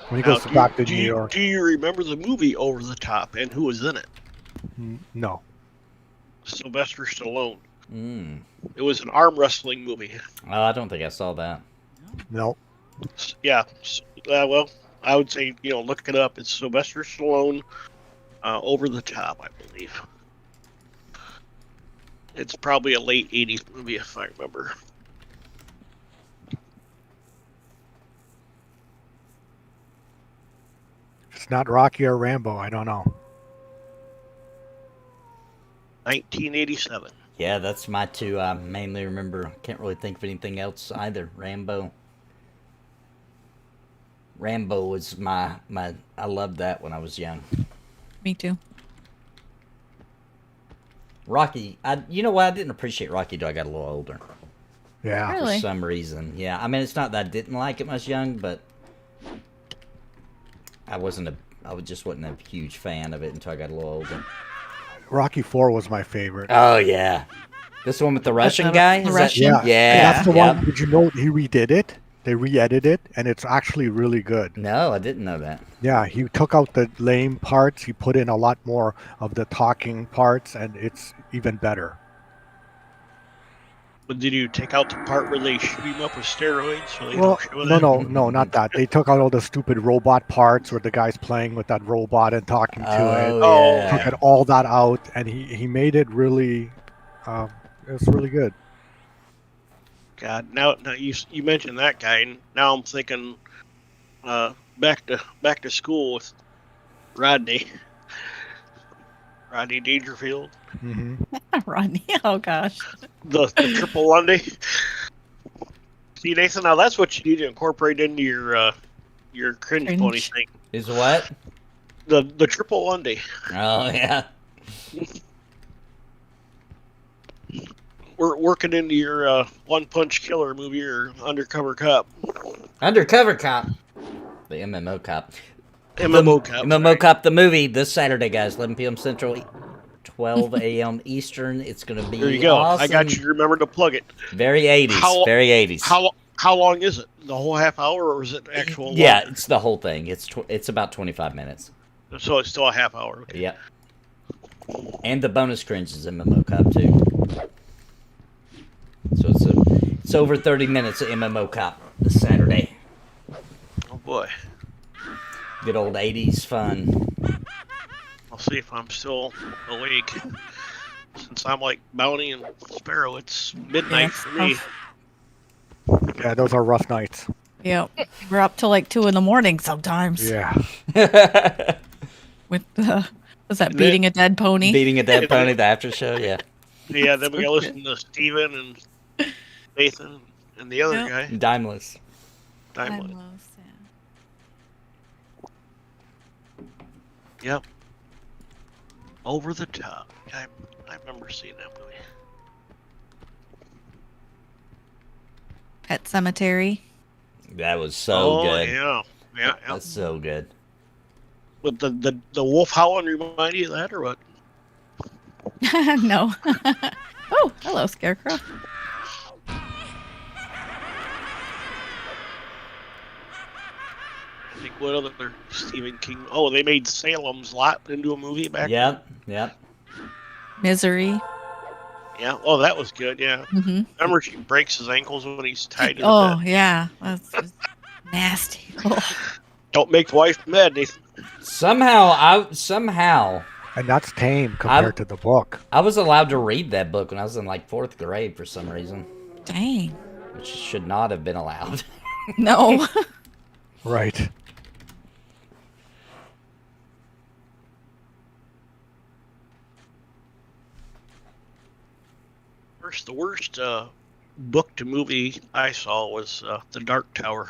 When he Now, goes back to New York, do you remember the movie Over the Top and who was in it? no. Sylvester Stallone. Mm. It was an arm wrestling movie. Oh, I don't think I saw that. No. Yeah. Well, I would say, look it up. It's Sylvester Stallone, Over the Top, I believe. It's probably a late 80s movie, if I remember. It's not Rocky or Rambo, I don't know. 1987. Yeah, that's my two. I mainly remember. Can't really think of anything else either. Rambo was my. I loved that when I was young. Me too. Rocky, you know what? I didn't appreciate Rocky till I got a little older. Yeah. Really? For some reason. Yeah, I mean, it's not that I didn't like it when I was young, but I just wasn't a huge fan of it until I got a little older. Rocky 4 was my favorite. Oh, yeah. This one with the Russian guy? The Is Russian? That, Yeah. yeah. That's the one. Did you know he redid it? They re-edited it, and it's actually really good. No, I didn't know that. Yeah, he took out the lame parts. He put in a lot more of the talking parts, and it's even better. But did you take out the part where they shoot him up with steroids? So they Well, don't show that? no, not that. They took out all the stupid robot parts where the guy's playing with that robot and talking to it. Oh, Took yeah. all that out, and he made it really. It was really good. God, now you mentioned that guy, and now I'm thinking back to school with Rodney Dangerfield, Hmm. Rodney. Oh gosh. the triple Lundy. See, Nathan, now that's what you need to incorporate into your cringe pony thing. Is what? The triple Lundy. Oh, yeah. we're working into your One Punch Killer movie or Undercover Cop. Undercover Cop. The MMO Cop. MMO Cop. MMO Cop, the movie, this Saturday, guys, 11 p.m. Central, 12 a.m. Eastern. It's going to be There you go. awesome. I got you. Remember to plug it. Very 80s. Very 80s. How long is it? The whole half hour, or is it actual? Yeah, longer? it's the whole thing. It's about 25 minutes. So it's still a half hour. Okay. Yeah. And the bonus cringe is MMO Cop too. So it's over 30 minutes of MMO Cop this Saturday. Oh boy. Good old 80s fun. I'll see if I'm still awake. Since I'm like Bounty and Sparrow, it's midnight for me. Yeah, those are rough nights. Yep. We're up till like 2 in the morning sometimes. Yeah. With was that Beating a Dead Pony? Beating a Dead Pony, the after show, yeah. Yeah, then we gotta listen to Steven and Nathan and the other guy. Dimeless. Dimeless. Yep. Over the Top. I remember seeing that movie. Pet Cemetery. That was so good. Yeah. That's so good. But the wolf howling remind you of that, or what? No. Oh, hello, Scarecrow. I think what other Stephen King? Oh, they made Salem's Lot into a movie back. Yep. Misery. Yeah. Oh, that was good. Yeah. Mm-hmm. Remember, she breaks his ankles when he's tied to the Oh, bed. yeah. That's just nasty. Oh. Don't make the wife mad, Nathan. Somehow, And that's tame compared to the book. I was allowed to read that book when I was in like 4th grade for some reason. Dang. Which should not have been allowed. No. Right. The worst book to movie I saw was The Dark Tower.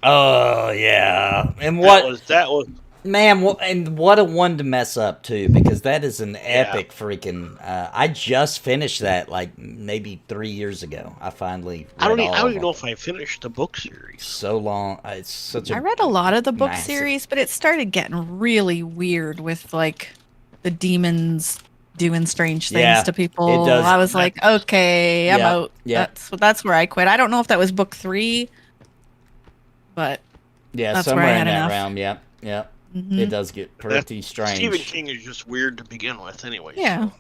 Oh, yeah. And what... That was... Man, and what a one to mess up, too, because that is an epic freaking... I just finished that, like, maybe 3 years ago. I finally I don't even know if I finished the book series. So long. It's such a... I read a lot of the book massive... series, but it started getting really weird with, like, the demons doing strange things to people. It does. I was like, okay, I'm out. Yeah. That's where I quit. I don't know if that was book 3, but yeah, that's somewhere where I had in that enough. realm. Yeah. Mm-hmm. It does get pretty strange. Stephen King is just weird to begin with, anyway. Yeah.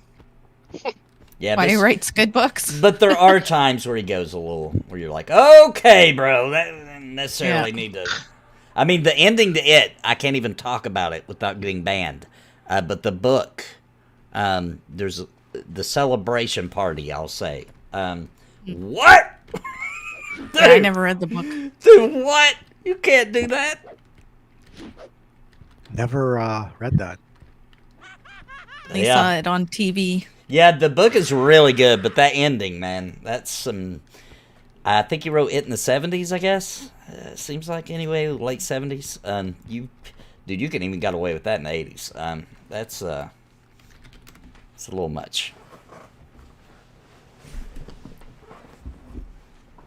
So. Yeah, why he writes good books. But there are times where he goes a little, where you're like, okay, bro, that doesn't necessarily need to. I mean, the ending to it, I can't even talk about it without getting banned. But the book, there's the celebration party, I'll say. What? Dude, I never read the book. Dude, what? You can't do that. Never read that. They saw it on TV. Yeah, the book is really good, but that ending, man, that's some... I think he wrote it in the 70s, I guess. Seems like, anyway, late 70s. Dude, you can even got away with that in the 80s. It's a little much.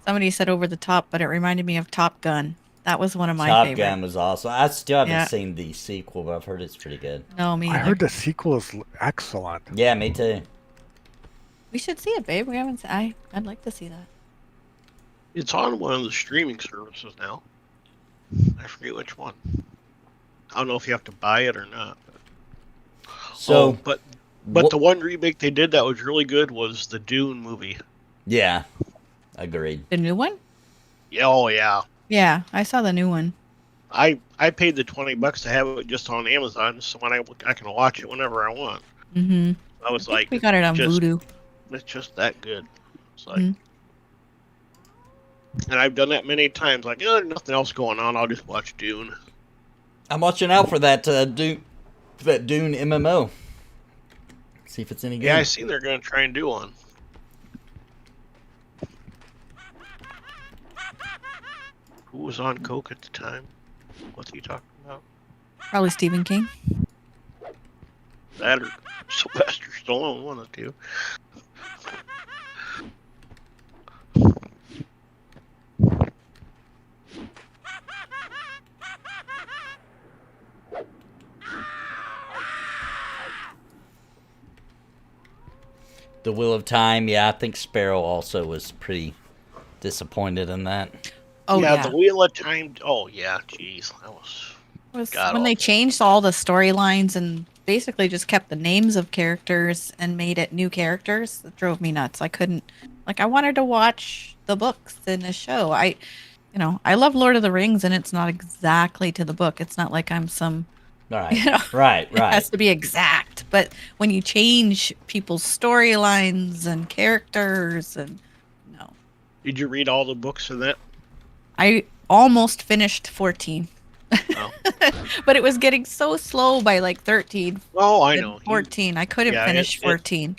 Somebody said Over the Top, but it reminded me of Top Gun. That was one of my Top favorites. Gun was awesome. I still haven't seen the sequel, but I've heard it's pretty good. No, me either. I heard the sequel is excellent. Yeah, me too. We should see it, babe. We haven't. I'd like to see that. It's on one of the streaming services now. I forget which one. I don't know if you have to buy it or not. So, but the one remake they did that was really good was the Dune movie. Yeah, agreed. The new one? Yeah, oh yeah. Yeah, I saw the new one. I paid the $20 to have it just on Amazon, so when I can watch it whenever I want. Mm-hmm. I was like, we got it on Voodoo. It's just that good. It's like, and I've done that many times. Like, there's nothing else going on. I'll just watch Dune. I'm watching out for that Dune MMO. See if it's any good. Yeah, I seen they're going to try and do one. Who was on coke at the time? What's he talking about? Probably Stephen King. That or Sylvester Stallone, one of the two. The Wheel of Time. Yeah, I think Sparrow also was pretty disappointed in that. Oh yeah, The Wheel of Time. Oh yeah, jeez, that was when they changed all the storylines and basically just kept the names of characters and made it new characters. It drove me nuts. I couldn't, I wanted to watch the books in the show. I love Lord of the Rings, and it's not exactly to the book. It's not like I'm some, right, right. It has to be exact. But when you change people's storylines and characters, and no. Did you read all the books in that? I almost finished 14. Oh. But it was getting so slow by like 13. Oh, I know. 14. I couldn't finish 14.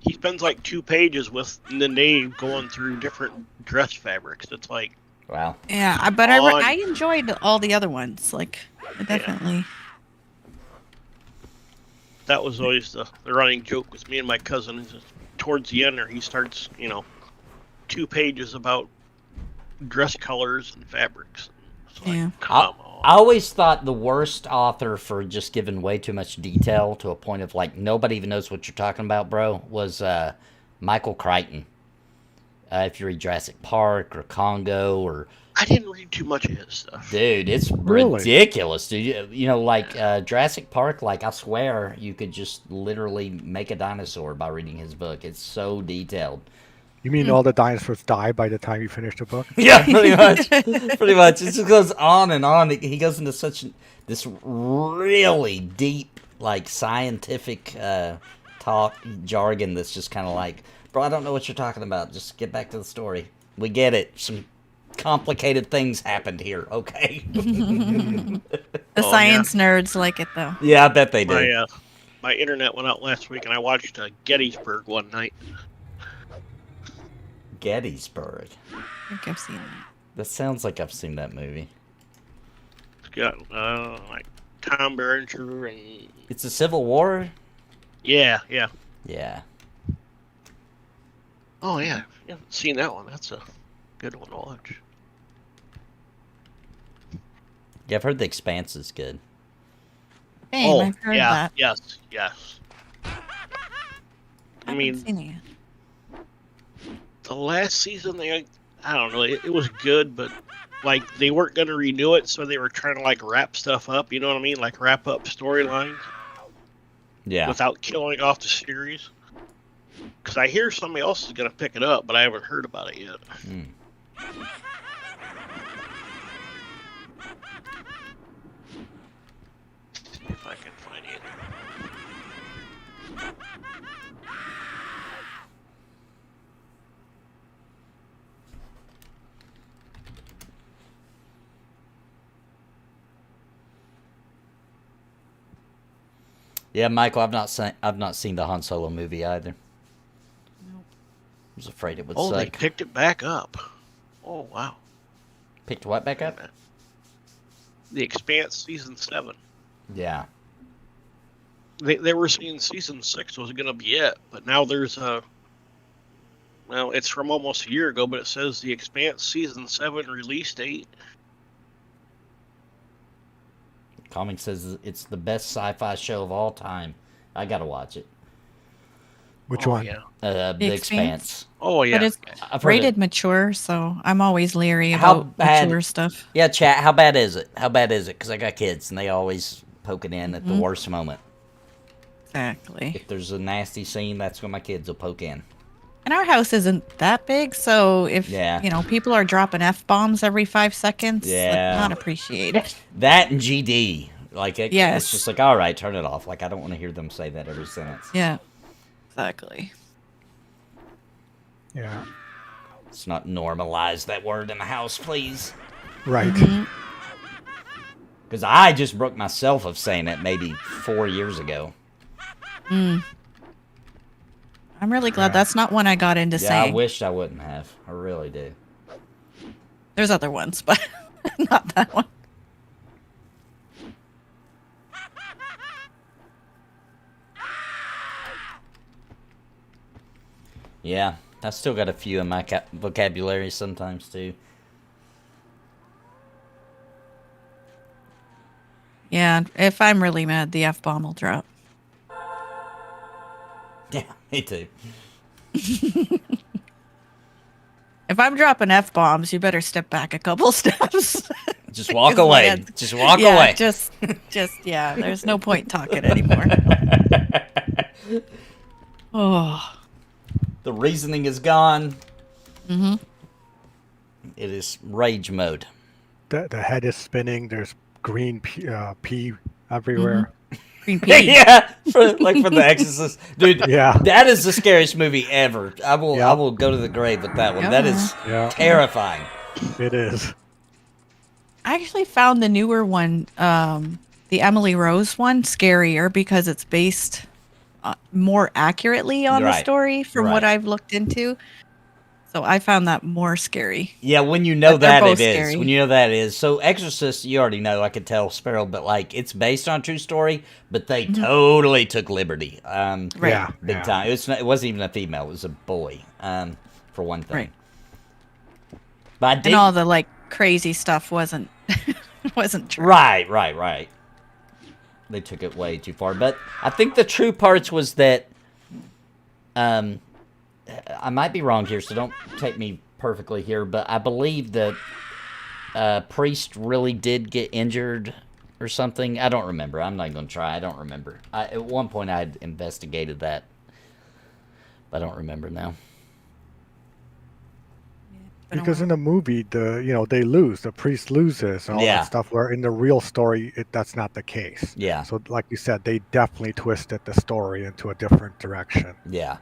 He spends like 2 pages with Nene going through different dress fabrics. It's like, wow. Yeah, but I enjoyed all the other ones. Like, definitely. That was always the running joke with me and my cousin. Is towards the end there, he starts, 2 pages about dress colors and fabrics. Yeah. Come on. I always thought the worst author for just giving way too much detail to a point of like nobody even knows what you're talking about, bro, was Michael Crichton. If you read Jurassic Park or Congo or... I didn't read too much of his stuff. Dude, it's Really? ridiculous, dude. Like Jurassic Park, like I swear you could just literally make a dinosaur by reading his book. It's so detailed. You mean all the dinosaurs die by the time you finish the book? Yeah, pretty much. Pretty much. It just goes on and on. He goes into this really deep, like scientific talk jargon that's just kind of like, bro, I don't know what you're talking about. Just get back to the story. We get it. Some complicated things happened here. Okay. The science nerds like it though. Yeah, I bet they do. My internet went out last week, and I watched Gettysburg one night. Gettysburg. I think I've seen that. That sounds like I've seen that movie. It's got like Tom Berenger and... It's a Civil War? Yeah. Yeah. Oh, yeah. You haven't seen that one. That's a good one to watch. Yeah, I've heard The Expanse is good. Hey, I've heard that. Yes. I mean, seen it yet. The last season, I don't know, it was good, but like they weren't going to renew it, so they were trying to like wrap stuff up. You know what I mean? Like wrap up storylines. Yeah. Without killing off the series. Because I hear somebody else is going to pick it up, but I haven't heard about it yet. See if I can find it. Yeah, Michael, I've not seen the Han Solo movie either. Nope. I was afraid it would suck. suck. They picked it back up. Oh, wow. Picked what back up? The Expanse Season 7. Yeah. They were saying Season 6 was going to be it, but now there's a... Well, it's from almost a year ago, but it says The Expanse Season 7 release date. Comic says it's the best sci-fi show of all time. I gotta watch it. Which one? Yeah. The Expanse. Oh, yeah. But it's rated mature, so I'm always leery about mature stuff. Yeah, chat, how bad is it? How bad is it? Because I got kids, and they always poke it in at the worst moment. Exactly. If there's a nasty scene, that's when my kids will poke in. And our house isn't that big, so if people are dropping F-bombs every 5 seconds, not appreciated. That and GD. Like, yes. It's just like, all right, turn it off. Like, I don't want to hear them say that every sentence. Yeah, exactly. Yeah. Let's not normalize that word in the house, please. Right. Because I just broke myself of saying it maybe 4 years ago. I'm really glad that's not one I got into saying. I wished I wouldn't have. I really do. There's other ones, but not that one. Yeah, I've still got a few in my vocabulary sometimes, too. Yeah, if I'm really mad, the F-bomb will drop. Yeah. Me too. If I'm dropping F-bombs, you better step back a couple steps. Just walk away. Just walk yeah, away. Just, yeah, there's no point talking anymore. Oh. The reasoning is gone. Mm-hmm. It is rage mode. The head is spinning. There's green pee everywhere. Green pea. Yeah, for The Exorcist, dude. Yeah. That is the scariest movie ever. I will go to the grave with that one. Yeah. That is terrifying. It is. I actually found the newer one, the Emily Rose one, scarier because it's based more accurately on the story from what I've looked into. So I found that more scary. Yeah, when you know that it is. Scary. When you know that it is. So Exorcist, you already know, I could tell Sparrow, but like it's based on a true story, but they totally took liberty. Right. Yeah. Big time. It wasn't even a female, it was a boy, for one thing. Right. But I did, And all the like crazy stuff wasn't true. Right. They took it way too far. But I think the true parts was that I might be wrong here, so don't take me perfectly here, but I believe that Priest really did get injured or something. I don't remember. I'm not going to try. I don't remember. At one point, I had investigated that, but I don't remember now. Because in the movie, they lose. The priest loses and all that stuff. Where in the real story, that's not the case. Yeah. So, like you said, they definitely twisted the story into a different direction. Yeah.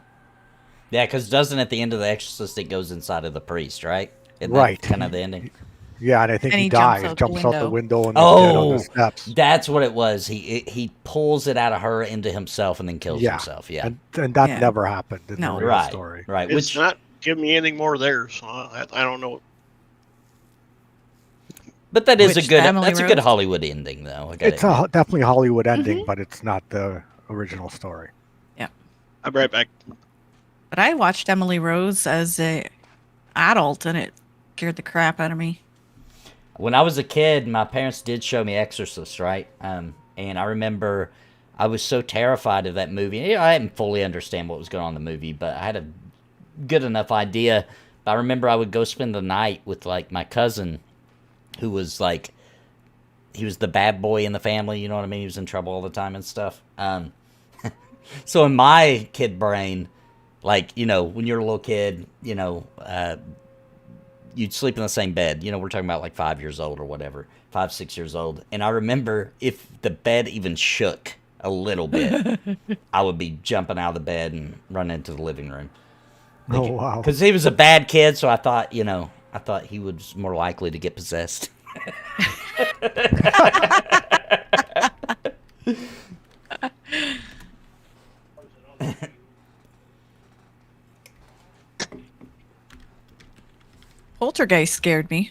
Yeah, because doesn't at the end of The Exorcist, it goes inside of the priest, right? Isn't Right. that kind of the ending? Yeah, and I think he dies, jumps out the window and is dead on the steps. That's what it was. He pulls it out of her into himself and then kills himself. Yeah, and that never happened in the real story. Right. It's not giving me anything more there, so I don't know. But that is Which, a good. Emily That's a Rose? good Hollywood ending, though. It's definitely a Hollywood ending, but it's not the original story. Yeah. I'll be right back. But I watched Emily Rose as a adult, and it scared the crap out of me. When I was a kid, my parents did show me Exorcist, right? And I remember I was so terrified of that movie. I didn't fully understand what was going on in the movie, but I had a good enough idea. But I remember I would go spend the night with like my cousin, who was like, he was the bad boy in the family. You know what I mean? He was in trouble all the time and stuff. So in my kid brain, like, when you're a little kid, you'd sleep in the same bed. We're talking about like 5 years old or whatever, 5, 6 years old. And I remember if the bed even shook a little bit, I would be jumping out of the bed and running into the living room. Oh, wow. Because he was a bad kid, so I thought, he was more likely to get possessed. Poltergeist scared me.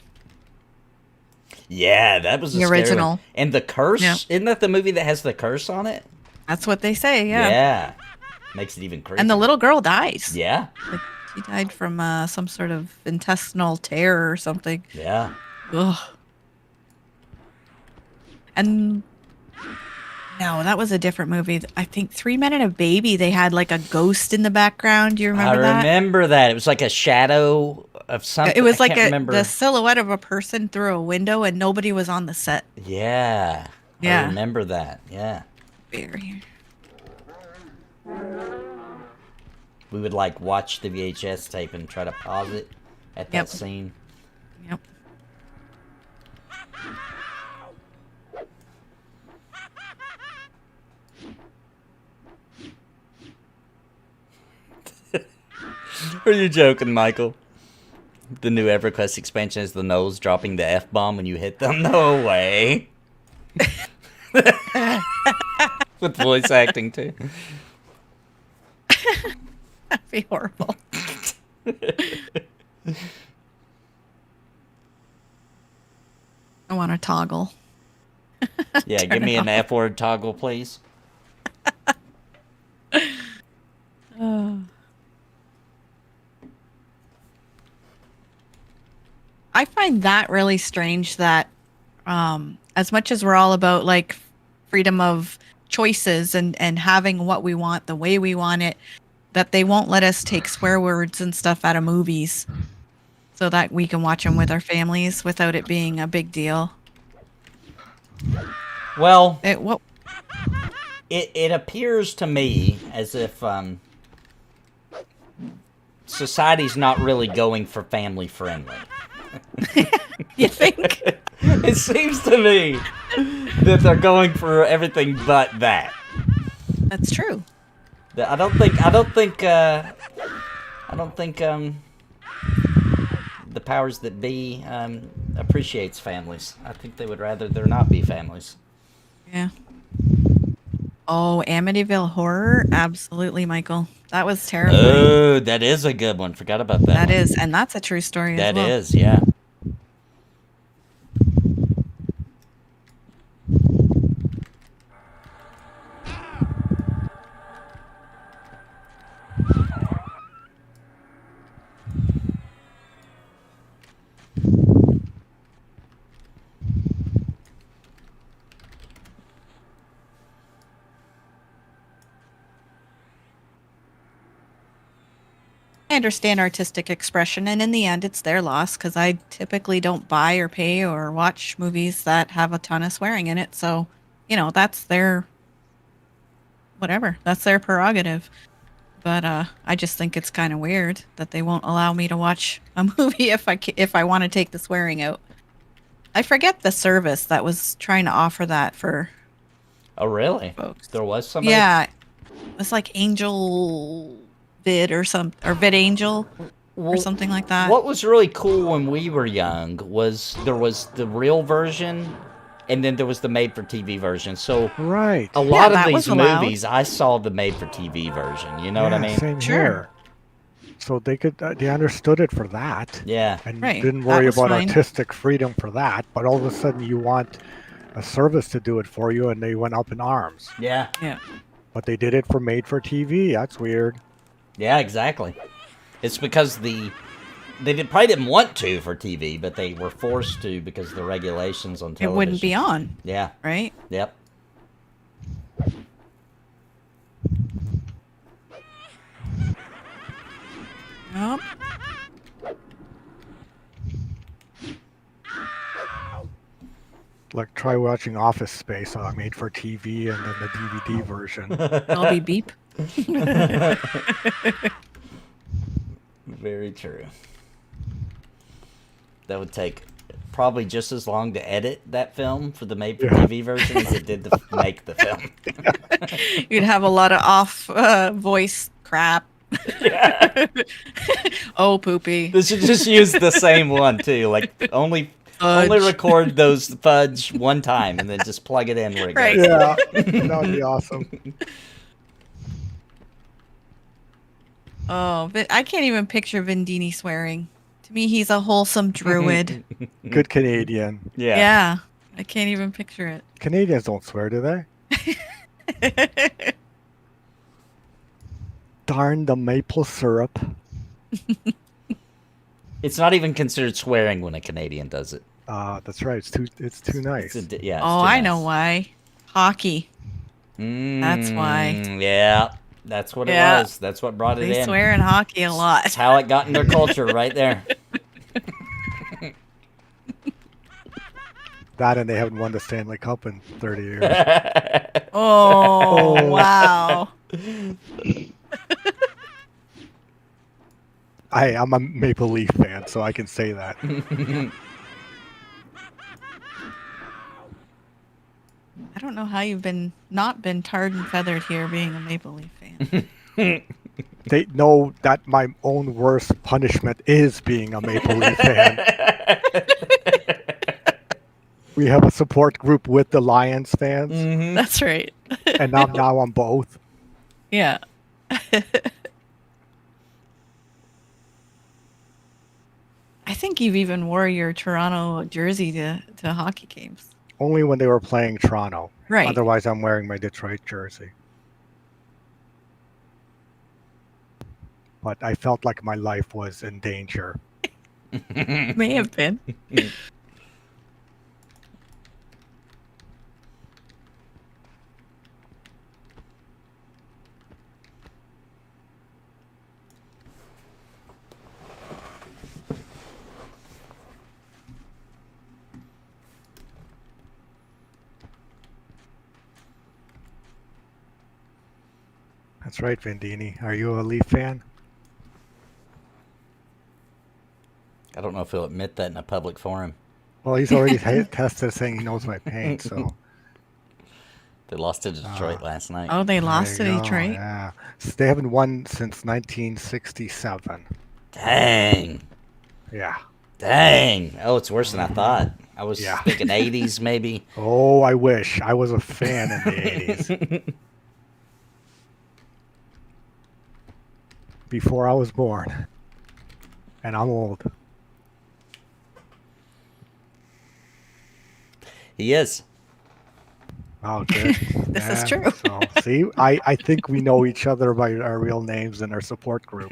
Yeah, that was The a scary original. one. And the curse, isn't that the movie that has the curse on it? That's what they say, yeah. Yeah. Makes it even creepier. And the little girl dies. Yeah. Like, she died from some sort of intestinal tear or something. Yeah. Ugh. And no, that was a different movie. I think 3 Men and a Baby, they had like a ghost in the background. Do you remember that? I remember that. It was like a shadow of something. It was like remember. the silhouette of a person through a window and nobody was on the set. Yeah. Yeah. I remember that. Yeah. Very. We would like watch the VHS tape and try to pause it at that scene. Yep. Are you joking, Michael? The new EverQuest expansion is the nose dropping the F-bomb when you hit them? No way. With voice acting, too. That'd be horrible. I want a toggle. Yeah, give me an F-word toggle, please. I find that really strange that as much as we're all about like freedom of choices and having what we want the way we want it, that they won't let us take swear words and stuff out of movies so that we can watch them with our families without it being a big deal. Well, What? it appears to me as if society's not really going for family friendly. You think? It seems to me that they're going for everything but that. That's true. I don't think the powers that be appreciates families. I think they would rather there not be families. Yeah. Oh, Amityville Horror? Absolutely, Michael. That was terrifying. Oh, that is a good one. Forgot about that. That one. is, and that's a true story as well. That is, yeah. I understand artistic expression, and in the end, it's their loss because I typically don't buy or pay or watch movies that have a ton of swearing in it. So, you know, that's their whatever. That's their prerogative. But I just think it's kind of weird that they won't allow me to watch a movie if I want to take the swearing out. I forget the service that was trying to offer that for. Oh, really? Folks. There was somebody? Yeah, it's like Angel Vid or Vid Angel or something like that. What was really cool when we were young was there was the real version, and then there was the made-for-TV version. So Right. a lot that of was these allowed. movies, I saw the made-for-TV version. You know what I mean? Same Sure. here. So they understood it for that. Yeah. And Right, didn't that worry was about fine. artistic freedom for that. But all of a sudden you want a service to do it for you, and they went up in arms. Yeah. Yeah. But they did it for made for TV. That's weird. Yeah, exactly. It's because they probably didn't want to for TV, but they were forced to because of the regulations on It television. wouldn't be on, Yeah. right? Yep. Yep. Like try watching Office Space made for TV and then the DVD version. I'll be beep. Very true. That would take probably just as long to edit that film for the made-for-TV version as it did to make the film. You'd have a lot of off voice crap. Yeah. Oh, poopy. They should just use the same one, too. Like, only record those fudge one time and then just plug it in where it Right. goes. Yeah, that would be awesome. Oh, but I can't even picture Vendini swearing. To me, he's a wholesome druid. Good Canadian. Yeah. Yeah. I can't even picture it. Canadians don't swear, do they? Darn the maple syrup. It's not even considered swearing when a Canadian does it. That's right. It's too nice. Yeah. Oh, I know why. Hockey. That's why. Yeah. That's what it was. That's what brought it They in. swear in hockey a lot. That's how it got in their culture right there. That and they haven't won the Stanley Cup in 30 years. Oh, wow. I'm a Maple Leaf fan, so I can say that. I don't know how you've not been tarred and feathered here being a Maple Leaf fan. They know that my own worst punishment is being a Maple Leaf fan. We have a support group with the Lions fans, That's right. and I'm now on both. Yeah. I think you've even wore your Toronto jersey to hockey games. Only when they were playing Toronto. Right. Otherwise, I'm wearing my Detroit jersey. But I felt like my life was in danger. May have been. That's right, Vendini. Are you a Leaf fan? I don't know if he'll admit that in a public forum. Well, he's already tested saying he knows my pain, so. They lost to Detroit last night. Oh, they lost to There you go, Detroit? Yeah. So they haven't won since 1967. Dang. Yeah. Dang. Oh, it's worse than I thought. I was Yeah. thinking 80s maybe. Oh, I wish. I was a fan in the 80s. Before I was born. And I'm old. He is. Oh, good. This is true. So, see, I think we know each other by our real names and our support group.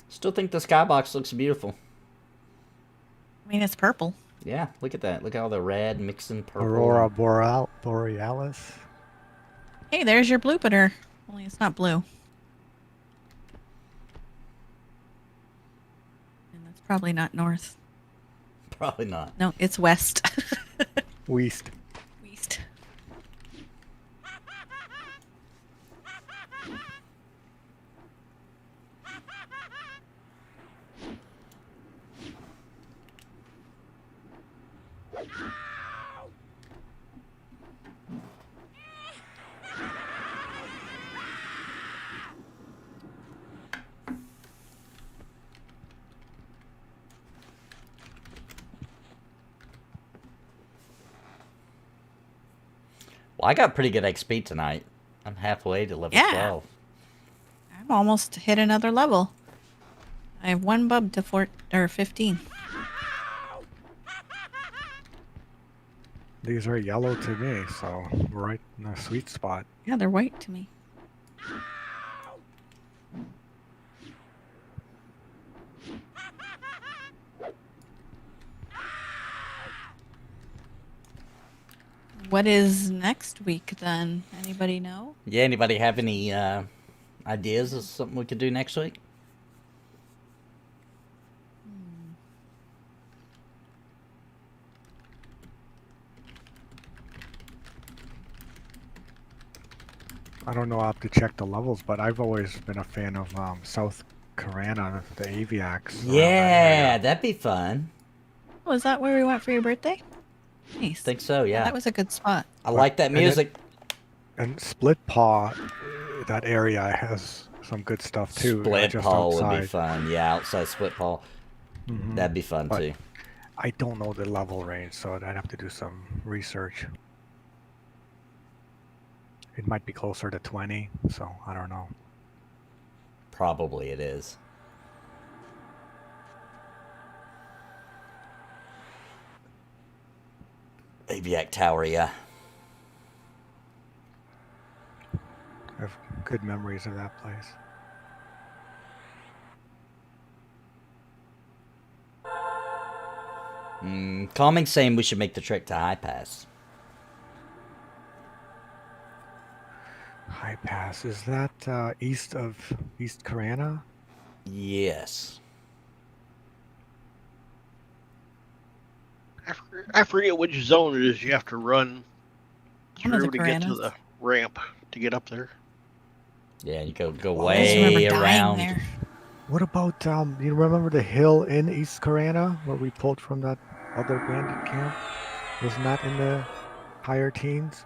Still think the skybox looks beautiful. I mean, it's purple. Yeah, look at that. Look at all the red mixing purple. Aurora Borealis. Hey, there's your bloopeter. Only it's not blue. And that's probably not north. Probably not. No, it's west. West. West. Well, I got pretty good XP tonight. I'm halfway to level 12. I'm almost hit another level. I have one bub to 15. These are yellow to me, so we're right in a sweet spot. Yeah, they're white to me. What is next week then? Anybody know? Yeah, anybody have any ideas of something we could do next week? I don't know, I'll have to check the levels, but I've always been a fan of South Carana, the Aviacs. Yeah, that'd be fun. Was that where we went for your birthday? Nice. Think so, yeah. That was a good spot. I like that music. And Split Paw, that area has some good stuff too. Split just Paw outside. would be fun. Yeah, outside Split Paw. That'd be fun But too. I don't know the level range, so I'd have to do some research. It might be closer to 20, so I don't know. Probably it is. Aviac Tower, yeah. I have good memories of that place. Calming saying we should make the trek to High Pass. High Pass, is that east of East Carana? Yes. I forget which zone it is you have to run One of the through to get to Caranas. the ramp to get up there. Yeah, you go I just way remember dying around. there. What about, you remember the hill in East Carana where we pulled from that other bandit camp? Wasn't that in the higher teens?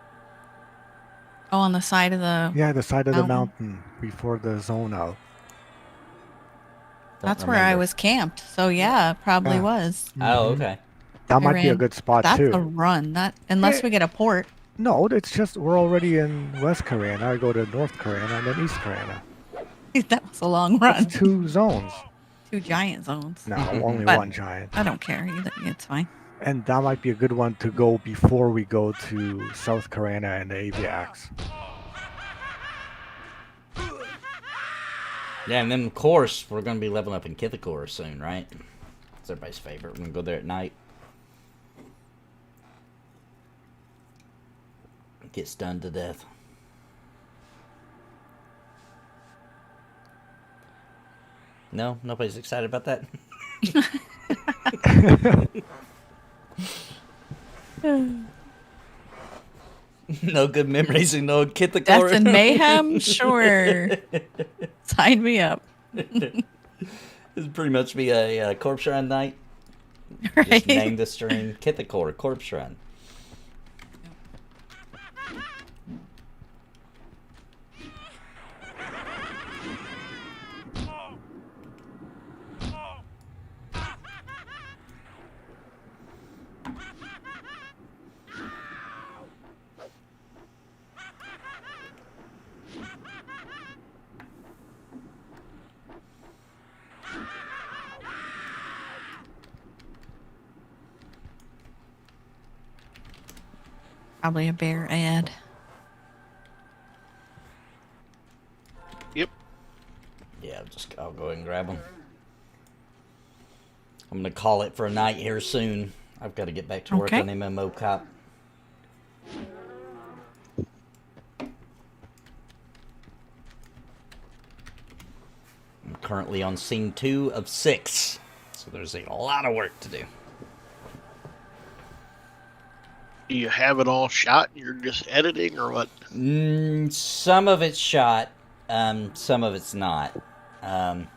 Oh, on the side of the... Yeah, the side of the Mountain. mountain before the zone out. Don't That's where I remember. was camped. So yeah, it probably Yeah. was. Oh, okay. That might be a ran- good spot That's too. a run. Not unless Yeah. we get a port. No, it's just we're already in West Carana. I go to North Carana and then East Carana. That was a long run. It's 2 zones. 2 giant zones. No, only But- one giant. I don't care either. It's fine. And that might be a good one to go before we go to South Carana and the Aviacs. Yeah, and then of course we're gonna be leveling up in Kithakor soon, right? It's everybody's favorite. We're gonna go there at night. Get stunned to death. No, nobody's excited about that. No good memories and no Kit the Death Core. and mayhem? Sure. Sign me up. This would pretty much be a Corpse Run night. Right? Just name the stream Kit the Core Corpse Run. Probably a bear ad. Yep. Yeah, I'll go ahead and grab them. I'm gonna call it for a night here soon. I've got to get back to work Okay. on MMO Cop. I'm currently on scene 2 of 6, so there's a lot of work to do. Do you have it all shot? You're just editing, or what? Some of it's shot, some of it's not. I'd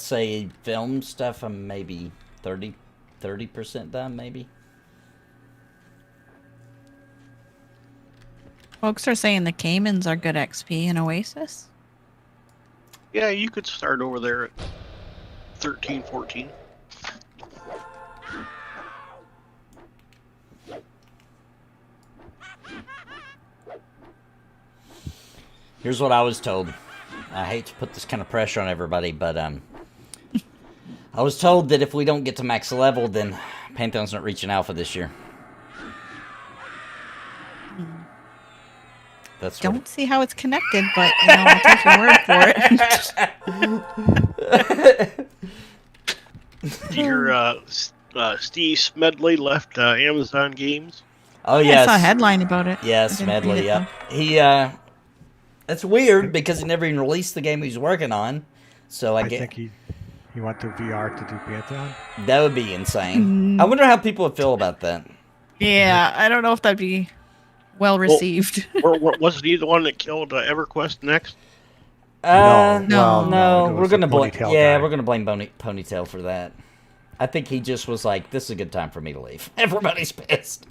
say film stuff I'm maybe 30% done, maybe. Folks are saying the Caymans are good XP in Oasis. Yeah, you could start over there at 13, 14. Here's what I was told. I hate to put this kind of pressure on everybody, but I was told that if we don't get to max level, then Pantheon's not reaching alpha this year. That's what Don't see how it's connected, but I'll take your word for it. Your Steve Smedley left Amazon Games. Oh Yeah, yes, I saw a headline about it. yes, I didn't read Medley. it, Yep. though. That's weird because he never even released the game he's working on. So I I get think he went to VR to do Pantheon. that would be insane. I wonder how people would feel about that. Yeah, I don't know if that'd be well received. Wasn't he the one that killed EverQuest next? No, well, no, it we're was gonna the blame. Ponytail Yeah, guy. we're gonna blame Ponytail for that. I think he just was like, "This is a good time for me to leave." Everybody's pissed.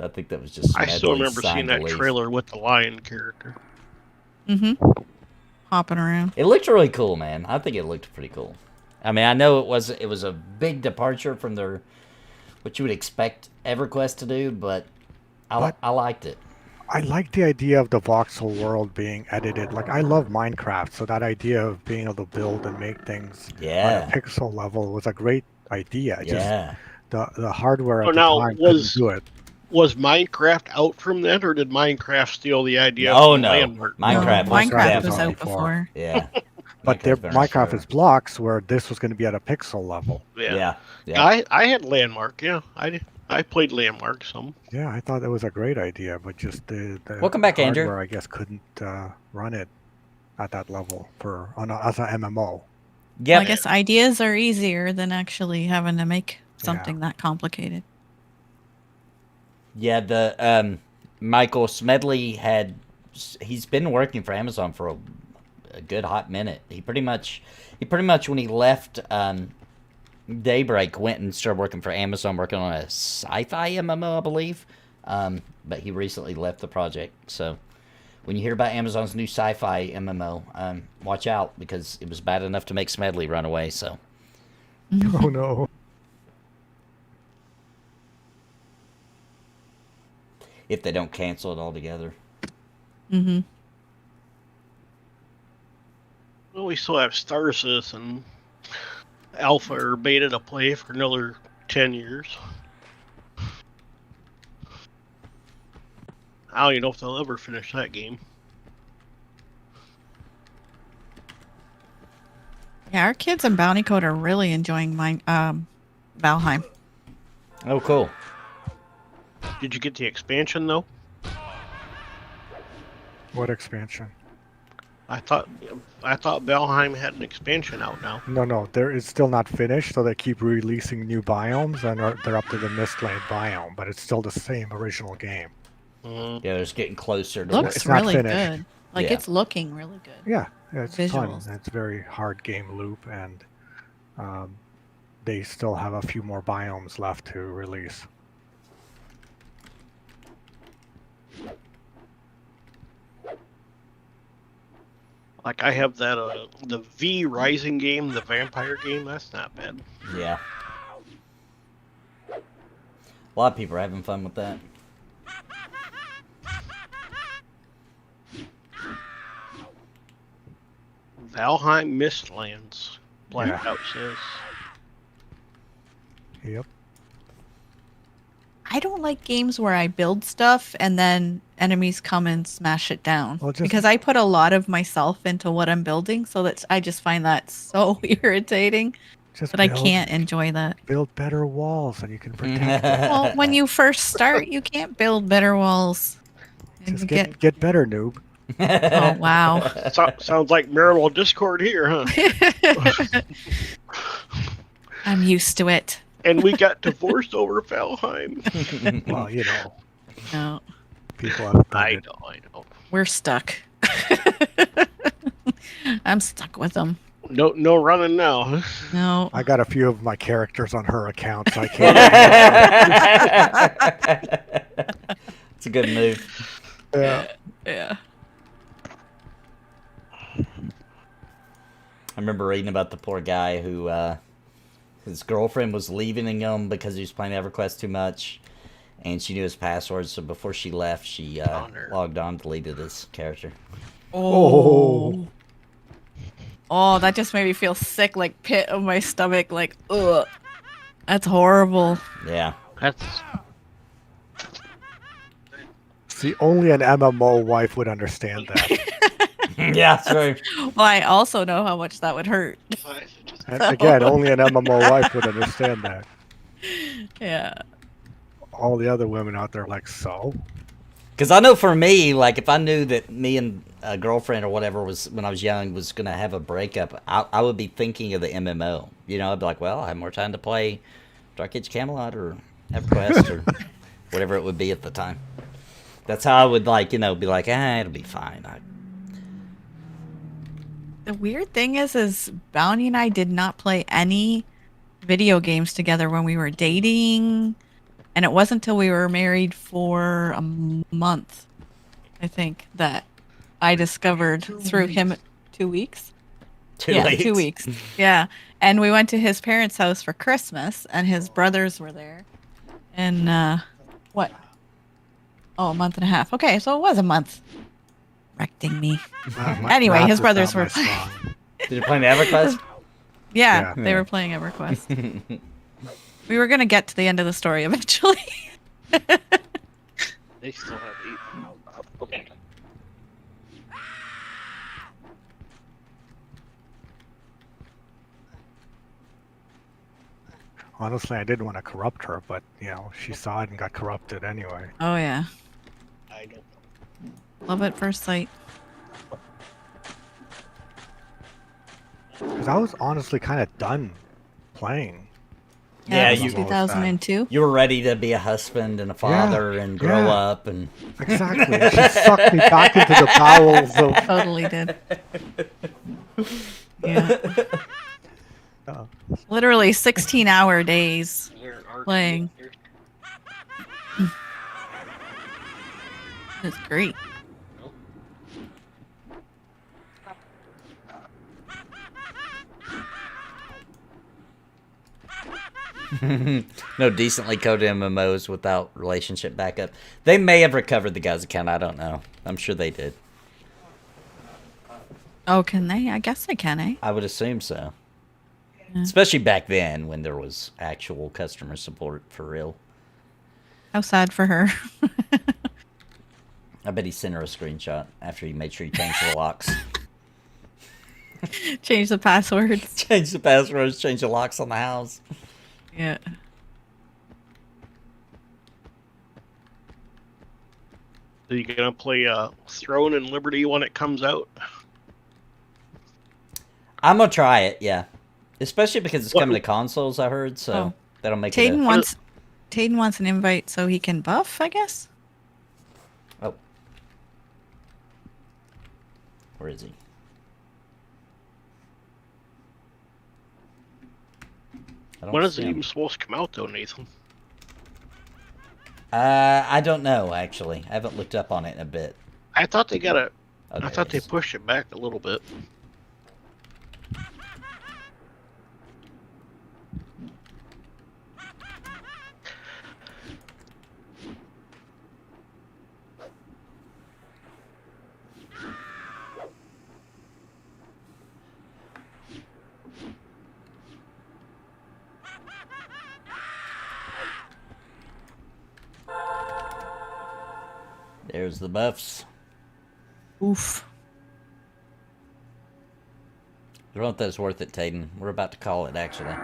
I think that was just. I still Medley's remember sign seeing to that leave. trailer with the lion character. Hopping around. It looked really cool, man. I think it looked pretty cool. I mean, I know it was a big departure from their what you would expect EverQuest to do, but I liked it. I like the idea of the voxel world being edited. Like, I love Minecraft, so that idea of being able to build and make things Yeah. on a pixel level was a great idea. Yeah. Just the hardware So at the now, time couldn't do it. Was Minecraft out from then, or did Minecraft steal the idea Oh of no, Landmark? Minecraft. No, was Minecraft was definitely- out before. Yeah. But Minecraft's been around Minecraft forever. is blocks, where this was going to be at a pixel level. Yeah. Yeah. I had Landmark. Yeah, I played Landmark some. Yeah, I thought that was a great idea, but just the Welcome back, Andrew. hardware, I guess, couldn't run it at that level as an MMO. Yeah. Well, I guess ideas are easier than actually having to make something that complicated. Yeah, the Michael Smedley he's been working for Amazon for a good hot minute. He pretty much when he left Daybreak went and started working for Amazon, working on a sci-fi MMO, I believe. But he recently left the project. So when you hear about Amazon's new sci-fi MMO, watch out because it was bad enough to make Smedley run away. So Oh no. if they don't cancel it altogether. Mm-hmm. Well, we still have Star Citizen Alpha or Beta to play for another 10 years. I don't even know if they'll ever finish that game. Yeah, our kids in Bounty Code are really enjoying Valheim. Oh, cool. Did you get the expansion though? What expansion? I thought Valheim had an expansion out now. No, it's still not finished, so they keep releasing new biomes, and they're up to the Mistland biome, but it's still the same original game. Mm. Yeah, it's getting closer to Looks It's not really finished. good. Like Yeah. it's looking really good. Yeah, it's Visuals. fun. It's a very hard game loop, and they still have a few more biomes left to release. Like I have that the V Rising game, the vampire game. That's not bad. Yeah. A lot of people are having fun with that. Valheim Mistlands. Blackout says. Yep. I don't like games where I build stuff and then enemies come and smash it down. Well, because I put a lot of myself into what I'm building, so I just find that so irritating. But I can't enjoy that. Build better walls, and you can protect them. Well, when you first start, you can't build better walls. And Just you get better, noob. Oh wow! Sounds like marital discord here, huh? I'm used to it. And we got divorced over Valheim. Well, you know, No, people have done I it. know. we're stuck. I'm stuck with them. No running now. No. I got a few of my characters on her account, so I can't. It's a good move. Yeah. Yeah. I remember reading about the poor guy who his girlfriend was leaving him because he was playing EverQuest too much, and she knew his password. So before she left, she logged on, deleted his character. Oh. Oh, that just made me feel sick, like pit of my stomach, like ugh. That's horrible. Yeah. That's See, only an MMO wife would understand that. Yeah, sorry. Well, I also know how much that would hurt. And again, only an MMO wife would understand that. Yeah. All the other women out there are like, so? Because I know for me, like, if I knew that me and a girlfriend or whatever was, when I was young, was going to have a breakup, I would be thinking of the MMO. You know, I'd be like, well, I have more time to play Dark Age Camelot or EverQuest or whatever it would be at the time. That's how I would, like, you know, be like, it'll be fine. The weird thing is Bounty and I did not play any video games together when we were dating. And it wasn't until we were married for a month, I think, that I discovered through him 2 weeks. 2 weeks. 2 weeks. Yeah. And we went to his parents' house for Christmas, and his brothers were there. And, what? Oh, a month and a half. Okay, so it was a month. Correcting me. Anyway, his brothers were playing. Did you play EverQuest? Yeah, Yeah. they were playing EverQuest. We were going to get to the end of the story eventually. they still have 8. Okay. Honestly, I didn't want to corrupt her, but, you know, she saw it and got corrupted anyway. Oh, yeah. I don't. Love at first sight. Because I was honestly kind of done playing. Yeah, it was you 2002. You were ready to be a husband and a father and grow up and Exactly. She sucked me back into the bowels of... Totally did. Yeah. Oh. Literally 16-hour days playing. It's great. no decently coded MMOs without relationship backup. They may have recovered the guy's account. I don't know. I'm sure they did. Oh, can they? I guess they can, eh? I would assume so. Yeah. Especially back then when there was actual customer support for real. How sad for her. I bet he sent her a screenshot after he made sure he changed the locks. Change the passwords. Change the passwords, change the locks on the house. Yeah. Are you gonna play Throne and Liberty when it comes out? I'm gonna try it, yeah. Especially because it's What- coming to consoles, I heard, so Oh. that'll make Tayden it wants an invite so he can buff, I guess. Oh. Where is he? I don't When is see it him. even supposed to come out, though, Nathan? I don't know, actually. I haven't looked up on it in a bit. I thought they got a. Oh, I there thought it they is. pushed it back a little bit. There's the buffs. Oof. I don't know if that's worth it, Tayden. We're about to call it, actually.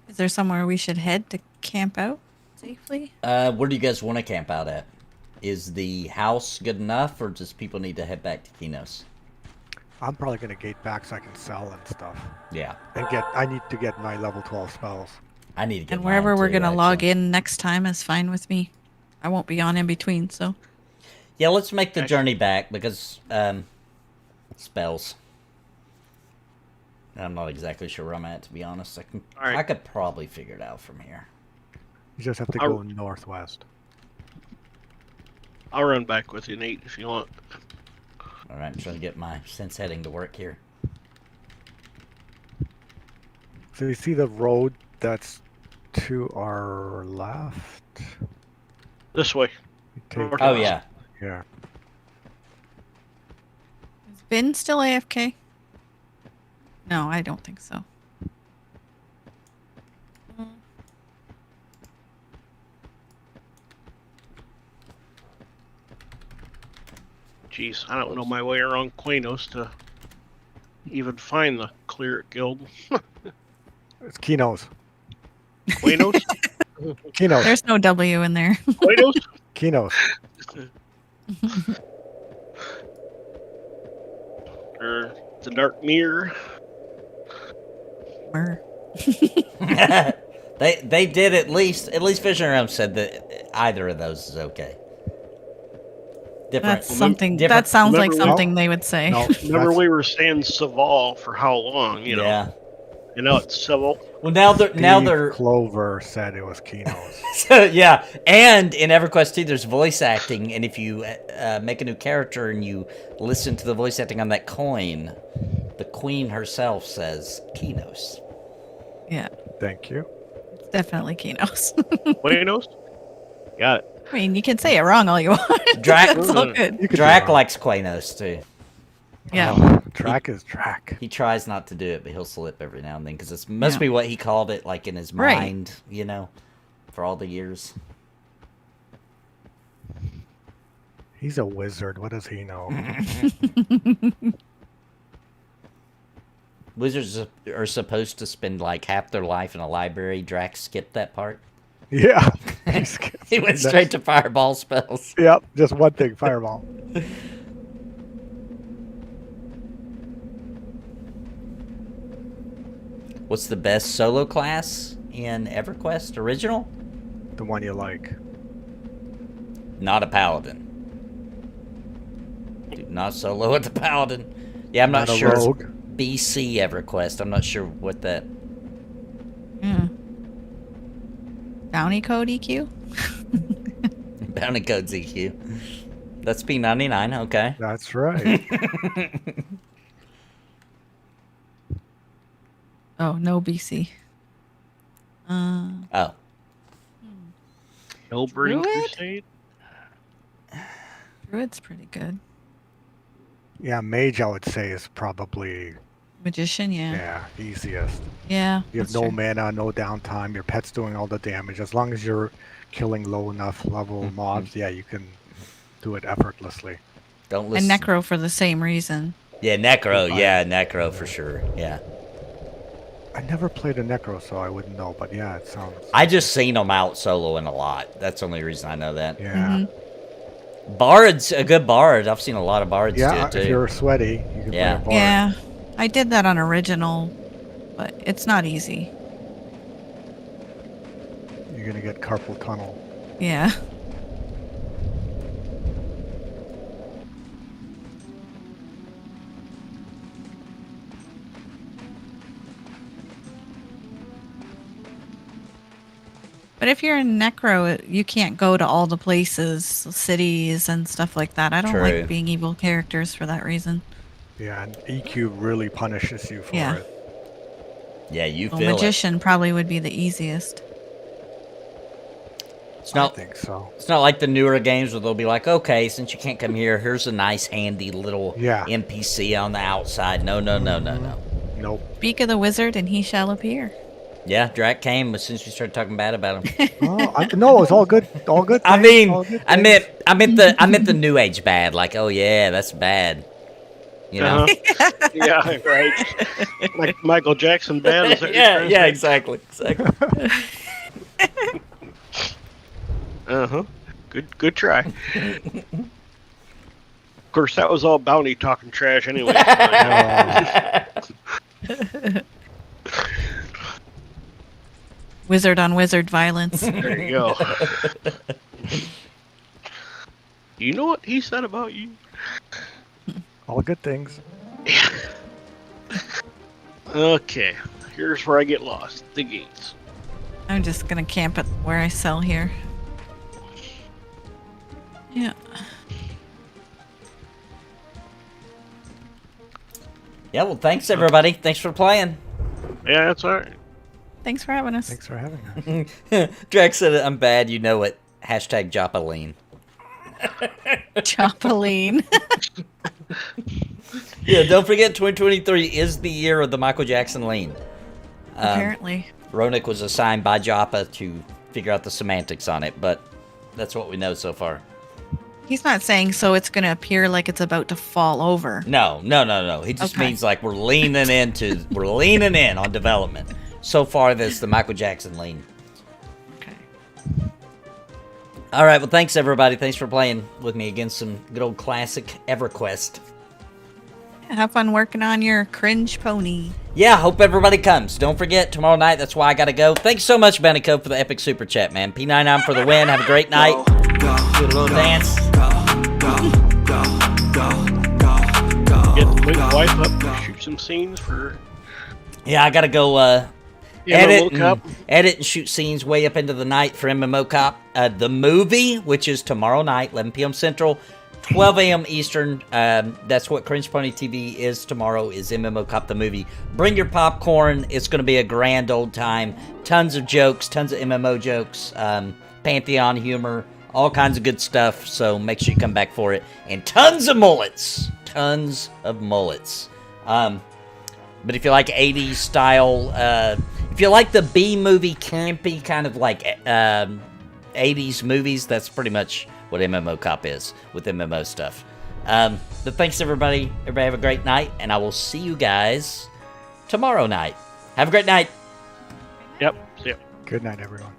Is there somewhere we should head to camp out safely? Where do you guys want to camp out at? Is the house good enough, or does people need to head back to Kinos? I'm probably gonna gate back so I can sell and stuff. Yeah. And I need to get my level 12 spells. I need to get And wherever mine we're too, gonna log actually. in next time is fine with me. I won't be on in between, so Yeah, let's make the journey back, because, spells. I'm not exactly sure where I'm at, to be honest. Alright. I could probably figure it out from here. You just have to I'll- go northwest. I'll run back with you, Nate, if you want. Alright, I'm trying to get my sense heading to work here. So you see the road that's to our left? This way. You take North. Oh, yeah. Yeah. is Ben still AFK? No, I don't think so. Jeez, I don't know my way around Quanos to even find the Cleric Guild. It's Kinos. Quanos? Kinos. There's no W in there. Quanos? Kinos. Or the Dark Mirror? Mer. They did at least Vision Realm said that either of those is okay. Different. That's something. different- That sounds like remember- something they would say. No, Remember that's- we were saying Saval for how long, you know? Yeah. And now it's Saval. Well, now Steve they're Clover said it was Kinos. yeah, and in EverQuest 2, there's voice acting, and if you make a new character and you listen to the voice acting on that coin, the queen herself says Kinos. Yeah, Thank you. it's definitely Kinos. Quanos? Got it. I mean, you can say it wrong all you want. Drac- That's all good. You could be Drac wrong. likes Quanos too. Yeah. Oh, track is track. He tries not to do it, but he'll slip every now and then because it must Yeah. be what he called it, like in his Right. mind, you know, for all the years. He's a wizard. What does he know? Wizards are supposed to spend like half their life in a library. Drac skipped that part. Yeah. He went straight to fireball spells. Yep. Just one thing. Fireball. What's the best solo class in EverQuest Original? The one you like. Not a paladin. Do not solo with the paladin. Yeah, I'm not Not a sure. rogue. BC EverQuest. I'm not sure what that. Yeah. Bounty code EQ? Bounty codes EQ. That's P99. Okay. That's right. Oh, no BC. Oh. No Burning Druid? Crusade? Druid's pretty good. Yeah, mage I would say is probably Magician, yeah. easiest. Yeah. You have that's no true. mana, no downtime. Your pet's doing all the damage. As long as you're killing low enough level mobs, yeah, you can do it effortlessly. Don't And listen. Necro for the same reason. Yeah, Necro. Yeah, Necro for sure. Yeah. I never played a necro, so I wouldn't know. But yeah, it sounds. I just seen them out soloing a lot. That's the only reason I know that. Yeah. Bard's a good bard. I've seen a lot of bards do Yeah, it too. if you're sweaty, you can Yeah. play a bard. Yeah, I did that on original, but it's not easy. You're gonna get carpal tunnel. Yeah. But if you're in Necro, you can't go to all the places, cities, and stuff like that. I don't True. like being evil characters for that reason. Yeah, and EQ really punishes you for Yeah. it. Yeah, you Well, feel it. Magician probably would be the easiest. It's I not. think so. It's not like the newer games where they'll be like, okay, since you can't come here, here's a nice, handy little Yeah. NPC on the outside. No, no, no, no, no. Nope. Speak of the wizard, and he shall appear. Yeah, Drac came as soon as we started talking bad about him. Oh, no, it's all good. All good. I things, mean, all good I things. meant the new age bad. Like, oh yeah, that's bad. You know? Yeah, right. Like Michael Jackson band. Is that Yeah, exactly. Good try. Of course, that was all Bounty talking trash anyway. Wizard on wizard violence. There you go. You know what he said about you? All good things. Okay, here's where I get lost. The gates. I'm just gonna camp at where I sell here. Yeah. Yeah, well, thanks everybody. Thanks for playing. Yeah, that's all right. Thanks for having us. Thanks for having us. Drac said, "I'm bad. You know it." Hashtag Jopaline. Chopoline. Yeah, don't forget 2023 is the year of the Michael Jackson lean. Apparently. Ronick was assigned by Joppa to figure out the semantics on it, but that's what we know so far. He's not saying so it's gonna appear like it's about to fall over. No. He just Okay. means like we're leaning in on development. So far, this the Michael Jackson lean. Okay. All right, well, thanks everybody. Thanks for playing with me against some good old classic EverQuest. Have fun working on your cringe pony. Yeah, hope everybody comes. Don't forget, tomorrow night, that's why I gotta go. Thanks so much, Bandico, for the epic super chat, man. P99 for the win. Have a great night. Do a little dance. Get the wife up, shoot some scenes for Yeah, I gotta go MMO edit and shoot scenes way up into the night for MMO Cop. The movie, which is tomorrow night, 11 p.m. Central, 12 a.m. Eastern. That's what Cringe Pony TV is tomorrow, is MMO Cop the movie. Bring your popcorn. It's going to be a grand old time. Tons of jokes, tons of MMO jokes, Pantheon humor, all kinds of good stuff. So make sure you come back for it. And tons of mullets. Tons of mullets. But if you like 80s style, if you like the B-movie campy kind of like 80s movies, that's pretty much what MMO Cop is with MMO stuff. But thanks everybody. Everybody have a great night, and I will see you guys tomorrow night. Have a great night. Yep. See ya. Good night, everyone.